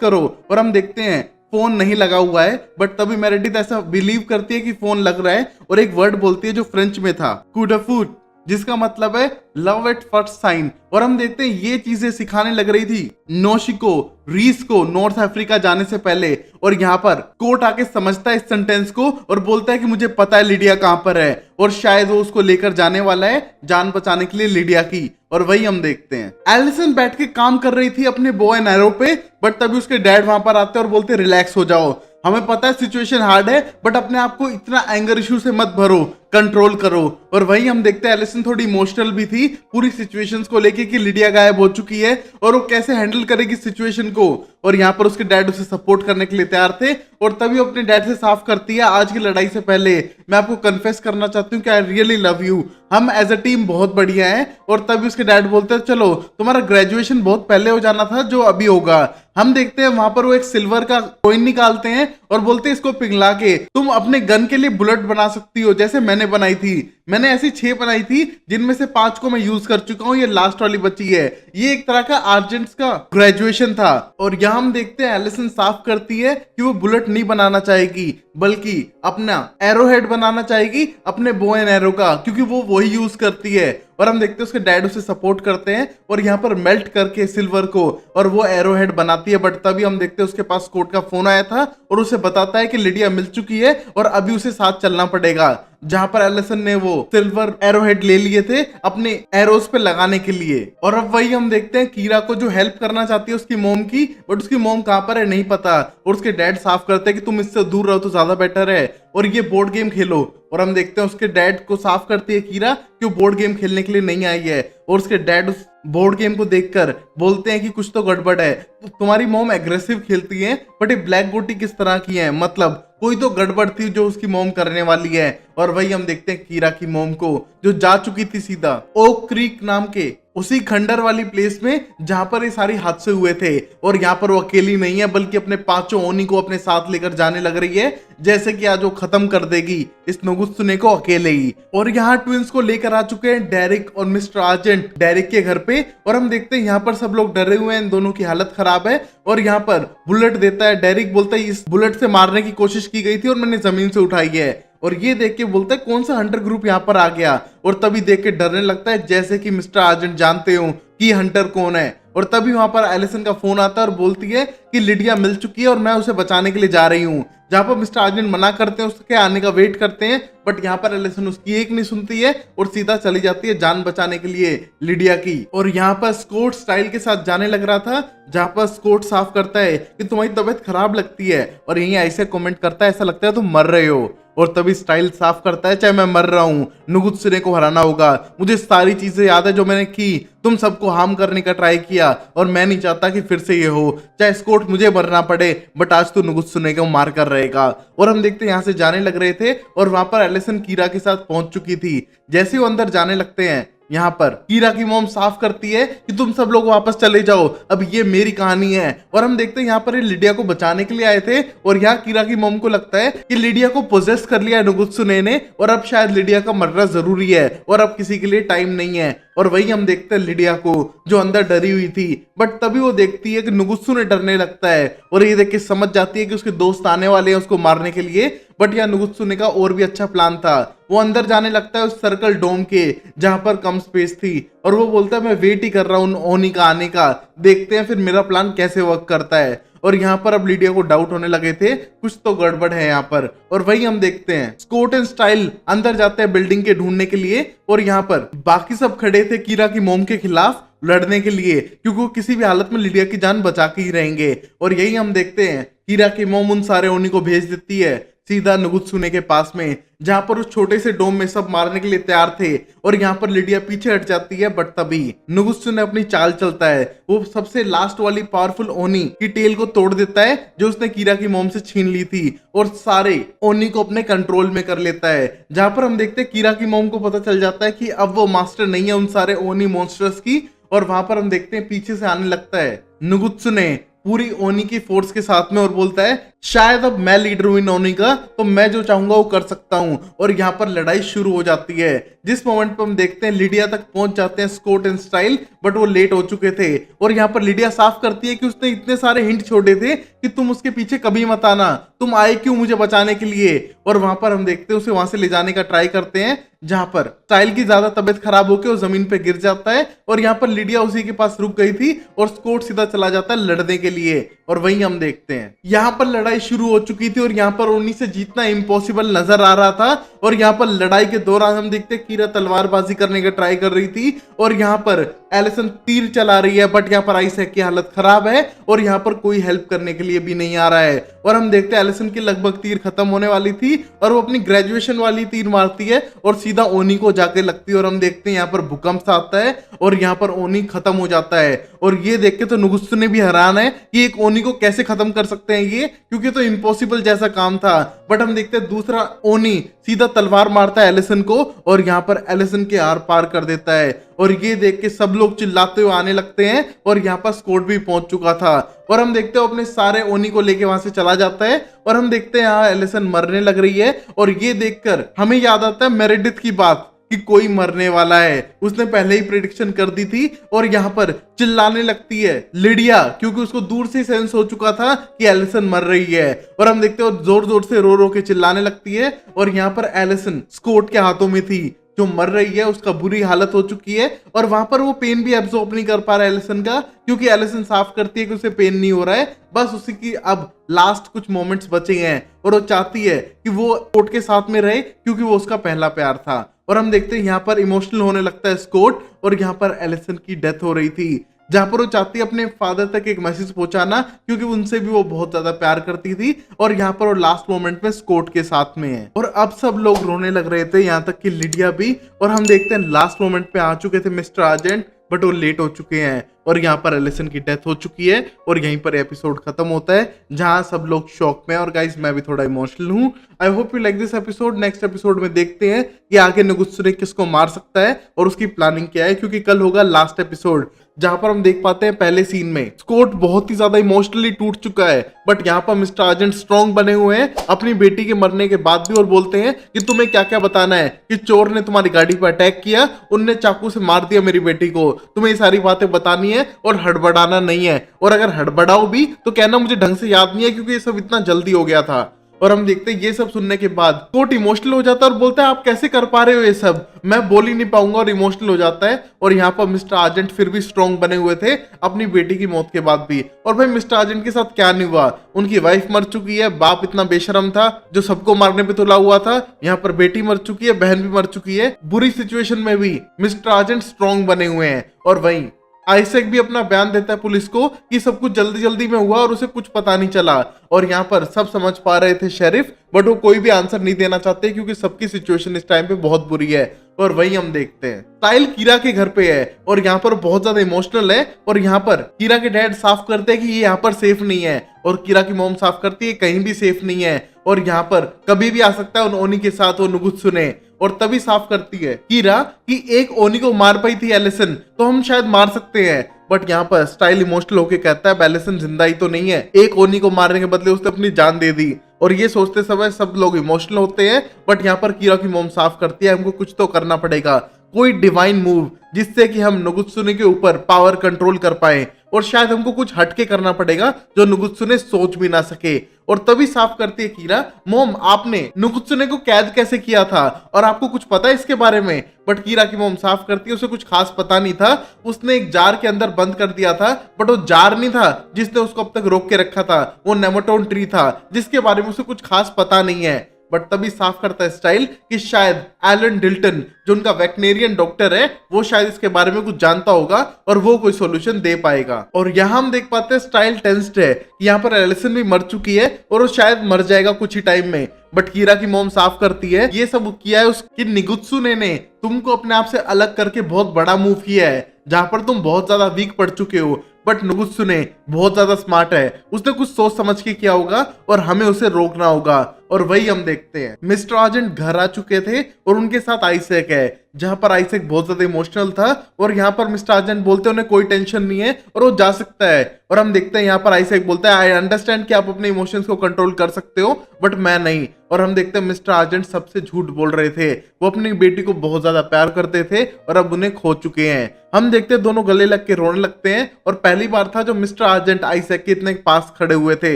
Speaker 1: करो। और हम देखते हैं फोन नहीं लगा हुआ है बट तभी मेरेडिथ ऐसा बिलीव करती है कि फोन लग रहा है और एक वर्ड बोलती है जो फ्रेंच में था कूडाफूट, जिसका मतलब है लव एट फर्स्ट साइन। और हम देखते हैं ये चीजें सिखाने लग रही थी नोशिको रीस को नॉर्थ अफ्रीका जाने से पहले। और यहाँ पर कोट आके समझता है इस सेंटेंस को और बोलता है कि मुझे पता है लिडिया कहाँ पर है और शायद वो उसको लेकर जाने वाला है जान बचाने के लिए लिडिया की। और वही हम देखते हैं एलिसन बैठ के काम कर रही थी अपने बो एंड एरो पे बट तभी उसके डैड वहां पर आते हैं और बोलते रिलैक्स हो जाओ, हमें पता है सिचुएशन हार्ड है बट अपने आप को इतना एंगर इशू से मत भरो, कंट्रोल करो। और वही हम देखते हैं एलिसन थोड़ी इमोशनल भी थी पूरी सिचुएशंस को लेके कि लिडिया गायब हो चुकी है और वो कैसे हैंडल करेगी सिचुएशन को। और यहाँ पर उसके डैड उसे सपोर्ट करने के लिए तैयार थे। और तभी वो अपने डैड से साफ करती है आज की लड़ाई से पहले मैं आपको कन्फेस करना चाहती हूँ कि आई रियली लव यू, हम एज अ टीम बहुत बढ़िया हैं। और तभी उसके डैड बोलते हैं चलो तुम्हारा ग्रेजुएशन बहुत पहले हो जाना था जो अभी होगा। हम देखते हैं वहां पर वो एक सिल्वर का कॉइन निकालते हैं और बोलते हैं इसको पिघला के तुम अपने गन के लिए बुलेट बना सकती हो जैसे मैंने बनाई थी। मैंने ऐसी 6 बनाई थी जिनमें से 5 को मैं यूज कर चुका हूँ, ये लास्ट वाली बची है। ये एक तरह का आर्जेंट्स का ग्रेजुएशन था। और यहाँ हम देखते हैं एलिसन साफ करती है कि वो बुलेट नहीं बनाना चाहेगी बल्कि अपना एरो हेड बनाना चाहेगी अपने बो एंड एरो का, क्योंकि वो वही यूज करती है। और हम देखते हैं उसके डैड उसे सपोर्ट करते हैं और यहाँ पर मेल्ट करके सिल्वर को और वो एरो हेड बनाती है। बट तभी हम देखते हैं उसके पास कोर्ट का फोन आया था और उसे बताता है कि लिडिया मिल चुकी है और अभी उसे साथ चलना पड़ेगा, जहां पर एलिसन ने वो सिल्वर एरो हेड ले लिए थे अपने एरोस पे लगाने के लिए। और अब वही हम देखते हैं कीरा को जो हेल्प करना चाहती है उसकी मोम की, बट उसकी मोम कहां पर है नहीं पता। और उसके डैड साफ करते हैं कि तुम इससे दूर रहो तो ज्यादा बेटर है और ये बोर्ड गेम खेलो। और हम देखते हैं उसके डैड को साफ करती है कीरा कि वो बोर्ड गेम खेलने के लिए नहीं आई है। और उसके डैड उस बोर्ड गेम को देखकर बोलते हैं कि कुछ तो गड़बड़ है, तो तुम्हारी मोम एग्रेसिव खेलती है बट ये ब्लैक गोटी किस तरह की है, मतलब कोई तो गड़बड़ थी जो उसकी मोम करने वाली है। और वही हम देखते हैं कीरा की मोम को जो जा चुकी थी सीधा ओक क्रीक नाम के उसी खंडर वाली प्लेस में जहां पर ये सारी हादसे हुए थे। और यहाँ पर वो अकेली नहीं है बल्कि अपने 5 ओनी को अपने साथ लेकर जाने लग रही है, जैसे कि आज वो खत्म कर देगी इस नोगुत्सुने को अकेले ही। और यहाँ ट्विंस को लेकर आ चुके हैं डेरिक और मिस्टर आर्जेंट डेरिक के घर पे। और हम देखते हैं यहाँ पर सब लोग डरे हुए हैं, इन दोनों की हालत खराब है। और यहाँ पर बुलेट देता है, डेरिक बोलता है इस बुलेट से मारने की कोशिश की गई थी और मैंने जमीन से उठाई है। और ये देख के बोलता है कौन सा हंटर ग्रुप यहाँ पर आ गया। और तभी देख के डरने लगता है जैसे कि मिस्टर आर्जेंट जानते हो कि हंटर कौन है। और तभी वहां पर एलिसन का फोन आता है और बोलती है कि लिडिया मिल चुकी है और मैं उसे बचाने के लिए जा रही हूँ। जहां पर मिस्टर आर्जेंट मना करते हैं, उसके आने का वेट करते हैं, बट यहाँ पर एलिसन उसकी एक नहीं सुनती है और सीधा चली जाती है जान बचाने के लिए लिडिया की। और यहाँ पर स्कॉट स्टाइल के साथ जाने लग रहा था, जहां पर स्कॉट साफ करता है कि तुम्हारी तबीयत खराब लगती है और यही ऐसे कमेंट करता है ऐसा लगता है तुम मर रहे हो। और तभी स्टाइल साफ करता है चाहे मैं मर रहा हूँ, नोगुत्सुने को हराना होगा, मुझे सारी चीजें याद है जो मैंने की, तुम सबको हार्म करने का ट्राई किया और मैं नहीं चाहता कि फिर से ये हो, चाहे स्कॉट मुझे मरना पड़े बट आज तो नोगुत्सुने को मार कर रहेगा। और हम देखते हैं यहाँ से जाने लग रहे थे और वहां पर एलिसन कीरा के साथ पहुंच चुकी थी। जैसे वो अंदर जाने लगते हैं यहाँ पर कीरा की मॉम साफ करती है कि तुम सब लोग वापस चले जाओ, अब ये मेरी कहानी है। और हम देखते हैं यहाँ पर ये लिडिया को बचाने के लिए आए थे और यहाँ कीरा की मॉम को लगता है कि लिडिया को पोजेस कर लिया है नोगुत्सुने ने और अब शायद लिडिया का मरना जरूरी है और अब किसी के लिए टाइम नहीं है। और वही हम देखते हैं लिडिया को जो अंदर डरी हुई थी, बट तभी वो देखती है कि नोगुत्सुने डरने लगता है और ये देख के समझ जाती है कि उसके दोस्त आने वाले हैं उसको मारने के लिए। बट यहाँ नोगुत्सुने का और भी अच्छा प्लान था, वो अंदर जाने लगता है उस सर्कल डोम के जहां पर कम स्पेस थी और वो बोलता है मैं वेट ही कर रहा हूँ ओनी का आने का, देखते हैं फिर मेरा प्लान कैसे वर्क करता है। और यहाँ पर अब लिडिया को डाउट होने लगे थे कुछ तो गड़बड़ है यहाँ पर। और वही हम देखते हैं स्कॉट एंड स्टाइल अंदर जाते हैं बिल्डिंग के ढूंढने के लिए, और यहाँ पर बाकी सब खड़े थे कीरा की मोम के खिलाफ लड़ने के लिए, क्योंकि वो किसी भी हालत में लिडिया की जान बचा के ही रहेंगे। और यही हम देखते हैं कीरा की मोम उन सारे ओनी को भेज देती है सीधा नुगुत्सुने के पास में, जहां पर उस छोटे से डोम में सब मारने के लिए तैयार थे। और यहाँ पर लिडिया पीछे हट जाती है, बट तभी नुगुत्सुने अपनी चाल चलता है, वो सबसे लास्ट वाली पावरफुल ओनी की टेल को तोड़ देता है जो उसने कीरा की मोम से छीन ली थी, और सारे ओनी को अपने कंट्रोल में कर लेता है। जहां पर हम देखते हैं कीरा की मोम को पता चल जाता है कि अब वो मास्टर नहीं है उन सारे ओनी मॉन्स्टर्स की, और वहां पर हम देखते हैं पीछे से आने लगता है नुगुत्सुने पूरी ओनी की फोर्स के साथ में, और बोलता है शायद अब मैं लीडर हूं इन ओनी का, तो मैं जो चाहूंगा वो कर सकता हूं। और यहाँ पर लड़ाई शुरू हो जाती है, जिस मोमेंट पर हम देखते हैं लिडिया तक पहुंच जाते हैं स्कॉट एंड स्टाइल, बट वो लेट हो चुके थे। और यहाँ पर लिडिया साफ करती है कि उसने इतने सारे हिंट छोड़े थे कि तुम उसके पीछे कभी मत आना, तुम आए क्यों मुझे बचाने के लिए। और वहां पर हम देखते हैं उसे वहां से ले जाने का ट्राई करते हैं, जहां पर स्टाइल की ज्यादा तबीयत खराब होकर वो जमीन पे गिर जाता है, और यहाँ पर लिडिया उसी के पास रुक गई थी और स्कॉट सीधा चला जाता है लड़ने के लिए। और वहीं हम देखते हैं यहाँ पर लड़ाई शुरू हो चुकी थी, और यहाँ पर ओनी से जीतना इम्पॉसिबल नजर आ रहा था। और यहाँ पर लड़ाई के दौरान हम देखते हैं कीरा तलवारबाजी करने का ट्राई कर रही थी, और यहाँ पर एलिसन तीर चला रही है, बट यहाँ पर आइसैक की हालत खराब है और यहाँ पर कोई हेल्प करने के लिए भी नहीं आ रहा है। और हम देखते हैं एलिसन की लगभग तीर खत्म होने वाली थी, और वो अपनी ग्रेजुएशन वाली तीर मारती है और सीधा ओनी को जाके लगती है। और हम देखते हैं यहाँ पर भूकंप आता है और यहाँ पर ओनी खत्म हो जाता है। और ये देख के तो नुगुत्सुने भी हैरान है कि एक ओनी को कैसे खत्म कर सकते हैं ये, क्योंकि तो इम्पॉसिबल जैसा काम था। बट हम देखते हैं दूसरा ओनी सीधा तलवार मारता है एलिसन को, और यहाँ पर एलिसन के आर पार कर देता है। और ये देख के सब लोग चिल्लाते हुए आने लगते हैं, और यहाँ पर स्कॉट भी पहुंच चुका था। और हम देखते हैं अपने सारे ओनी को लेके वहां से चला जाता है, और हम देखते हैं यहाँ एलिसन मरने लग रही है। और ये देखकर हमें याद आता है मेरेडिथ की बात कि कोई मरने वाला है, उसने पहले ही प्रेडिक्शन कर दी थी। और यहाँ पर चिल्लाने लगती है लिडिया, क्योंकि उसको दूर से सेंस हो चुका था कि एलिसन मर रही है। और हम देखते हैं जोर जोर से रो रो के चिल्लाने लगती है, और यहाँ पर एलिसन स्कॉट के हाथों में थी जो मर रही है, उसका बुरी हालत हो चुकी है। और वहां पर वो पेन भी एब्जॉर्ब नहीं कर पा रहा है एलिसन का, क्योंकि एलिसन साफ करती है कि उसे पेन नहीं हो रहा है, बस उसी की अब लास्ट कुछ मोमेंट्स बचे हैं, और वो चाहती है कि वो स्कॉट के साथ में रहे, क्योंकि वो उसका पहला प्यार था। और हम देखते हैं यहाँ पर इमोशनल होने लगता है स्कॉट, और यहाँ पर एलिसन की डेथ हो रही थी, जहां पर वो चाहती है अपने फादर तक एक मैसेज पहुंचाना, क्योंकि उनसे भी वो बहुत ज्यादा प्यार करती थी। और यहाँ पर वो लास्ट मोमेंट में स्कॉट के साथ में है, और अब सब लोग रोने लग रहे थे, यहाँ तक कि लिडिया भी। और हम देखते हैं लास्ट मोमेंट पे आ चुके थे मिस्टर आर्जेंट, बट वो लेट हो चुके हैं, और यहाँ पर एलिसन की डेथ हो चुकी है। और यहीं पर एपिसोड खत्म होता है, जहां सब लोग शॉक में। और गाइस मैं भी थोड़ा इमोशनल हूँ। I hope you like this episode. Next episode में देखते हैं कि आगे नुगुत्सुने किसको मार सकता है और उसकी प्लानिंग क्या है, क्योंकि कल होगा लास्ट एपिसोड, जहां पर हम देख पाते हैं पहले सीन में स्कॉट बहुत ही ज्यादा इमोशनली टूट चुका है, बट यहाँ पर मिस्टर आर्जेंट स्ट्रॉन्ग बने हुए हैं अपनी बेटी के मरने के बाद भी, और बोलते हैं कि तुम्हें क्या क्या बताना है, कि चोर ने तुम्हारी गाड़ी पर अटैक किया, उनने चाकू से मार दिया मेरी बेटी को, तुम्हें ये सारी बातें बतानी है और हड़बड़ाना नहीं है। और अगर हड़बड़ाओ भी तो कहना मुझे ढंग से याद नहीं है, क्योंकि ये सब इतना जल्दी हो गया था। और हम देखते हैं ये सब सुनने के बाद स्कॉट इमोशनल हो जाता है और बोलता है आप कैसे कर पा रहे हो ये सब, मैं बोल ही नहीं पाऊंगा, और इमोशनल हो जाता है। और यहाँ पर मिस्टर आर्जेंट फिर भी स्ट्रॉन्ग बने हुए थे अपनी बेटी की मौत के बाद भी। और भाई मिस्टर आर्जेंट के साथ क्या नहीं हुआ, उनकी वाइफ मर चुकी है, बाप इतना बेशरम था जो सबको मारने पे तुला हुआ था, यहाँ पर बेटी मर चुकी है, बहन भी मर चुकी है। बुरी सिचुएशन में भी मिस्टर आर्जेंट स्ट्रॉन्ग बने हुए हैं। और वहीं आइसैक भी अपना बयान देता है पुलिस को कि सब कुछ जल्दी जल्दी में हुआ और उसे कुछ पता नहीं चला। और यहाँ पर सब समझ पा रहे थे शेरिफ, बट वो कोई भी आंसर नहीं देना चाहते, क्योंकि सबकी सिचुएशन इस टाइम पे बहुत बुरी है। और वही हम देखते हैं स्टाइल कीरा के घर पे है, और यहाँ पर बहुत ज्यादा इमोशनल है। और यहाँ पर कीरा के डैड साफ करते हैं कि ये यहाँ पर सेफ नहीं है, और कीरा की मॉम साफ करती है कहीं भी सेफ नहीं है, और यहाँ पर कभी भी आ सकता है उन ओनी के साथ वो नुगुत्सुने। और तभी साफ करती है कीरा कि एक ओनी को मार पाई थी एलिसन, तो हम शायद मार सकते हैं। बट यहाँ पर स्टाइल इमोशनल होके कहता है एलिसन जिंदा ही तो नहीं है, एक ओनी को मारने के बदले उसने अपनी जान दे दी। और ये सोचते समय सब लोग इमोशनल होते हैं, बट यहाँ पर कीरा की मॉम साफ करती है हमको कुछ तो करना पड़ेगा, कोई डिवाइन मूव जिससे कि हम नुगुत्सुने के ऊपर पावर कंट्रोल कर पाए, और शायद हमको कुछ हटके करना पड़ेगा जो नुगुत्सुने सोच भी ना सके। और तभी साफ करती है कीरा, मोम आपने नुकुत्सुने को कैद कैसे किया था और आपको कुछ पता है इसके बारे में? बट कीरा की मोम साफ करती है उसे कुछ खास पता नहीं था, उसने एक जार के अंदर बंद कर दिया था, बट वो जार नहीं था जिसने उसको अब तक रोक के रखा था, वो नेमेटोन ट्री था जिसके बारे में उसे कुछ खास पता नहीं है। बट तभी साफ करता है स्टाइल कि शायद एलन डिल्टन जो उनका वेटनेरियन डॉक्टर है वो शायद इसके बारे में कुछ जानता होगा और वो कोई सॉल्यूशन दे पाएगा। और यहाँ हम देख पाते हैं स्टाइल टेंस्ड है कि यहाँ पर एलिसन भी मर चुकी है और वो शायद मर जाएगा कुछ ही टाइम में। बट कीरा की मोम साफ करती है ये सब किया है उसकी निगुत्सुने ने तुमको अपने आप से अलग करके बहुत बड़ा मूव किया है जहां पर तुम बहुत ज्यादा वीक पड़ चुके हो। बट नुगुत्सुने बहुत ज्यादा स्मार्ट है, उसने कुछ सोच समझ के किया होगा और हमें उसे रोकना होगा। और वही हम देखते हैं मिस्टर आर्जेंट घर आ चुके थे और उनके साथ आइसेक है, जहां पर आइसेक बहुत ज्यादा इमोशनल था और यहाँ पर मिस्टर आर्जेंट बोलते हैं उन्हें कोई टेंशन नहीं है और वो जा सकता है। और हम देखते हैं यहाँ पर आइसेक बोलता है आई अंडरस्टैंड कि आप अपने इमोशंस को कंट्रोल कर सकते हो बट मैं नहीं। और हम देखते हैं मिस्टर आर्जेंट सबसे झूठ बोल रहे थे, वो अपनी बेटी को बहुत ज्यादा प्यार करते थे और अब उन्हें खो चुके हैं। हम देखते हैं दोनों गले लग के रोने लगते हैं और पहली बार था जो मिस्टर आर्जेंट आइसेक के इतने पास खड़े हुए थे,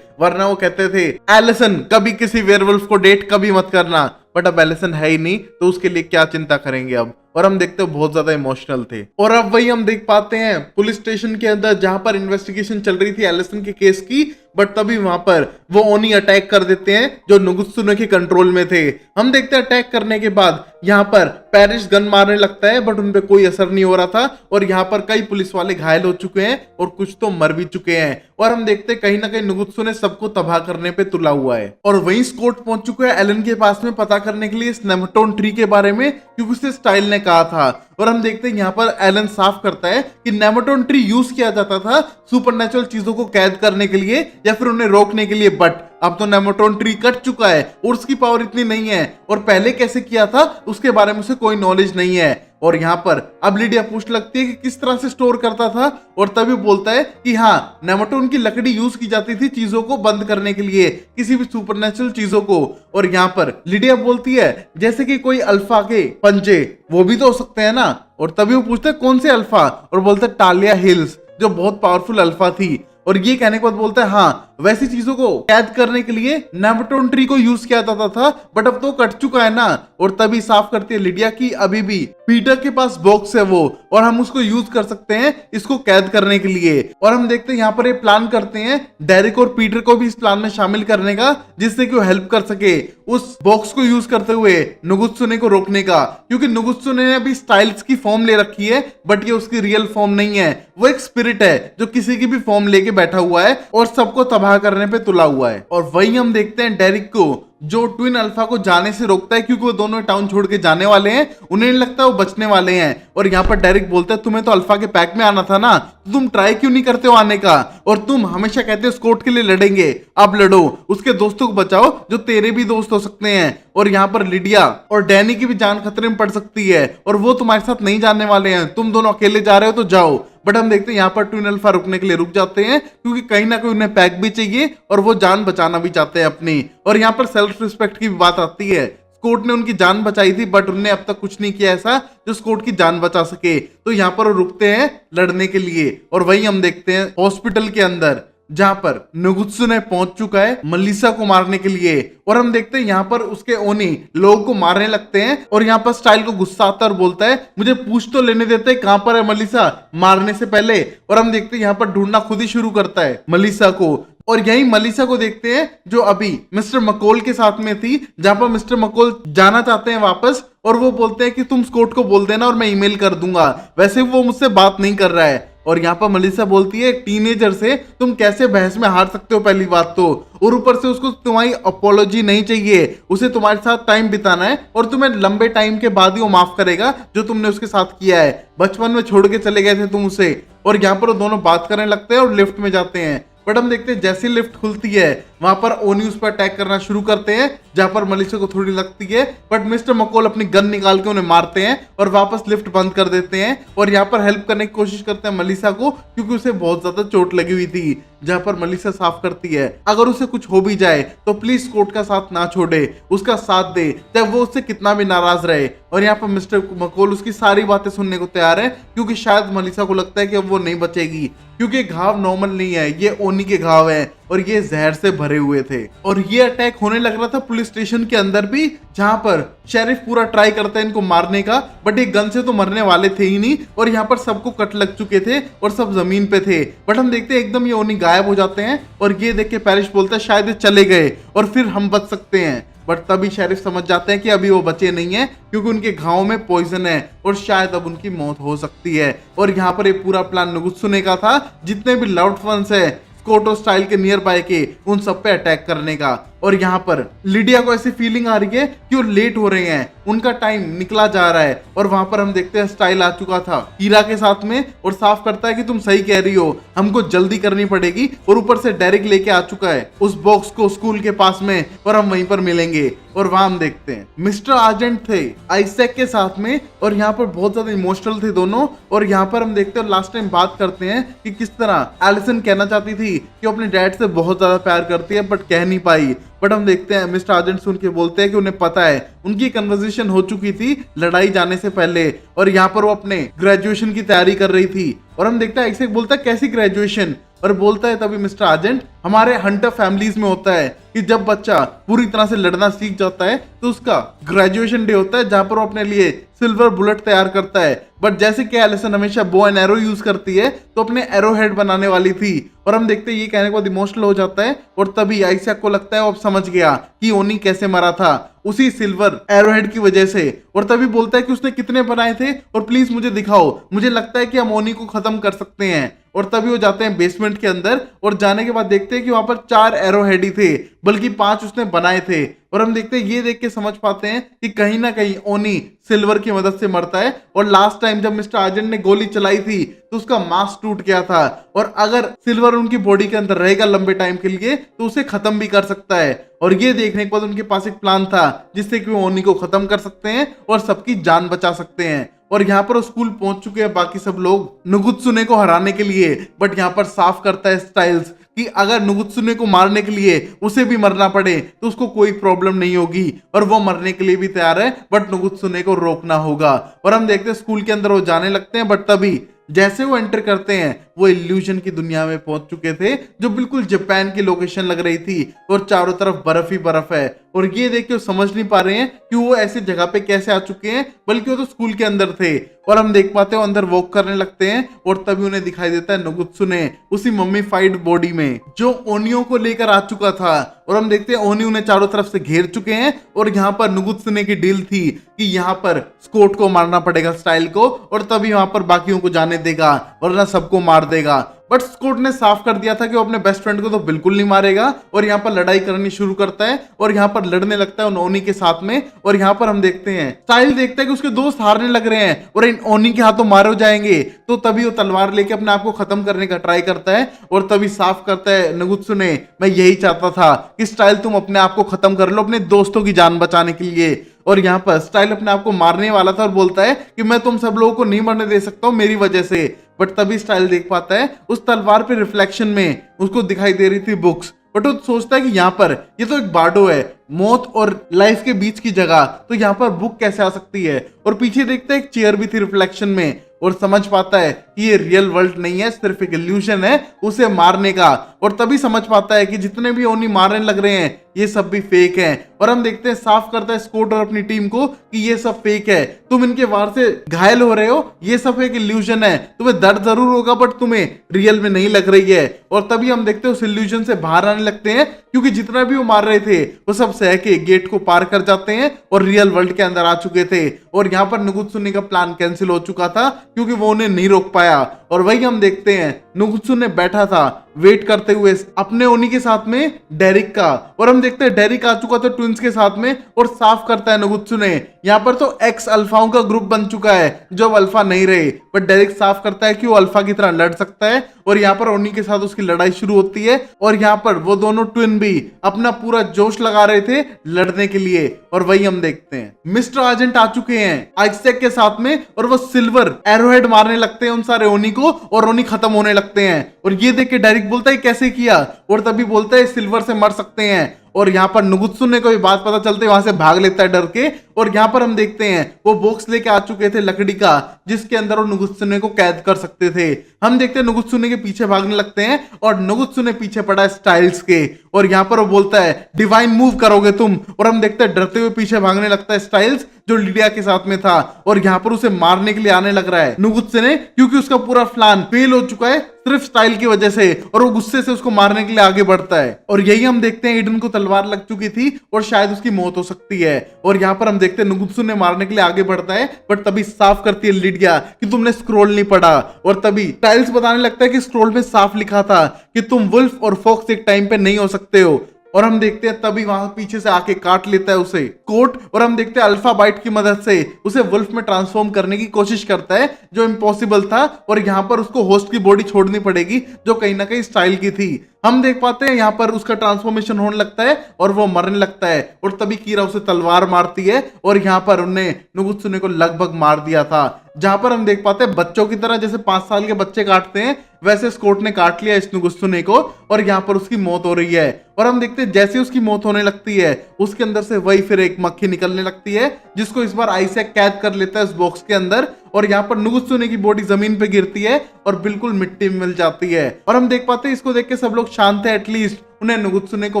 Speaker 1: वरना वो कहते थे एलिसन कभी किसी वेयरवुल्फ को डेट कभी मत करना। बट अब एलिसन है ही नहीं तो उसके लिए क्या चिंता करेंगे अब। और हम देखते हैं बहुत ज्यादा इमोशनल थे। और अब वही हम देख पाते हैं पुलिस स्टेशन के अंदर जहां पर इन्वेस्टिगेशन चल रही थी एलिसन के केस की, बट तभी वहां पर वो ओनी अटैक कर देते हैं जो नुगुत्सुने के कंट्रोल में थे। हम देखते हैं अटैक करने के बाद यहाँ पर पैरिस गन मारने लगता है बट उनपे कोई असर नहीं हो रहा था और यहाँ पर कई पुलिस वाले घायल हो चुके हैं और कुछ तो मर भी चुके हैं। और हम देखते हैं कहीं ना कहीं नुगुत्सुने सबको तबाह करने पे तुला हुआ है। और वहीं स्कॉट पहुंच चुका है एलन के पास में पता करने के लिए इस नेमेटोन ट्री के बारे में क्योंकि उसे स्टाइल ने कहा था। और हम देखते हैं यहाँ पर एलन साफ करता है कि नेमेटोन ट्री यूज किया जाता था सुपरनेचुरल चीजों को कैद करने के लिए या फिर उन्हें रोकने के लिए, बट अब तो नेमेटोन ट्री कट चुका है और उसकी पावर इतनी नहीं है और पहले कैसे किया था उसके बारे में उसे कोई नॉलेज नहीं है। और यहाँ पर अब लिडिया पूछ लगती है कि किस तरह से स्टोर करता था और तभी बोलता है कि हाँ नेमेटोन की लकड़ी यूज की जाती थी चीजों को बंद करने के लिए, किसी भी सुपरनेचुरल चीजों को। और यहाँ पर लिडिया बोलती है जैसे कि कोई अल्फा के पंजे वो भी तो हो सकते हैं ना। और तभी वो पूछते हैं कौन से अल्फा और बोलते हैं टालिया हिल्स जो बहुत पावरफुल अल्फा थी। और ये कहने के बाद बोलता है हाँ वैसी चीजों को कैद करने के लिए नेमेटोन ट्री को यूज किया जाता था बट अब तो कट चुका है ना। और तभी साफ करती है लिडिया की अभी भी पीटर के पास बॉक्स है वो और हम उसको यूज कर सकते हैं इसको कैद करने के लिए। और हम देखते हैं यहाँ पर ये प्लान करते हैं डेरिक और पीटर को भी इस प्लान में शामिल करने का जिससे कि वो हेल्प कर सके उस बॉक्स को यूज करते हुए नुगुत्सुने को रोकने का, क्योंकि नुगुत्सुने ने अभी स्टाइल्स की फॉर्म ले रखी है बट ये उसकी रियल फॉर्म नहीं है, वो एक स्पिरिट है जो किसी की भी फॉर्म लेके बैठा हुआ है और सबको तबाह करने पे तुला हुआ है। और वही हम देखते हैं डेरिक को जो ट्विन अल्फा को जाने से रोकता है क्योंकि वो दोनों टाउन छोड़ के जाने वाले हैं, उन्हें नहीं लगता वो बचने वाले हैं। और यहाँ पर डेरिक बोलता है तुम्हें तो अल्फा के पैक में आना था ना, तो तुम ट्राई क्यों नहीं करते हो आने का, और तुम हमेशा कहते हो स्कॉट के लिए लड़ेंगे, अब लड़ो, उसके दोस्तों को बचाओ जो तेरे भी दोस्त हो सकते हैं। और यहाँ पर लिडिया और डैनी की भी जान खतरे में पड़ सकती है और वो तुम्हारे साथ नहीं जाने वाले हैं, तुम दोनों अकेले जा रहे हो तो जाओ। बट हम देखते हैं यहाँ पर ट्विन अल्फा रुकने के लिए रुक जाते हैं क्योंकि कहीं ना कहीं उन्हें पैक भी चाहिए और वो जान बचाना भी चाहते हैं अपनी। और यहाँ पर सेल्फ रिस्पेक्ट की भी बात आती है, स्कॉट ने उनकी जान बचाई थी बट उन्होंने अब तक कुछ नहीं किया ऐसा जो स्कॉट की जान बचा सके, तो यहाँ पर वो रुकते हैं लड़ने के लिए। और वही हम देखते हैं हॉस्पिटल के अंदर जहां पर नुगुत्सुने पहुंच चुका है मलिसा को मारने के लिए। और हम देखते हैं यहाँ पर उसके ओनी लोगों को मारने लगते हैं और यहाँ पर स्टाइल को गुस्सा आता है और बोलता है मुझे पूछ तो लेने देते कहां पर है मलिसा मारने से पहले। और हम देखते हैं यहाँ पर ढूंढना खुद ही शुरू करता है मलिसा को। और यही मलिसा को देखते हैं जो अभी मिस्टर मकोल के साथ में थी, जहां पर मिस्टर मकोल जाना चाहते हैं वापस और वो बोलते हैं कि तुम स्कॉट को बोल देना और मैं ईमेल कर दूंगा, वैसे वो मुझसे बात नहीं कर रहा है। और यहाँ पर मलिसा बोलती है टीनेजर से तुम कैसे बहस में हार सकते हो पहली बात तो, और ऊपर से उसको तुम्हारी अपोलॉजी नहीं चाहिए, उसे तुम्हारे साथ टाइम बिताना है और तुम्हें लंबे टाइम के बाद ही वो माफ करेगा जो तुमने उसके साथ किया है, बचपन में छोड़ के चले गए थे तुम उसे। और यहाँ पर वो दोनों बात करने लगते हैं और लिफ्ट में जाते हैं। बट हम देखते हैं जैसी लिफ्ट खुलती है वहां पर ओनी उस पर अटैक करना शुरू करते हैं, जहां पर मलिसा को थोड़ी लगती है बट मिस्टर मकोल अपनी गन निकाल के उन्हें मारते हैं और वापस लिफ्ट बंद कर देते हैं। और यहाँ पर हेल्प करने की कोशिश करते हैं मलिसा को क्योंकि उसे बहुत ज्यादा चोट लगी हुई थी, जहां पर मलिसा साफ करती है अगर उसे कुछ हो भी जाए तो प्लीज स्कॉट का साथ ना छोड़े, उसका साथ दे चाहे वो उससे कितना भी नाराज रहे। और यहाँ पर मिस्टर मकोल उसकी सारी बातें सुनने को तैयार है क्योंकि शायद मलिसा को लगता है कि अब वो नहीं बचेगी, क्योंकि घाव नॉर्मल नहीं है, ये ओनी के घाव है और ये जहर से भरे भरे हुए थे। और ये अटैक होने लग रहा था पुलिस स्टेशन के अंदर भी, जहां पर शेरिफ पूरा ट्राई करता है इनको मारने का, बट एक गन से तो मरने वाले थे ही नहीं, और यहाँ पर सबको कट लग चुके थे और सब जमीन पे थे। बट हम देखते हैं एकदम ये ओनी गायब हो जाते हैं, और ये देख के पैरिस बोलता है शायद ये चले गए और फिर हम बच सकते हैं। बट तभी शेरिफ समझ जाते हैं कि अभी वो बचे नहीं है, क्योंकि उनके घाव में पॉइजन है और शायद अब उनकी मौत हो सकती है। और यहाँ पर ये पूरा प्लान नुगुत्सुने का था, जितने भी लव्ड वंस है स्कोटो स्टाइल के नियर बाय के, उन सब पे अटैक करने का। और यहाँ पर लिडिया को ऐसी फीलिंग आ रही है कि वो लेट हो रहे हैं, उनका टाइम निकला जा रहा है। और वहां पर हम देखते हैं स्टाइल आ चुका था हीरा के साथ में, और साफ करता है कि तुम सही कह रही हो, हमको जल्दी करनी पड़ेगी। और ऊपर से डेरिक लेके आ चुका है उस बॉक्स को स्कूल के पास में, और हम वहीं पर मिलेंगे। और वहां हम देखते हैं मिस्टर आर्जेंट थे आइजैक के साथ में, और यहाँ पर बहुत ज्यादा इमोशनल थे दोनों। और यहाँ पर हम देखते हैं लास्ट टाइम बात करते हैं कि किस तरह एलिसन कहना चाहती थी कि अपने डैड से बहुत ज्यादा प्यार करती है, बट कह नहीं पाई। बट हम देखते हैं मिस्टर आर्जेंट सुन के बोलते हैं कि उन्हें पता है, उनकी कन्वर्सेशन हो चुकी थी लड़ाई जाने से पहले, और यहाँ पर वो अपने ग्रेजुएशन की तैयारी कर रही थी। और हम देखते हैं आइजैक बोलता है कैसी ग्रेजुएशन, और बोलता है तभी मिस्टर आर्जेंट, हमारे हंटर फैमिलीज में होता है कि जब बच्चा पूरी तरह से लड़ना सीख जाता है तो उसका ग्रेजुएशन डे होता है, जहां पर वो अपने लिए सिल्वर बुलेट तैयार करता है। बट जैसे कि एलिसन हमेशा बो एंड एरो यूज करती है, तो अपने एरो हेड बनाने वाली थी। और हम देखते हैं ये कहने के बाद इमोशनल हो जाता है, और तभी आइजैक को लगता है वो अब समझ गया कि ओनी कैसे मरा था, उसी सिल्वर एरोहेड की वजह से। और तभी बोलता है कि उसने कितने बनाए थे और प्लीज मुझे दिखाओ, मुझे लगता है कि हम ओनी को खत्म कर सकते हैं। और तभी वो जाते हैं बेसमेंट के अंदर, और जाने के बाद देखते हैं कि वहां पर 4 एरोहेड ही थे, बल्कि 5 उसने बनाए थे। और हम देखते हैं ये देख के समझ पाते हैं कि कहीं ना कहीं ओनी सिल्वर की मदद से मरता है। और लास्ट टाइम जब मिस्टर आर्जेंट ने गोली चलाई थी तो उसका मास्क टूट गया था, और अगर सिल्वर उनकी बॉडी के अंदर रहेगा लंबे टाइम के लिए तो उसे खत्म भी कर सकता है। और ये देखने के बाद उनके पास एक प्लान था जिससे कि वो ओनी को खत्म कर सकते हैं और सबकी जान बचा सकते हैं। और यहाँ पर स्कूल पहुंच चुके हैं बाकी सब लोग नुगुत्सुने को हराने के लिए। बट यहाँ पर साफ करता है स्टाइल्स कि अगर नुगुत्सुने को मारने के लिए उसे भी मरना पड़े तो उसको कोई प्रॉब्लम नहीं होगी, और वो मरने के लिए भी तैयार है, बट नुगुत्सुने को रोकना होगा। और हम देखते हैं स्कूल के अंदर वो जाने लगते हैं, बट तभी जैसे वो एंटर करते हैं वो इल्यूजन की दुनिया में पहुंच चुके थे, जो बिल्कुल जापान की लोकेशन लग रही थी, और चारों तरफ बर्फ ही बर्फ है। और ये देख के वो समझ नहीं पा रहे हैं कि वो ऐसी जगह पे कैसे आ चुके हैं, बल्कि वो तो स्कूल के अंदर थे। और हम देख पाते हैं वो अंदर वॉक करने लगते हैं, और तभी उन्हें दिखाई देता है नुगुत्सुने उसी मम्मीफाइड बॉडी में, जो ओनियो को लेकर आ चुका था। और हम देखते हैं ओनी उन्हें चारों तरफ से घेर चुके हैं, और यहाँ पर नुगुत्सुने की डील थी कि यहाँ पर स्कोट को मारना पड़ेगा स्टाइल को, और तभी वहां पर बाकियों को जाने देगा, वरना सबको मार देगा। बट स्कोट ने साफ कर दिया था कि वो अपने बेस्ट फ्रेंड को तो बिल्कुल नहीं मारेगा, और यहाँ पर लड़ाई करनी शुरू करता है, और यहाँ पर लड़ने लगता है ओनी के साथ में। और यहाँ पर हम देखते हैं स्टाइल देखता है कि उसके दोस्त हारने लग रहे हैं और इन ओनी के हाथों मारे हो जाएंगे, तो तभी वो तलवार लेके अपने आप को खत्म करने का ट्राई करता है। और तभी साफ करता है नुगुत्सुने, मैं यही चाहता था कि स्टाइल तुम अपने आप को खत्म कर लो अपने दोस्तों की जान बचाने के लिए। और यहाँ पर स्टाइल अपने आप को मारने वाला था और बोलता है कि मैं तुम सब लोगों को नहीं मरने दे सकता हूँ मेरी वजह से। बट तभी स्टाइल देख पाता है उस तलवार पे रिफ्लेक्शन में उसको दिखाई दे रही थी बुक्स। बट वो सोचता है कि यहाँ पर ये तो एक बार्डो है, मौत और लाइफ के बीच की जगह, तो यहाँ पर बुक कैसे आ सकती है। और पीछे देखता है एक चेयर भी थी रिफ्लेक्शन में, और समझ पाता है कि ये रियल वर्ल्ड नहीं है, सिर्फ एक इल्यूशन है उसे मारने का। और तभी समझ पाता है कि जितने भी ओनी मारने लग रहे हैं ये सब भी फेक है। और हम देखते हैं साफ करता है स्कोट और अपनी टीम को कि ये सब फेक है, तुम इनके वार से घायल हो रहे हो, ये सब एक इल्यूजन है, तुम्हें दर्द जरूर होगा बट तुम्हें रियल में नहीं लग रही है। और तभी हम देखते हैं उस इल्यूजन से बाहर आने लगते हैं, क्योंकि जितना भी वो मार रहे थे वो सब सह के गेट को पार कर जाते हैं और रियल वर्ल्ड के अंदर आ चुके थे। और यहाँ पर नुगुत्सुने का प्लान कैंसिल हो चुका था, क्योंकि वो उन्हें नहीं रोक पाया। और वही हम देखते हैं नुगुत्सुने बैठा था वेट करते हुए अपने ओनी के साथ में डेरिक का। और हम देखते हैं डेरिक आ चुका था ट्विंस के साथ में, और साफ करता है नुगुत्सुने यहाँ पर तो एक्स अल्फाओं का ग्रुप बन चुका है जो अल्फा नहीं रहे। बट डेरिक साफ करता है कि वो अल्फा की तरह लड़ सकता है, और यहाँ पर ओनी के साथ उसकी लड़ाई शुरू होती है। और यहाँ पर वो दोनों ट्विन भी अपना पूरा जोश लगा रहे थे लड़ने के लिए। और वही हम देखते हैं मिस्टर आर्जेंट आ चुके हैं आइजैक के साथ में, और वो सिल्वर एरोहेड मारने लगते हैं उन सारे ओनी को, और ओनी खत्म होने लगते हैं। और ये देख के डेरिक बोलता है कैसे किया, और तभी बोलता है सिल्वर से मर सकते हैं। और यहाँ पर नुगुत्सुने को भी बात पता चलते वहां से भाग लेता है डर के। और यहाँ पर हम देखते हैं वो बॉक्स लेके आ चुके थे लकड़ी का, जिसके अंदर वो नुगुत्सुने को कैद कर सकते थे। हम देखते हैं नुगुत्सुने के पीछे भागने लगते हैं और नुगुत्सुने पीछे पड़ा है स्टाइल्स के। और यहाँ पर वो बोलता है डिवाइन मूव करोगे तुम। और हम देखते हैं डरते हुए पीछे भागने लगता है स्टाइल्स, जो लिडिया के साथ में था। और यहाँ पर उसे मारने के लिए आने लग रहा है नुगुत्सुने, क्योंकि उसका पूरा प्लान फेल हो चुका है सिर्फ स्टाइल की वजह से। और वो गुस्से से उसको मारने के लिए आगे बढ़ता है। और यही हम देखते हैं ईडन को तलवार लग चुकी थी और शायद उसकी मौत हो सकती है। और यहाँ पर हम देखते हैं नुगुत्सुने मारने के लिए आगे बढ़ता है, बट तभी साफ करती है लिडिया कि तुमने स्क्रोल नहीं पढ़ा। और तभी स्टाइल्स बताने लगता है कि स्क्रोल में साफ लिखा था कि तुम वुल्फ और फॉक्स एक टाइम पे नहीं हो सकते हो। और हम देखते हैं तभी वहां पीछे से आके काट लेता है उसे कोट। और हम देखते हैं अल्फा बाइट की मदद से उसे वुल्फ में ट्रांसफॉर्म करने की कोशिश करता है, जो इम्पॉसिबल था। और यहाँ पर उसको होस्ट की बॉडी छोड़नी पड़ेगी, जो कहीं ना कहीं स्टाइल की थी। हम देख पाते हैं यहाँ पर उसका ट्रांसफॉर्मेशन होने लगता है और वो मरने लगता है। और तभी कीरा उसे तलवार मारती है और यहाँ पर उन्हें नुगुत्सुने को लगभग मार दिया था। जहां पर हम देख पाते हैं बच्चों की तरह जैसे 5 साल के बच्चे काटते हैं, वैसे स्कोट ने काट लिया इस नुगुत्सुने को। और यहाँ पर उसकी मौत हो रही है। और हम देखते हैं जैसे उसकी मौत होने लगती है, उसके अंदर से वही फिर एक मक्खी निकलने लगती है, जिसको इस बार आइसैक कैद कर लेता है उस बॉक्स के अंदर। और यहाँ पर नुगुत्सुने की बॉडी जमीन पे गिरती है और बिल्कुल मिट्टी में मिल जाती है। और हम देख पाते हैं इसको देख के सब लोग शांत है, एटलीस्ट उन्हें नुगुत्सुने को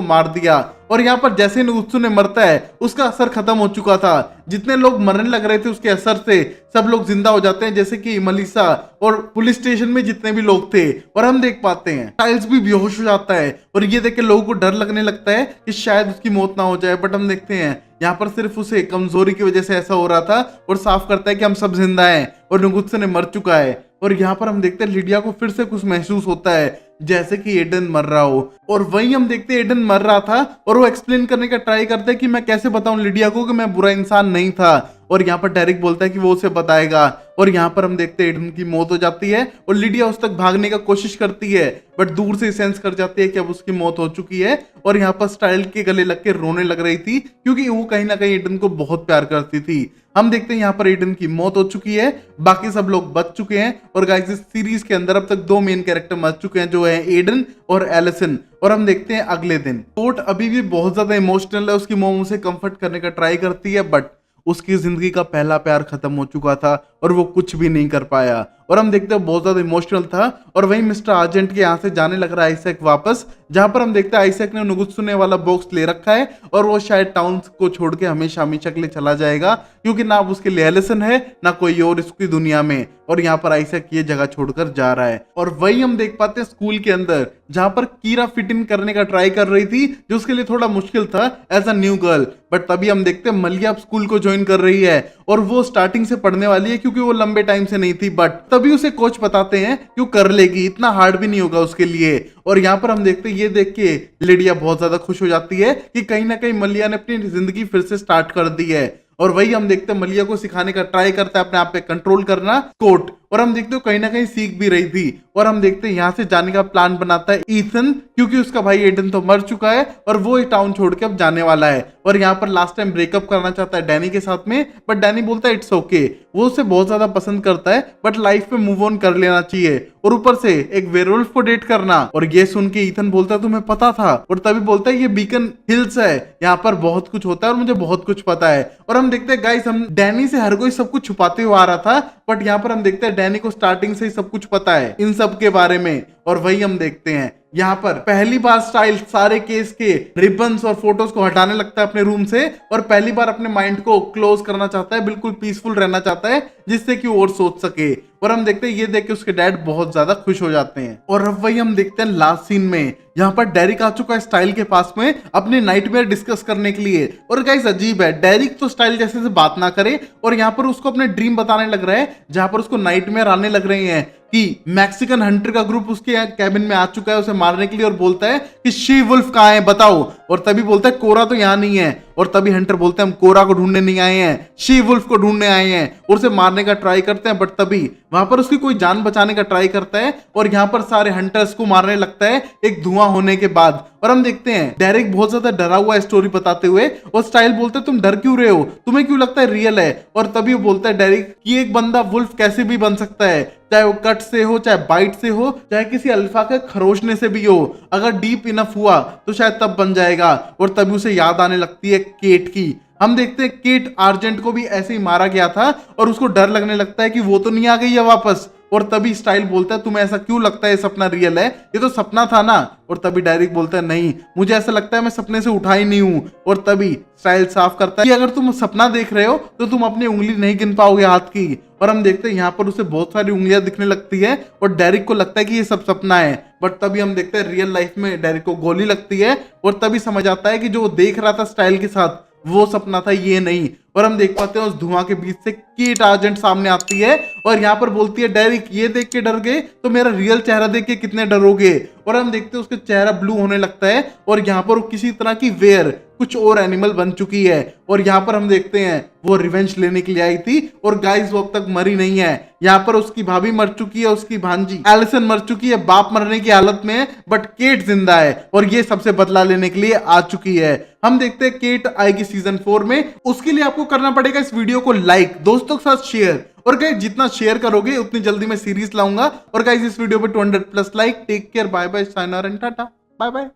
Speaker 1: मार दिया। और यहाँ पर जैसे नुगुत्सुने मरता है, उसका असर खत्म हो चुका था। जितने लोग मरने लग रहे थे उसके असर से सब लोग जिंदा हो जाते हैं, जैसे कि मलिसा और पुलिस स्टेशन में जितने भी लोग थे। और हम देख पाते हैं स्टाइल्स भी बेहोश हो जाता है और ये देख के लोगों को डर लगने लगता है कि शायद उसकी मौत ना हो जाए। बट हम देखते हैं यहाँ पर सिर्फ उसे कमजोरी की वजह से ऐसा हो रहा था। और साफ करता है कि हम सब जिंदा हैं और नुगुत्सुने मर चुका है। और यहाँ पर हम देखते हैं लिडिया को फिर से कुछ महसूस होता है, जैसे कि एडन मर रहा हो। और वही हम देखते हैं एडन मर रहा था और वो एक्सप्लेन करने का ट्राई करता है कि मैं कैसे बताऊं लिडिया को कि मैं बुरा इंसान नहीं था। और यहाँ पर डेरिक बोलता है कि वो उसे बताएगा। और यहाँ पर हम देखते हैं एडन की मौत हो जाती है और लिडिया उस तक भागने का कोशिश करती है, बट दूर से सेंस कर जाती है कि अब उसकी मौत हो चुकी है। और यहाँ पर स्टाइल के गले लग के रोने लग रही थी, क्योंकि वो कहीं ना कहीं एडन को बहुत प्यार करती थी। हम देखते हैं यहाँ पर एडन की मौत हो चुकी है, बाकी सब लोग बच चुके हैं। और गाइस इस सीरीज के अंदर अब तक 2 मेन कैरेक्टर मर चुके हैं, जो है एडन और एलिसन। और हम देखते हैं अगले दिन कोट अभी भी बहुत ज्यादा इमोशनल है, उसकी मोम उसे कंफर्ट करने का ट्राई करती है, बट उसकी जिंदगी का पहला प्यार खत्म हो चुका था और वो कुछ भी नहीं कर पाया। और हम देखते हैं बहुत ज्यादा इमोशनल था। और वहीं मिस्टर आर्जेंट के यहाँ से जाने लग रहा है आइसैक वापस, जहां पर हम देखते हैं आइसैक ने नुगुत्सुने वाला बॉक्स ले रखा है और वो शायद टाउन को छोड़ के हमेशा हमेशा के लिए चला जाएगा, क्योंकि ना अब उसके लिए एलिसन है ना कोई और इसकी दुनिया में। और यहाँ पर आइसैक ये जगह छोड़कर जा रहा है। और वही हम देख पाते हैं स्कूल के अंदर, जहां पर कीरा फिट इन करने का ट्राई कर रही थी, जो उसके लिए थोड़ा मुश्किल था as a new girl. But तभी हम देखते हैं मलिया अब स्कूल को ज्वाइन कर रही है और वो स्टार्टिंग से पढ़ने वाली है, क्योंकि वो लंबे टाइम से नहीं थी। बट तभी उसे कोच बताते हैं कि वो कर लेगी, इतना हार्ड भी नहीं होगा उसके लिए। और यहाँ पर हम देखते हैं ये देख के लिडिया बहुत ज्यादा खुश हो जाती है कि कहीं ना कहीं मलिया ने अपनी जिंदगी फिर से स्टार्ट कर दी है। और वही हम देखते हैं मलिया को सिखाने का ट्राई करता है अपने आप पे कंट्रोल करना कोट। और हम देखते हो कहीं ना कहीं सीख भी रही थी। और हम देखते हैं यहाँ से जाने का प्लान बनाता है ईथन, क्योंकि उसका भाई एडन तो मर चुका है और वो टाउन छोड़ के अब जाने वाला है। और यहाँ पर लास्ट टाइम ब्रेकअप करना चाहता है डैनी के साथ में, बट डैनी बोलता है इट्स ओके, वो उसे बहुत ज्यादा पसंद करता है, बट लाइफ में मूव ऑन कर लेना चाहिए। और ऊपर से एक वेयरवुल्फ को डेट करना। और ये सुन के ईथन बोलता है तुम्हें पता था? और तभी बोलता है ये बीकन हिल्स है, यहाँ पर बहुत कुछ होता है और मुझे बहुत कुछ पता है। और हम देखते हैं गाइस, हम डैनी से हर कोई सब कुछ छुपाते हुए आ रहा था, बट यहाँ पर हम देखते हैं डैनी को स्टार्टिंग से ही सब कुछ पता है इन सब के बारे में। और वही हम देखते हैं यहाँ पर पहली बार स्टाइल सारे केस के रिबन्स और फोटोज को हटाने लगता है अपने रूम से, और पहली बार अपने माइंड को क्लोज करना चाहता है, बिल्कुल पीसफुल रहना चाहता है, जिससे कि वो और सोच सके। और हम देखते हैं ये देख के उसके डैड बहुत ज्यादा खुश हो जाते हैं। और अब वही हम देखते हैं लास्ट सीन में, यहाँ पर डेरिक आ चुका है स्टाइल के पास में अपने नाइटमेयर डिस्कस करने के लिए। और गाइस अजीब है, डेरिक तो स्टाइल जैसे से बात ना करे और यहाँ पर उसको अपने ड्रीम बताने लग रहा है, जहां पर उसको नाइटमेयर आने लग रहे हैं कि मैक्सिकन हंटर का ग्रुप उसके कैबिन में आ चुका है उसे मारने के लिए, और बोलता है कि शी वुल्फ कहाँ है बताओ। और तभी बोलता है कोरा तो यहाँ नहीं है, और तभी हंटर बोलते हैं हम कोरा को ढूंढने नहीं आए हैं, शी वुल्फ को ढूंढने आए हैं, और उसे मारने का ट्राई करते हैं। बट तभी वहां पर उसकी कोई जान बचाने का ट्राई करता है, और यहाँ पर सारे हंटर्स को मारने लगता है एक धुआं होने के बाद। और हम देखते हैं डेरिक बहुत ज्यादा डरा हुआ है स्टोरी बताते हुए, और स्टाइल बोलते हैं तुम डर क्यों रहे हो, तुम्हें क्यों लगता है रियल है। और तभी वो बोलता है डेरिक कि एक बंदा वुल्फ कैसे भी बन सकता है, चाहे वो कट से हो, चाहे बाइट से हो, चाहे किसी अल्फा के खरोचने से भी हो, अगर डीप इनफ हुआ तो शायद तब बन जाएगा। और तभी उसे याद आने लगती है केट की। हम देखते हैं केट आर्जेंट को भी ऐसे ही मारा गया था, और उसको डर लगने लगता है कि वो तो नहीं आ गई है वापस। और तभी स्टाइल बोलता है तुम्हें ऐसा क्यों लगता है ये सपना रियल है, ये तो सपना था ना। और तभी डेरिक बोलता है नहीं, मुझे ऐसा लगता है मैं सपने से उठा ही नहीं हूं। और तभी स्टाइल साफ करता है कि अगर तुम सपना देख रहे हो तो तुम अपनी उंगली नहीं गिन पाओगे हाथ की। और हम देखते हैं यहाँ पर उसे बहुत सारी उंगलियां दिखने लगती है, और डेरिक को लगता है कि ये सब सपना है। बट तभी हम देखते हैं रियल लाइफ में डेरिक को गोली लगती है, और तभी समझ आता है कि जो वो देख रहा था स्टाइल के साथ वो सपना था, ये नहीं। और हम देख पाते हैं उस धुआं के बीच से केट आर्जेंट सामने आती है, और यहाँ पर बोलती है डेरिक ये देख के डर गए तो मेरा रियल चेहरा देख के कितने डरोगे। और हम देखते हैं उसका चेहरा ब्लू होने लगता है, और यहाँ पर वो किसी तरह की वेयर कुछ और एनिमल बन चुकी है। और यहाँ पर हम देखते हैं वो रिवेंज लेने के लिए आई थी, और गाइस वो अब तक मरी नहीं है। यहाँ पर उसकी भाभी मर चुकी है, उसकी भांजी एलिसन मर चुकी है, बाप मरने की हालत में है, बट केट जिंदा है, और ये सबसे बदला लेने के लिए आ चुकी है। हम देखते हैं केट आएगी सीजन 4 में। उसके लिए आपको करना पड़ेगा इस वीडियो को लाइक, दोस्तों के साथ शेयर, और गाइस जितना शेयर करोगे उतनी जल्दी मैं सीरीज लाऊंगा। और गाइस इस वीडियो पे 200+ like. Take care, bye bye, sayonara and tata, bye bye.